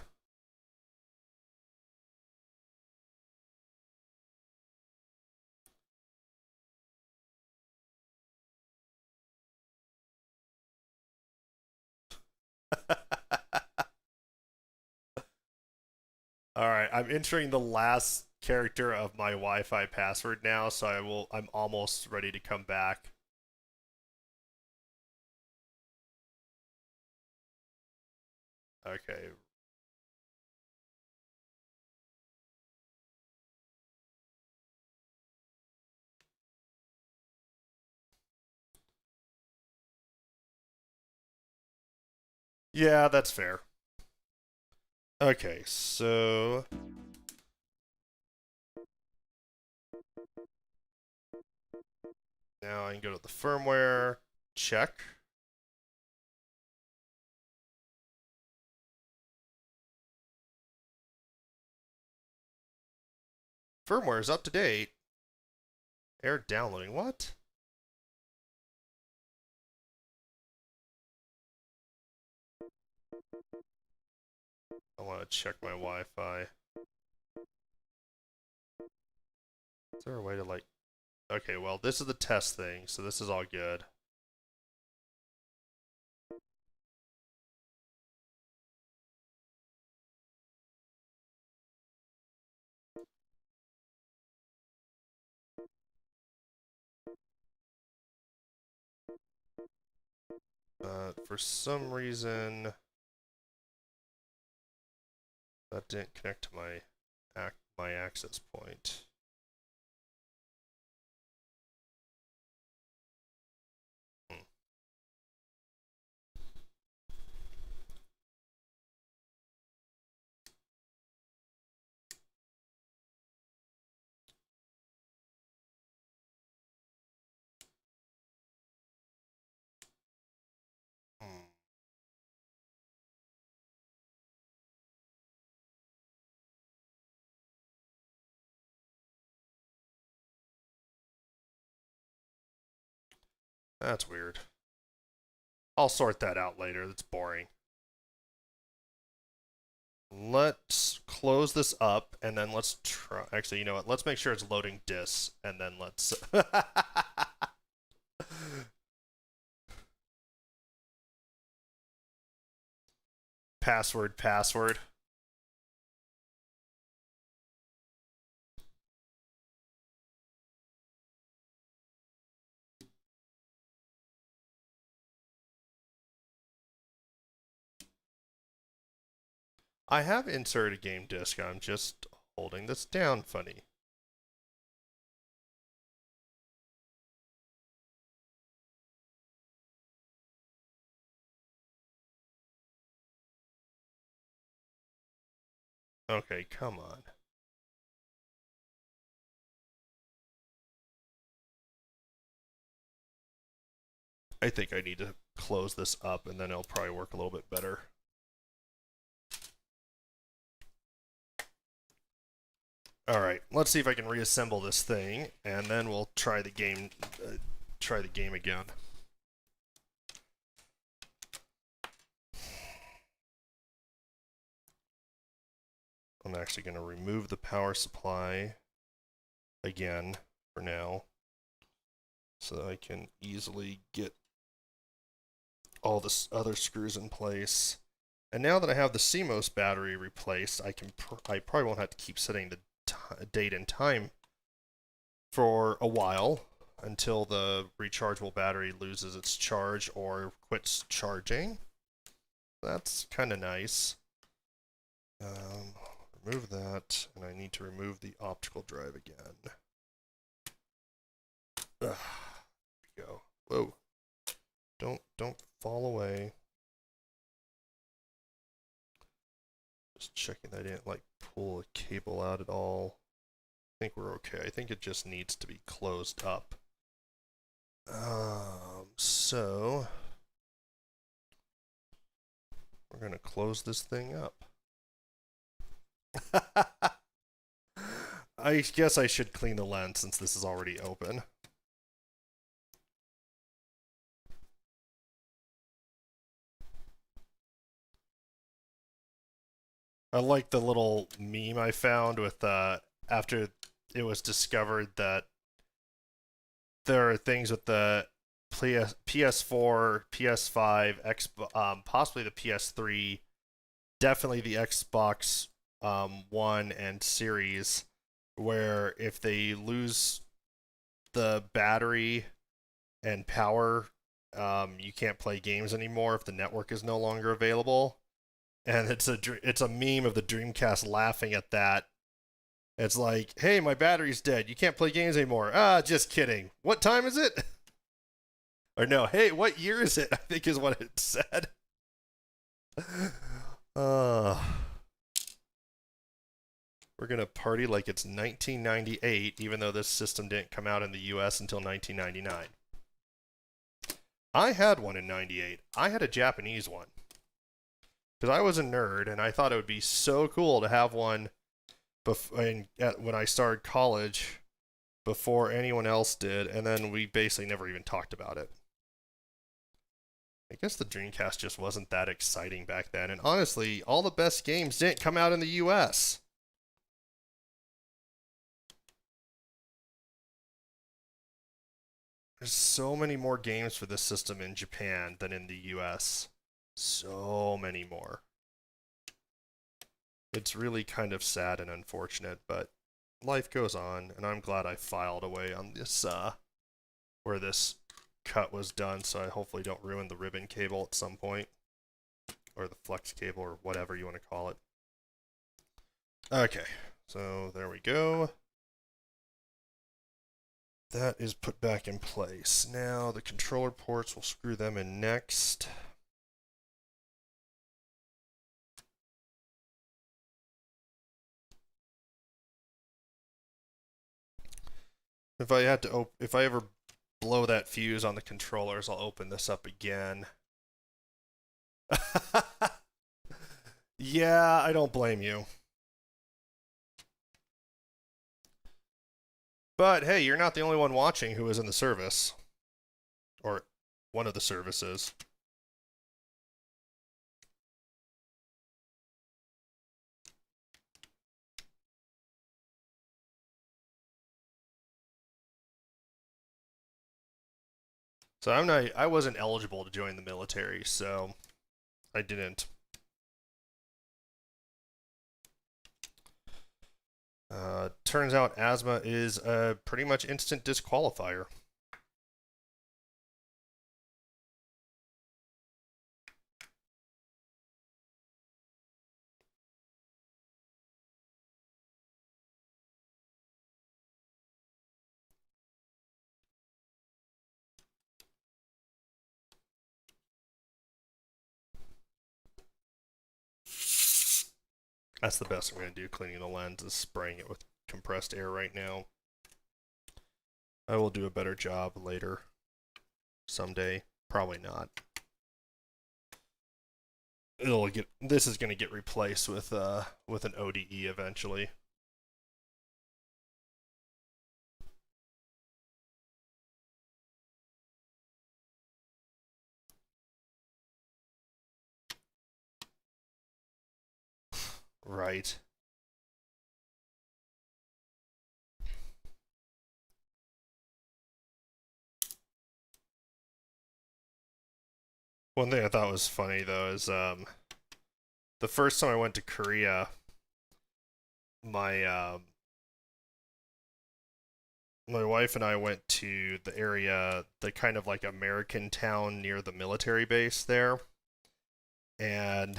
Speaker 1: All right, I'm entering the last character of my Wi-Fi password now, so I'm almost ready to come back. Okay. Yeah, that's fair. Okay, so now I can go to the firmware, check. Firmware is up to date. Error downloading. What? I want to check my Wi-Fi. Is there a way to like... Okay, well, this is the test thing, so this is all good. But for some reason, that didn't connect to my access point. That's weird. I'll sort that out later. That's boring. Let's close this up and then let's try. Actually, you know what? Let's make sure it's loading disks and then let's. Password. I have inserted a game disk. I'm just holding this down funny. Okay, come on. I think I need to close this up and then it'll probably work a little bit better. Alright, let's see if I can reassemble this thing and then we'll try the game again. I'm actually going to remove the power supply again for now so that I can easily get all the other screws in place. And now that I have the CMOS battery replaced, I probably won't have to keep setting the date and time for a while until the rechargeable battery loses its charge or quits charging. That's kind of nice. Remove that, and I need to remove the optical drive again. There we go. Whoa. Don't fall away. Just checking that I didn't like pull a cable out at all. I think we're okay. I think it just needs to be closed up. So we're gonna close this thing up. I guess I should clean the lens since this is already open. I like the little meme I found with after it was discovered that there are things with the PS4, PS5, possibly the PS3, definitely the Xbox One and Series, where if they lose the battery and power, you can't play games anymore if the network is no longer available. And it's a meme of the Dreamcast laughing at that. It's like, hey, my battery's dead. You can't play games anymore. Ah, just kidding. What time is it? Or no, hey, what year is it? I think is what it said. We're going to party like it's 1998, even though this system didn't come out in the US until 1999. I had one in 98. I had a Japanese one. Because I was a nerd, and I thought it would be so cool to have one when I started college before anyone else did, and then we basically never even talked about it. I guess the Dreamcast just wasn't that exciting back then, and honestly, all the best games didn't come out in the US. There's so many more games for this system in Japan than in the US. So many more. It's really kind of sad and unfortunate, but life goes on, and I'm glad I filed away on this, where this cut was done, so I hopefully don't ruin the ribbon cable at some point. Or the flex cable, or whatever you want to call it. Okay, so there we go. That is put back in place. Now the controller ports, we'll screw them in next. If I ever blow that fuse on the controllers, I'll open this up again. Yeah, I don't blame you. But hey, you're not the only one watching who is in the service. Or one of the services. So I wasn't eligible to join the military, so I didn't. Turns out asthma is a pretty much instant disqualifier. That's the best I'm going to do, cleaning the lens, is spraying it with compressed air right now. I will do a better job later. Someday. Probably not. This is going to get replaced with an ODE eventually. Right. One thing I thought was funny though is the first time I went to Korea, my my wife and I went to the area, the kind of like American town near the military base there, and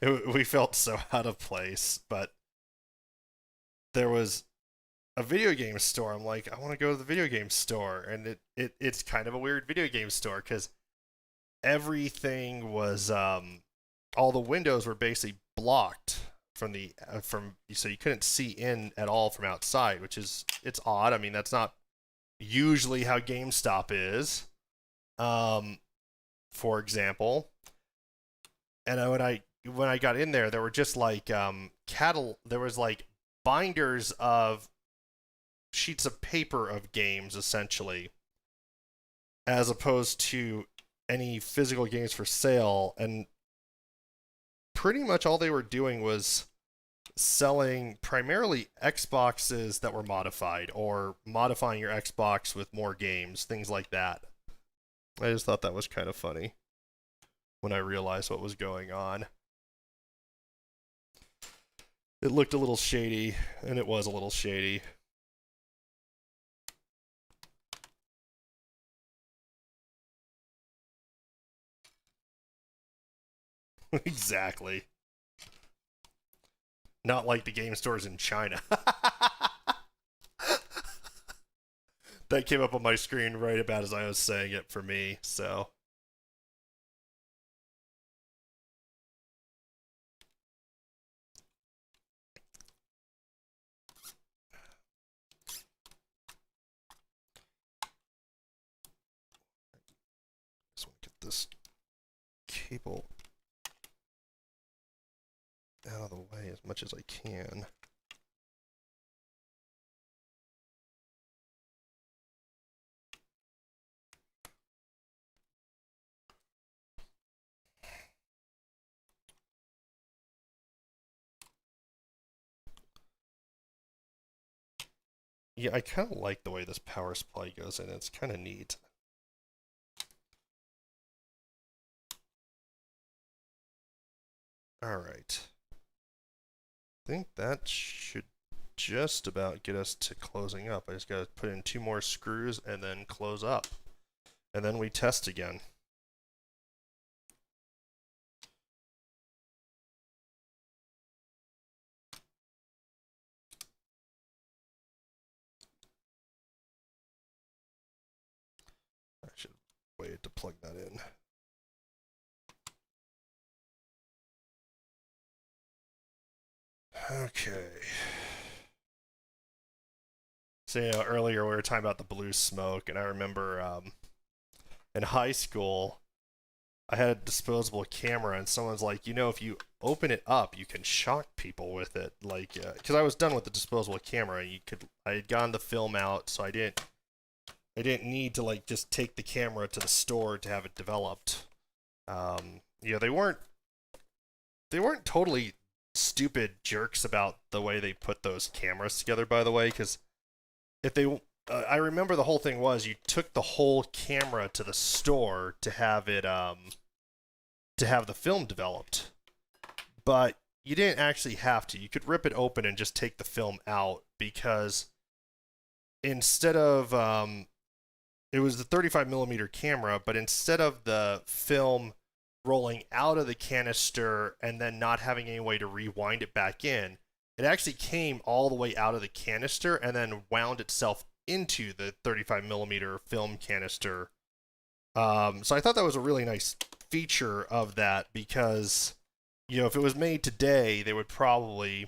Speaker 1: we felt so out of place. But there was a video game store. I'm like, I want to go to the video game store, and it's kind of a weird video game store because everything was all the windows were basically blocked from so you couldn't see in at all from outside, which is, it's odd. I mean, that's not usually how GameStop is, for example. And when I got in there, there were just like there was like binders of sheets of paper of games essentially, as opposed to any physical games for sale. And pretty much all they were doing was selling primarily Xboxes that were modified, or modifying your Xbox with more games, things like that. I just thought that was kind of funny when I realized what was going on. It looked a little shady, and it was a little shady. Exactly. Not like the game stores in China. That came up on my screen right about as I was saying it for me, so. Just want to get this cable out of the way as much as I can. Yeah, I kind of like the way this power supply goes in. It's kind of neat. All right. I think that should just about get us to closing up. I just got to put in 2 more screws and then close up. and then we test again. I should wait to plug that in. Okay. So, you know, earlier we were talking about the blue smoke, and I remember in high school, I had a disposable camera, and someone's like, you know, if you open it up, you can shock people with it. Like, because I was done with the disposable camera, I had gotten the film out, so I didn't need to like just take the camera to the store to have it developed. You know, they weren't totally stupid jerks about the way they put those cameras together, by the way, because if they I remember the whole thing was you took the whole camera to the store to have it to have the film developed, but you didn't actually have to. You could rip it open and just take the film out, because instead of it was the 35mm camera, but instead of the film rolling out of the canister and then not having any way to rewind it back in, it actually came all the way out of the canister and then wound itself into the 35mm film canister. So I thought that was a really nice feature of that, because, you know, if it was made today, they would probably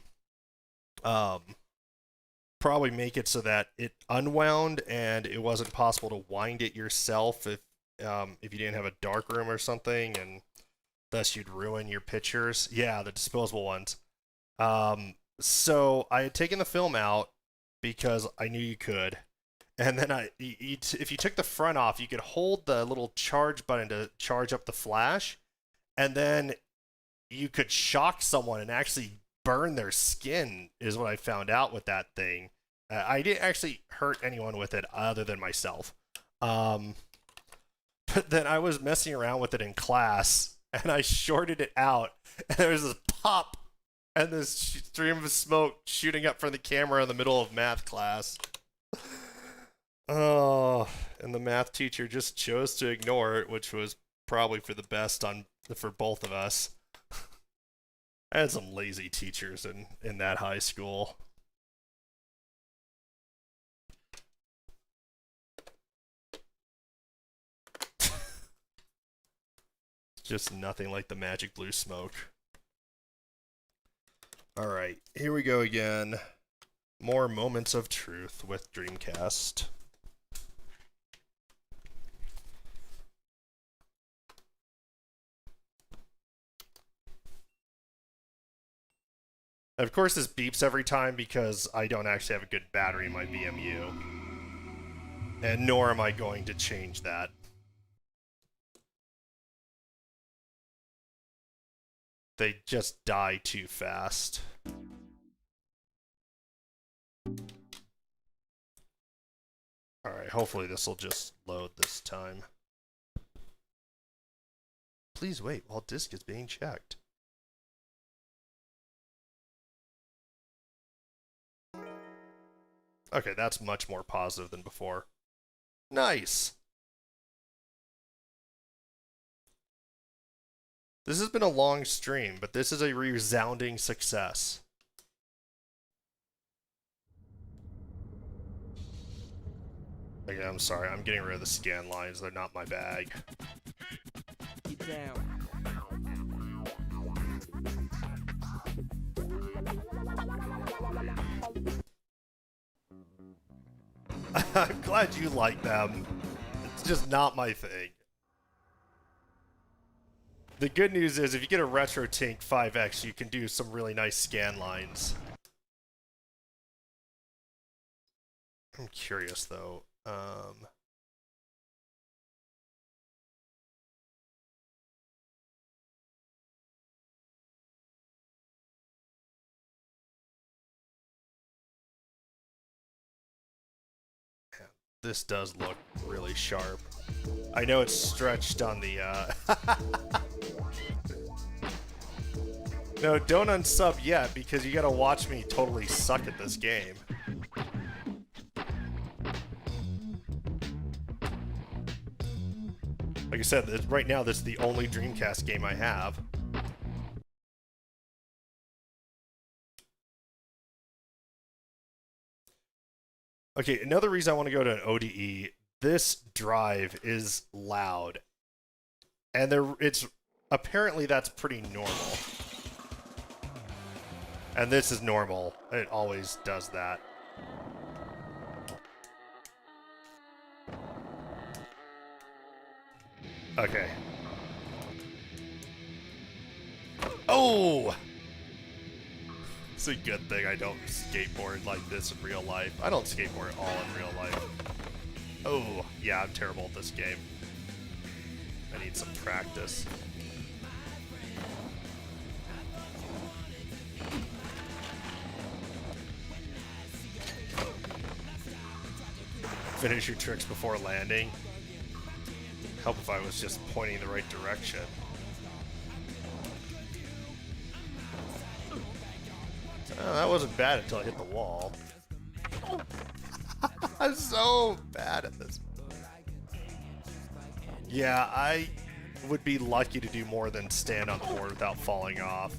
Speaker 1: make it so that it unwound and it wasn't possible to wind it yourself if you didn't have a darkroom or something, and thus you'd ruin your pictures. Yeah, the disposable ones. So I had taken the film out because I knew you could, and then if you took the front off, you could hold the little charge button to charge up the flash, and then you could shock someone and actually burn their skin, is what I found out with that thing. I didn't actually hurt anyone with it other than myself. But then I was messing around with it in class, and I shorted it out, and there was this pop and this stream of smoke shooting up from the camera in the middle of math class. Oh, and the math teacher just chose to ignore it, which was probably for the best for both of us. I had some lazy teachers in that high school. Just nothing like the magic blue smoke. Alright, here we go again. More moments of truth with Dreamcast. And of course this beeps every time because I don't actually have a good battery in my VMU. And nor am I going to change that. They just die too fast. Alright, hopefully this will just load this time. Please wait while disk is being checked. Okay, that's much more positive than before. Nice! This has been a long stream, but this is a resounding success. Okay, I'm sorry, I'm getting rid of the scan lines, they're not my bag.
Speaker 2: Keep down.
Speaker 1: I'm glad you like them. It's just not my thing. The good news is if you get a RetroTink 5X, you can do some really nice scan lines. I'm curious though. This does look really sharp. I know it's stretched on the No, don't unsub yet, because you gotta watch me totally suck at this game. Like I said, right now this is the only Dreamcast game I have. Okay, another reason I want to go to an ODE, this drive is loud. And it's apparently that's pretty normal. And this is normal. It always does that. Okay. Oh! It's a good thing I don't skateboard like this in real life. I don't skateboard at all in real life. Oh, yeah, I'm terrible at this game. I need some practice. Finish your tricks before landing. Help if I was just pointing the right direction. Oh, that wasn't bad until I hit the wall. I'm so bad at this. Yeah, I would be lucky to do more than stand on the board without falling off.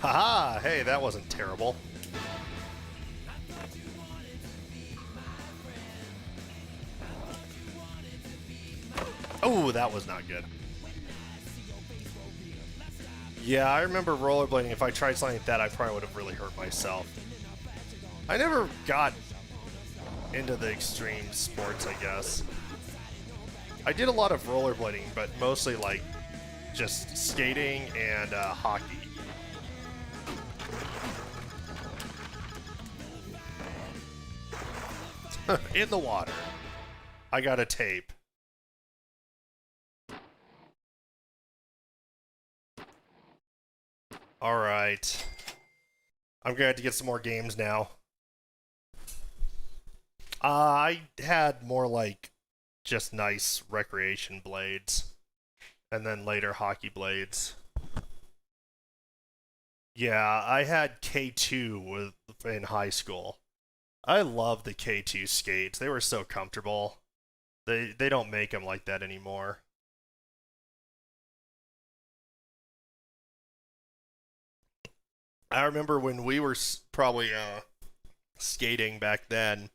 Speaker 1: Haha! Hey, that wasn't terrible. Oh, that was not good. Yeah, I remember rollerblading. If I tried something like that, I probably would have really hurt myself. I never got into the extreme sports, I guess. I did a lot of rollerblading, but mostly like just skating and hockey. In the water. I got a tape. Alright. I'm gonna have to get some more games now. I had more like just nice recreation blades. And then later hockey blades. Yeah, I had K2 in high school. I love the K2 skates. They were so comfortable. They don't make them like that anymore. I remember when we were probably skating back then,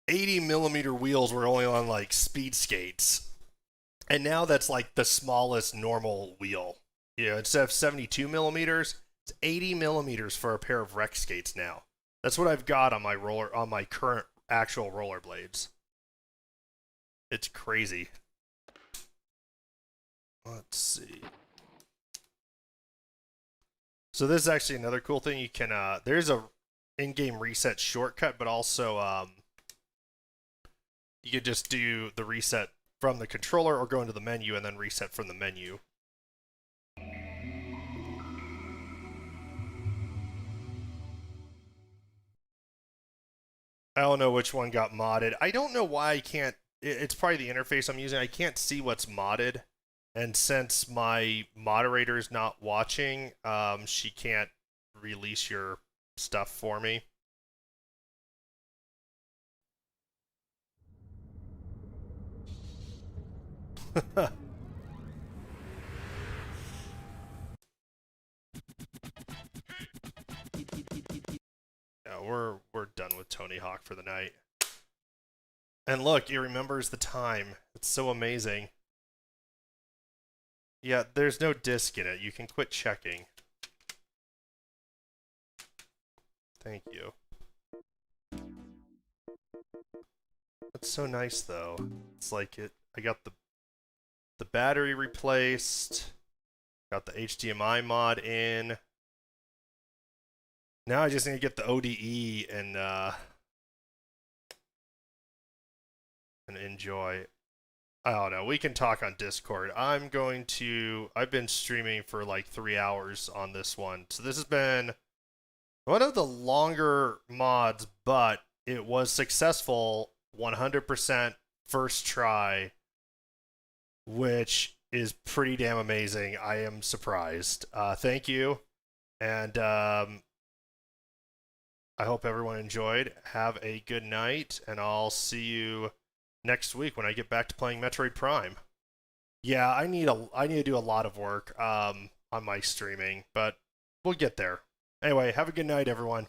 Speaker 1: 80 millimeter wheels were only on like speed skates. And now that's like the smallest normal wheel. You know, instead of 72 millimeters, it's 80 millimeters for a pair of rec skates now. That's what I've got on my current actual rollerblades. It's crazy. Let's see. So this is actually another cool thing. You can there's a in-game reset shortcut, but also you could just do the reset from the controller or go into the menu and then reset from the menu. I don't know which one got modded. I don't know why I can't. It's probably the interface I'm using. I can't see what's modded. And since my moderator is not watching, she can't release your stuff for me. Yeah, we're done with Tony Hawk for the night. And look, it remembers the time. It's so amazing. Yeah, there's no disk in it. You can quit checking. Thank you. That's so nice though. It's like I got the battery replaced. Got the HDMI mod in. Now I just need to get the ODE and enjoy. I don't know. We can talk on Discord. I've been streaming for like 3 hours on this one. So this has been one of the longer mods, but it was successful 100% first try, which is pretty damn amazing. I am surprised. Thank you. And I hope everyone enjoyed. Have a good night, and I'll see you next week when I get back to playing Metroid Prime. Yeah, I need to do a lot of work on my streaming, but we'll get there. Anyway, have a good night, everyone.